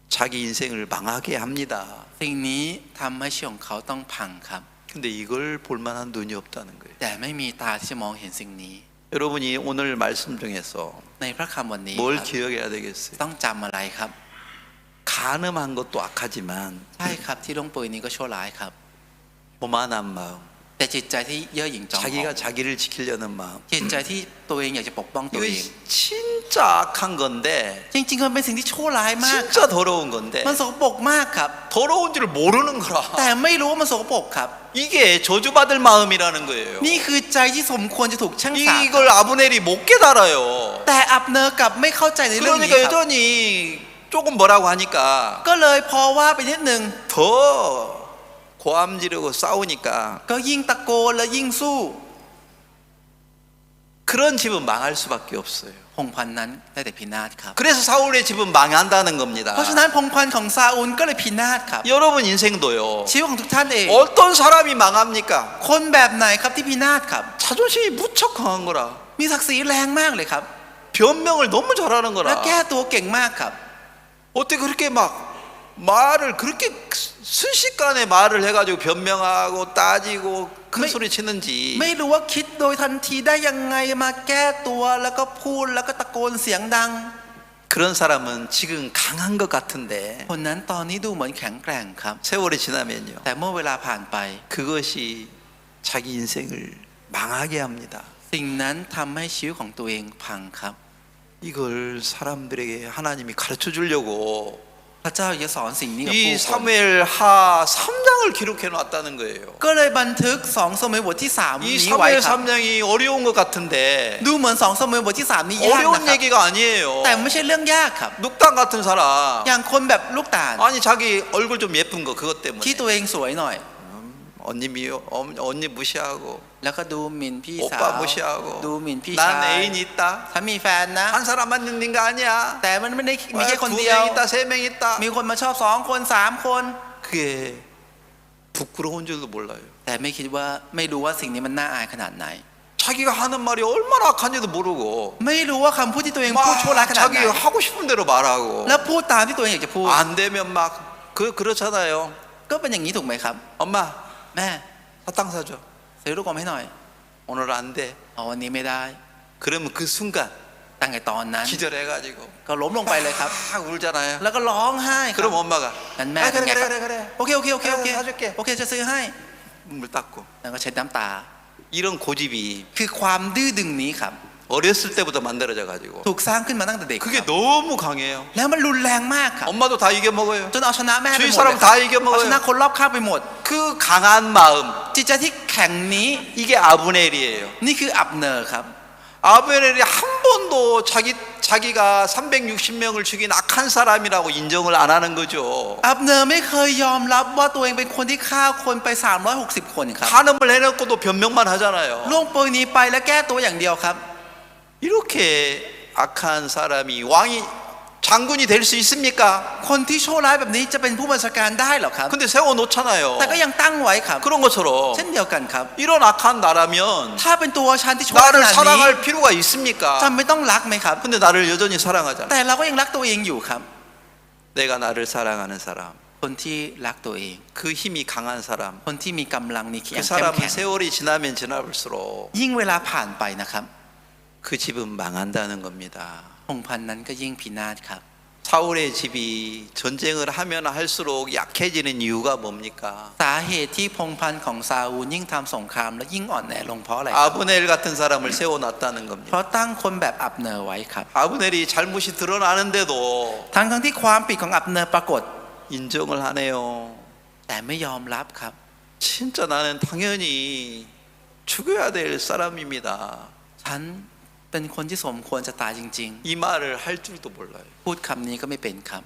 자기 인생을 망하게 합니다. สิ่งนี้ทำให้ชีวิตของเขาต้องพังครับ 근데 이걸 볼 만한 눈이 없다는 거예요. แต่ไม่มีตาที่จะมองเห็นสิ่งนี้ 여러분이 오늘 말씀 중에서 ในพระคำวันนี้ 뭘 ครับ 기억해야 되겠어요? ต้องจำอะไรครับ 간음한 것도 악하지만 ใช่ครับที่ล่วงปุยนี้ก็ชั่วร้ายครับ 교만한 마음, แต่จิตใจที่เย่อหยิ่งจองหอง 자기가 자기를 지키려는 마음, จิตใจที่ตัวเองอยากจะปกป้องตัวเอง 이거 진짜 악한 건데 จริงๆมันเป็นสิ่งที่ชั่วร้ายมาก 진짜 더러운 건데 มันสกปรกมากครับ 더러운 줄을 모르는 거라. แต่ไม่รู้ว่ามันสกปรกครับ 이게 저주받을 마음이라는 거예요. นี่คือใจที่สมควรจะถูกแช่งสาป 이걸 아브넬이 못 깨달아요. แต่อับเนอร์กลับไม่เข้าใจในเรื่องนี้ 그러니까 ครับ 여전히 조금 뭐라고 하니까 ก็เลยพอว่าไปนิดหนึ่ง 더 고함 지르고 싸우니까 ก็ยิ่งตะโกนและยิ่งสู้ 그런 집은 망할 수밖에 없어요. พงศ์พันธุ์นั้นได้แต่พินาศครับ 그래서 사울의 집은 망한다는 겁니다. เพราะฉะนั้นพงศ์พันธุ์ของซาอูลก็เลยพินาศครับ 여러분 인생도요. ชีวิตของทุกท่านเอง 어떤 사람이 망합니까? คนแบบไหนครับที่พินาศครับ 자존심이 무척 강한 거라. มีศักดิ์ศรีแรงมากเลยครับ 변명을 너무 잘하는 และ 거라. แก้ตัวเก่งมากครับ 어떻게 그렇게 막 말을 그렇게 순식간에 말을 해가지고 변명하고 따지고 큰 소리 치는지. ไม่รู้ว่าคิดโดยทันทีได้ยังไงมาแก้ตัวแล้วก็พูดแล้วก็ตะโกนเสียงดัง 그런 사람은 지금 강한 것 같은데 คนนั้นตอนนี้ดูเหมือนแข็งแกร่งครับ 세월이 지나면요. แต่เมื่อเวลาผ่านไป 그것이 자기 인생을 망하게 합니다. สิ่งนั้นทำให้ชีวิตของตัวเองพังครับ 이걸 사람들에게 하나님이 가르쳐 주려고 พระเจ้าจะสอนสิ่งนี้กับ 이 ผู้คน 사무엘 하 3장을 기록해 놨다는 거예요. ก็เลยบันทึก2 ซามูเอลบทที่3 이 นี้ไว้ 사무엘 ครับ 3장이 어려운 것 같은데 ดูเหมือน2 ซามูเอลบทที่3นี้ยากนะ 어려운 ครับ 얘기가 아니에요. แต่ไม่ใช่เรื่องยากครับ 눅당 같은 사람 อย่างคนแบบลูกตาล 아니 자기 얼굴 좀 예쁜 거 그것 ที่ 때문에 ตัวเองสวยหน่อย 언니 무시하고 แล้วก็ดูหมิ่นพี่สาว 오빠 무시하고 ดูหมิ่นพี่ชา 난 ย 애인 있다 ถ้ามีแฟนนะ 한 사람만 있는 거 아니야 แต่มันไม่ได้มีแค่คน 두 เดียว 명 있다 세 명 있다 มีคนมาชอบ2 คน3 คน 그게 부끄러운 줄도 몰라요. แต่ไม่คิดว่าไม่รู้ว่าสิ่งนี้มันน่าอายขนาดไหน 자기가 하는 말이 얼마나 악한지도 모르고 ไม่รู้ว่าคำพูดที่ตัวเองพูด 막 ชั่วร้ายขนาดไหน 자기 하고 싶은 대로 말하고 แล้วพูดตามที่ตัวเองอยากจะพูด 안 되면 막 그렇잖아요. ก็เป็นอย่างนี้ถูกไหมครับ 엄마 แม่ 사탕 사줘. ซื้อลูกอมให้หน่อย 오늘 안 돼. อ๋อวันนี้ไม่ได้ 그러면 그 순간 ตั้งแต่ตอนนั้น 기절해가지고 ก็ล้มลงไปเลยครับ 막 울잖아요. แล้วก็ร้องไห้ครับ 그럼 엄마가 งั้นแม่ 아, เป็น 그래 ไงครับ 그래 그래 โอเคโอเคโอเคโอเค 사줄게. โอเคจะซื้อให้ 눈물 닦고 แล้วก็เช็ดน้ำตา 이런 고집이 คือความดื้อดึงนี้ครับ 어렸을 때부터 만들어져 가지고 ถูกสร้างขึ้นมาตั้งแต่เด็กค 그게 รับ 너무 강해요. แล้วมันรุนแรงมากครับ 엄마도 다 이겨 먹어요. จนเอาชนะแม่ไปหมด 주위 เลย 사람 ครั 다 บ 이겨 เอาชนะ 먹어요. คนรอบข้างไปหมด 그 강한 마음 จิตใจที่แข็งนี้ 이게 아브넬이에요. นี่คืออับเนอร์ครับ 아브넬이 한 번도 자기가 360명을 죽인 악한 사람이라고 인정을 안 하는 거죠. อับเนอร์ไม่เคยยอมรับว่าตัวเองเป็นคนที่ฆ่าคนไป360 คนครับ 간음을 해놓고도 변명만 하잖아요. ล่วงปืนนี้ไปแล้วแก้ตัวอย่างเดียวครับ 이렇게 악한 사람이 왕이 장군이 될 수 있습니까? คนที่ชั่วร้ายแบบนี้จะเป็นผู้บัญชาการได้เหรอครับ 근데 세워놓잖아요. แต่ก็ยังตั้งไว้ครับ 그런 것처럼 เช่นเดียวกันครับ 이런 악한 나라면 ถ้าเป็นตัวฉันที่ชั่วร้ายข 나를 นาดนี้ 사랑할 필요가 있습니까? จำไม่ต้องรักไหมครับ 근데 나를 여전히 사랑하잖아. แต่เราก็ยังรักตัวเองอยู่ครับ 내가 나를 사랑하는 사람, คนที่รักตัวเอง 그 힘이 강한 사람, คนที่มีกำลังมีแข็ 그 งเข้ม 사람은 แข็ง 세월이 지나면 지날수록 ยิ่งเวลาผ่านไปนะครับ 그 집은 망한다는 겁니다. พงศ์พันธุ์นั้นก็ยิ่งพินาศครับ 사울의 집이 전쟁을 하면 할수록 약해지는 이유가 뭡니까? สาเหตุที่พงศ์พันธุ์ของซาอูลยิ่งทำสงครามและยิ่งอ่อนแอลงเพราะอะไรครับ 아브넬 같은 사람을 세워놨다는 เพ 겁니다. ราะตั้งคนแบบอับเนอร์ไว้ครับ 아브넬이 잘못이 드러나는데도 ทั้งที่ความผิดของอับเนอร์ปรากฏ 인정을 하네요. แต่ไม่ยอมรับครับ 진짜 나는 당연히 죽어야 될 사람입니다. ฉันเป็นคนที่สมควรจะตายจริง 이 말을 할 줄도 몰라요. ๆ พูดคำนี้ก็ไม่เป็นครับ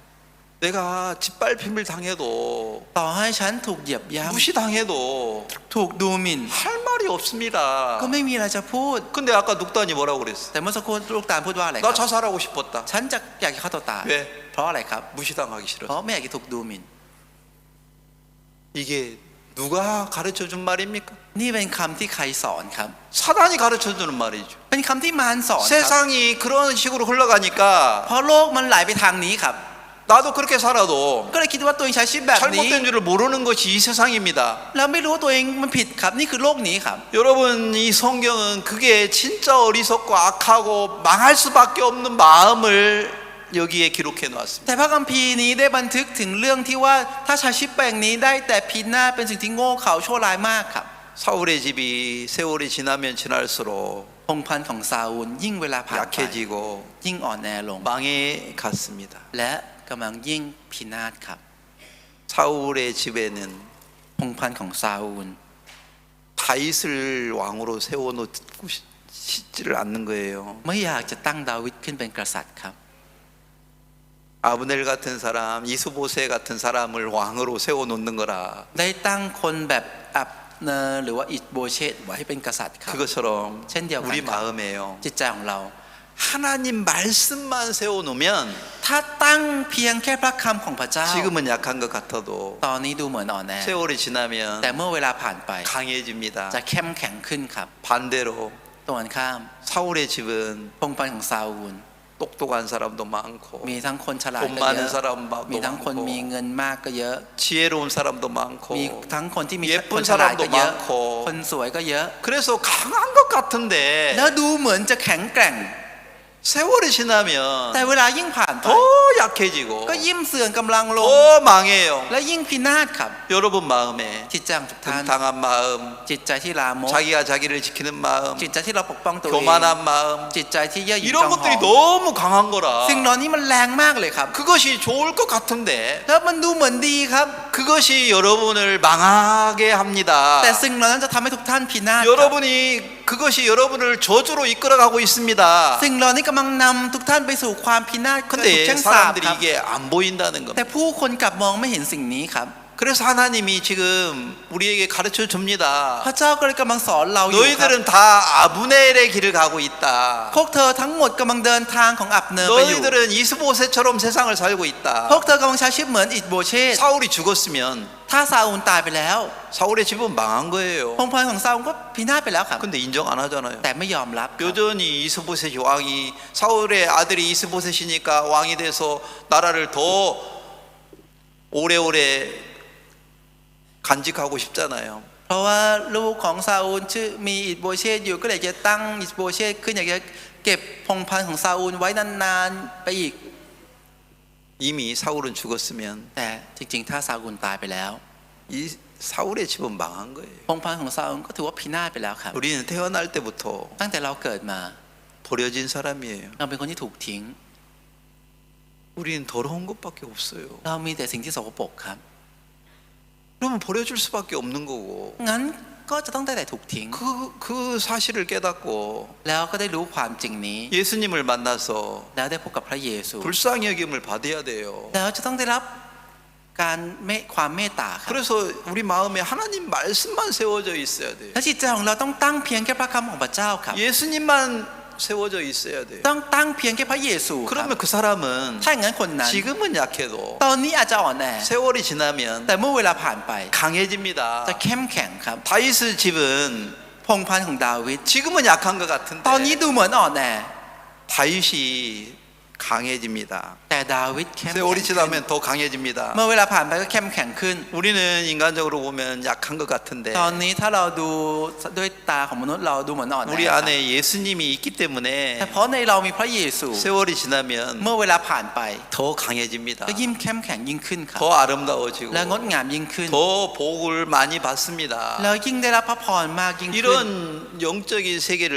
내가 짓밟힘을 당해도 ต่อให้ฉันถูกเหยียบย่ 무시당해도 ำถูกดูหมิ่น 할 말이 없습니다. ก็ไม่มีอะไรจะพูด 근데 아까 눅단이 뭐라고 그랬어? แต่เมื่อสักครู่ลูกตาลพูดว่าอะไรค 나 รับ 자살하고 싶었다. ฉันจะอยากจะฆ่าตัวตาย 왜? เพราะอะไรครับ 무시당하기 เพ 싫어서. ราะไม่อยากจะถูกดูหมิ่น 이게 누가 가르쳐 준 말입니까? นี่เป็นคำที่ใครสอนครับ 사단이 가르쳐 주는 말이죠. เป็นคำที่มารสอนครับ 세상이 그런 식으로 흘러가니까 เพราะโลกมันไหลไปทางนี้ครับ 나도 그렇게 살아도 ก็เลยคิดว่าตัวเองใช้ชีวิตแบบนี้ 잘못된 줄을 모르는 것이 이 세상입니다. แล้วไม่รู้ว่าตัวเองมันผิดครับ นี่คือโลกนี้ครับ 여러분 이 성경은 그게 진짜 어리석고 악하고 망할 수밖에 없는 마음을 여기에 기록해 놓았습니다. แต่พระคัมภีร์นี้ได้บันทึกถึงเรื่องที่ว่าถ้าใช้ชีวิตแบบนี้ได้แต่พินาศเป็นสิ่งที่โง่เขลาชั่วร้ายมากครับ 사울의 집이 세월이 지나면 지날수록 พงศ์พันธุ์ของซาอูลยิ่งเวลาผ่านไป 약해지고 ยิ่งอ่อนแอลง 망해 갔습니다. และกำลังยิ่งพินาศครับ 사울의 집에는 พงศ์พันธุ์ของซาอูล 다윗을 왕으로 세워놓고 싶지를 않는 거예요. ไม่อยากจะตั้งดาวิดขึ้นเป็นกษัตริย์ครับ 아브넬 같은 사람, 이스보세 같은 사람을 왕으로 세워놓는 거라. ได้ตั้งคนแบบอับ เนอหรือว่าอิโบเชตไว้ให้เป็นกษัตริย์ครับ 그것처럼 첸디하고 우리 간다. 마음에요. จิตใจของเรา 하나님 말씀만 세워놓으면 ถ้าตั้งเพียงแค่พระคำของพระเจ้า 지금은 약한 것 같아도 ตอนนี้ดูเหมือนอ่อนแอ 세월이 지나면 แต่เมื่อเวลาผ่านไป 강해집니다. จะเข้มแข็งขึ้นครับ 반대로 ตรงกันข้าม 사울의 집은 พงศ์พันธุ์ของซาอูล 똑똑한 사람도 많고 มีทั้งคนฉลาด 돈 ก็เย 많은 อะ 사람도 มีทั้งคนมี 많고 เงินมากก็เยอะ 지혜로운 사람도 많고 มีทั้งคนที่มี 예쁜 คนฉลาดก็เยอะ 사람도 많고 คนสวยก็เยอะ 그래서 강한 것 같은데 แล้วดูเหมือนจะแข็งแกร่ง 세월이 지나면 แต่เวลายิ่งผ่านไป 더 약해지고 ก็ยิ่งเสื่อมกำลังลง 더 망해요. และยิ่งพินาศครับ 여러분 마음에 จิตใจของทุกท่าน 당한 마음, จิตใจที่ลามก 자기가 자기를 지키는 마음, จิตใจที่เราปกป้องตัวเอง 교만한 마음 จิตใจที่เย่อหยิ่ง 이런 จองห 것들이 อง 너무 강한 거라 สิ่งเหล่านี้มันแรงมากเลยครับ 그것이 좋을 것 같은데 แล้วมันดูเหมือนดีครับ 그것이 여러분을 망하게 합니다. แต่สิ่งเหล่านั้นจะทำให้ทุกท่านพินาศครับ 여러분이 그것이 여러분을 저주로 이끌어가고 있습니다. สิ่งเหล่านี้กำลังนำทุกท่านไปสู่ความพินาศคนถูก 근데 แช่งสาป 사람들이 ครับ 이게 안 보인다는 แต่ 겁니다. ผู้คนกลับมองไม่เห็นสิ่งนี้ครับ 그래서 하나님이 지금 우리에게 가르쳐 พ 줍니다. ระเจ้าก็เลยกำลังสอนเราอยู่ครับ 너희들은 다 아브넬의 길을 가고 있다. พวกเธอทั้งหมดกำลังเดินทางของอับเนอร์ไปอยู่ 너희들은 이스보셋처럼 세상을 살고 พว 있다. กเธอกำลังใช้ชีวิตเหมือนอิโบเชต 사울이 죽었으면 ถ้าซาอูลตายไปแล้ว 사울의 집은 망한 거예요. พงศ์พันธุ์ของซาอูลก็พินาศไปแล้วครับ 근데 인정 안 하잖아요. แต่ไม่ยอมรับครับ 여전히 이스보셋이 왕이 사울의 아들이 이스보셋이니까 왕이 돼서 나라를 더 오래오래 간직하고 싶잖아요. เพราะว่าลูกของซาอูลชื่อมีอิโบเชตอยู่ก็เลยจะตั้งอิโบเชตขึ้นอยากจะเก็บพงศ์พันธุ์ของซาอูลไว้นานๆไปอีก 이미 사울은 죽었으면 แต่จริงๆถ้าซาอูลตายไปแล้ว 이 사울의 집은 망한 거예요. พงศ์พันธุ์ของซาอูลก็ถือว่าพินาศไปแล้วครับ 우리는 태어날 때부터 ตั้งแต่เราเกิดมา 버려진 사람이에요. เราเป็นคนที่ถูกทิ้ง 우리는 더러운 것밖에 없어요. เรามีแต่สิ่งที่สกปรกครับ 그러면 버려줄 수밖에 없는 거고 งั้นก็จะต้องได้แต่ถูกทิ้ง 그 사실을 깨닫고 แล้วก็ได้รู้ความจริงนี้ 예수님을 만나서 แล้วได้พบกับพระเยซู 불쌍히 여김을 받아야 돼요. แล้วจะต้องได้รับการความเมตตาครับ 그래서 우리 마음에 하나님 말씀만 세워져 있어야 돼요. และจิตใจของเราต้องตั้งเพียงแค่พระคำของพระเจ้าครับ 예수님만 세워져 있어야 돼요. ต้องตั้งเพียงแค่พระเยซูครับ 그러면 그 사람은 ถ้าอย่างนั้นคนนั้น 지금은 약해도 ตอนนี้อาจจะอ่อนแอ 세월이 지나면 แต่เมื่อเวลาผ่านไป 강해집니다. จะเข้มแข็งครับ 다윗의 집은 พงศ์พันธุ์ของดาวิด 지금은 약한 것 ตอนนี้ 같은데 ดูเหมือนอ่อนแอ 다윗이 강해집니다. แต่ดาวิดเข้มแข็ง 세월이 ขึ้น 지나면 더 강해집니다. เมื่อเวลาผ่านไปก็เข้มแข็งขึ้น 우리는 인간적으로 보면 약한 것 같은데 ตอนนี้ถ้าเราดูด้วยตาของมนุษย์เราดูเหมือนอ่อนแอ 우리 ครับ 안에 예수님이 있기 แต่ 때문에 เพราะในเรามีพระเยซู 세월이 지나면 เมื่อเวลาผ่านไป 더 강해집니다. ก็ยิ่งเข้มแข็งยิ่งขึ้นครับ 더 아름다워지고 และงดงามยิ่งขึ้น 더 복을 많이 받습니다. แล้วยิ่งได้รับพระพรมากยิ่งขึ้น 이런 영적인 세계를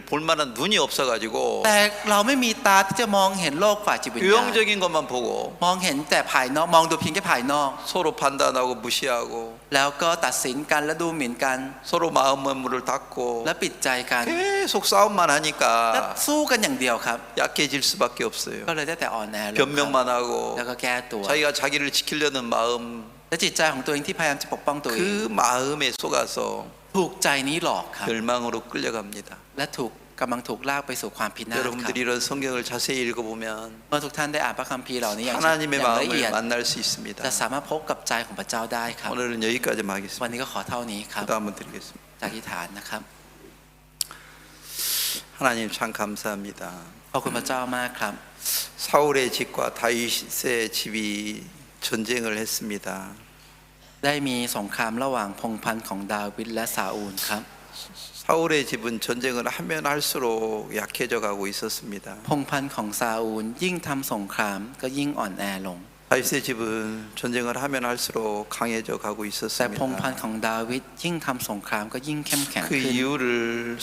볼 만한 눈이 없어가지고 แต่เราไม่มีตาที่จะมองเห็นโลกฝ่ายจิตวิญญาณ 유형적인 것만 보고 มองเห็นแต่ภายนอกมองดูเพียงแค่ภายนอก 서로 판단하고 무시하고 แล้วก็ตัดสินกันและดูหมิ่นกัน 서로 마음 문을 닫고 และปิดใจกัน 계속 싸움만 และ 하니까 สู้กันอย่างเดียวครับ 약해질 수밖에 없어요. ก็เลยได้แต่อ่อนแอลงครับ 변명만 하고 แล้วก็แก้ตัว 자기가 자기를 지키려는 마음 และจิตใจของตัวเองที่พยายามจะปกป้องตัวเอง 그 마음에 속아서 ถูกใจนี้หลอกครับ 멸망으로 끌려갑니다. และกำลังถูกลากไปสู่ความพินาศครับ 여러분들이 이런 성경을 자세히 읽어보면 เมื่อทุกท่านได้อ่านพระคัมภีร์เหล่านี้อย่าง 하나님의 ละเอีย 마음을 ด 만날 수 있습니다. จะสามารถพบกับใจของพระเจ้าได้ครับ 오늘은 여기까지 วัน 하겠습니다. นี้ก็ขอเท่านี้ครับ 기도 한번 드리겠습니다. จากอธิษฐานนะครับ 하나님 참 감사합니다. ขอบคุณพระเจ้ามากครับ 사울의 집과 다윗의 집이 전쟁을 했습니다. ได้มีสงครามระหว่างพงศ์พันธุ์ของดาวิดและซาอูลครับ 사울의 집은 전쟁을 하면 할수록 약해져 가고 있었습니다. พงศ์พันธุ์ของซาอูลยิ่งทำสงครามก็ยิ่งอ่อนแอลง 다윗의 집은 전쟁을 하면 할수록 강해져 가고 แต่พงศ์พัน 있었습니다. ธุ์ของดาวิดยิ่งทำสงครามก็ยิ่งเข้มแข็ง 그 ขึ้น 이유를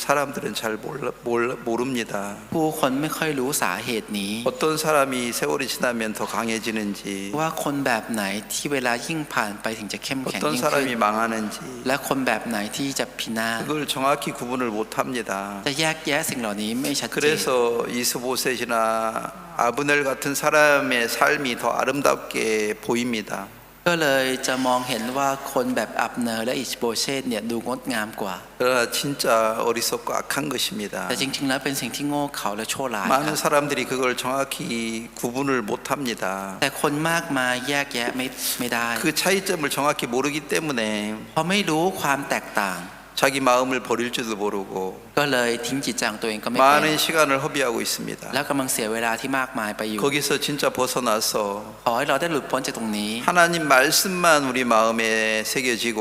사람들은 잘 모릅니다. ผู้คนไม่ค่อยรู้สาเหตุนี้ 어떤 사람이 세월이 지나면 더 강해지는지, ว่าคนแบบไหนที่เวลายิ่งผ่านไปถึงจะเข้มแข็ง 어떤 ยิ่งขึ้น 사람이 망하는지 และคนแบบไหนที่จะพินาศ 그걸 정확히 구분을 못합니다. จะแยกแยะสิ่งเหล่านี้ไม่ชัดเจน 그래서 이스보셋이나 아브넬 같은 사람의 삶이 더 아름답게 보입니다. ก็เลยจะมองเห็นว่าคนแบบอับเนอร์และอิชโบเชตเนี่ยดูงดงามกว่า 그러나 진짜 어리석고 악한 것입니다. แต่จริงๆแล้วเป็นสิ่งที่โง่เขลาและชั่วร้ายค 많은 รับ 사람들이 그걸 정확히 구분을 못합니다. แต่คนมากมายแยกแยะไม่ได้ 그 차이점을 정확히 모르기 때문에 เพราะไม่รู้ความแตกต่าง 자기 마음을 버릴 줄도 모르고 ก็เลยทิ้งจิตใจของตัวเองก็ไม่เป็น 많은 시간을 허비하고 있습니다. แล้วกำลังเสียเวลาที่มากมายไปอยู่ 거기서 진짜 벗어나서 ขอให้เราได้หลุดพ้นจากตรงนี้ 하나님 말씀만 우리 마음에 새겨지고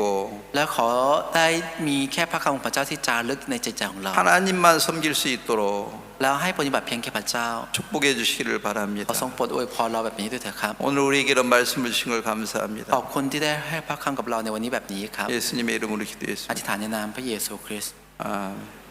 แล้วขอได้มีแค่พระคำของพระเจ้าที่จารึกในจิตใจของเรา 하나님만 섬길 수 있도록 แล้วให้ปฏิบัติเพียงแค่พระเจ้า 축복해 주시기를 ขอ 바랍니다. ทรงโปรดอวยพรเราแบบนี้ด้วยเถิดครับ 오늘 우리에게 이런 말씀을 주신 걸 ขอบ 감사합니다. คุณที่ได้ให้พระคำกับเราในวันนี้แบบนี้ครับ 예수님의 이름으로 อ 기도했습니다. ธิษฐานในนามพระเยซูคริสต์ 아멘.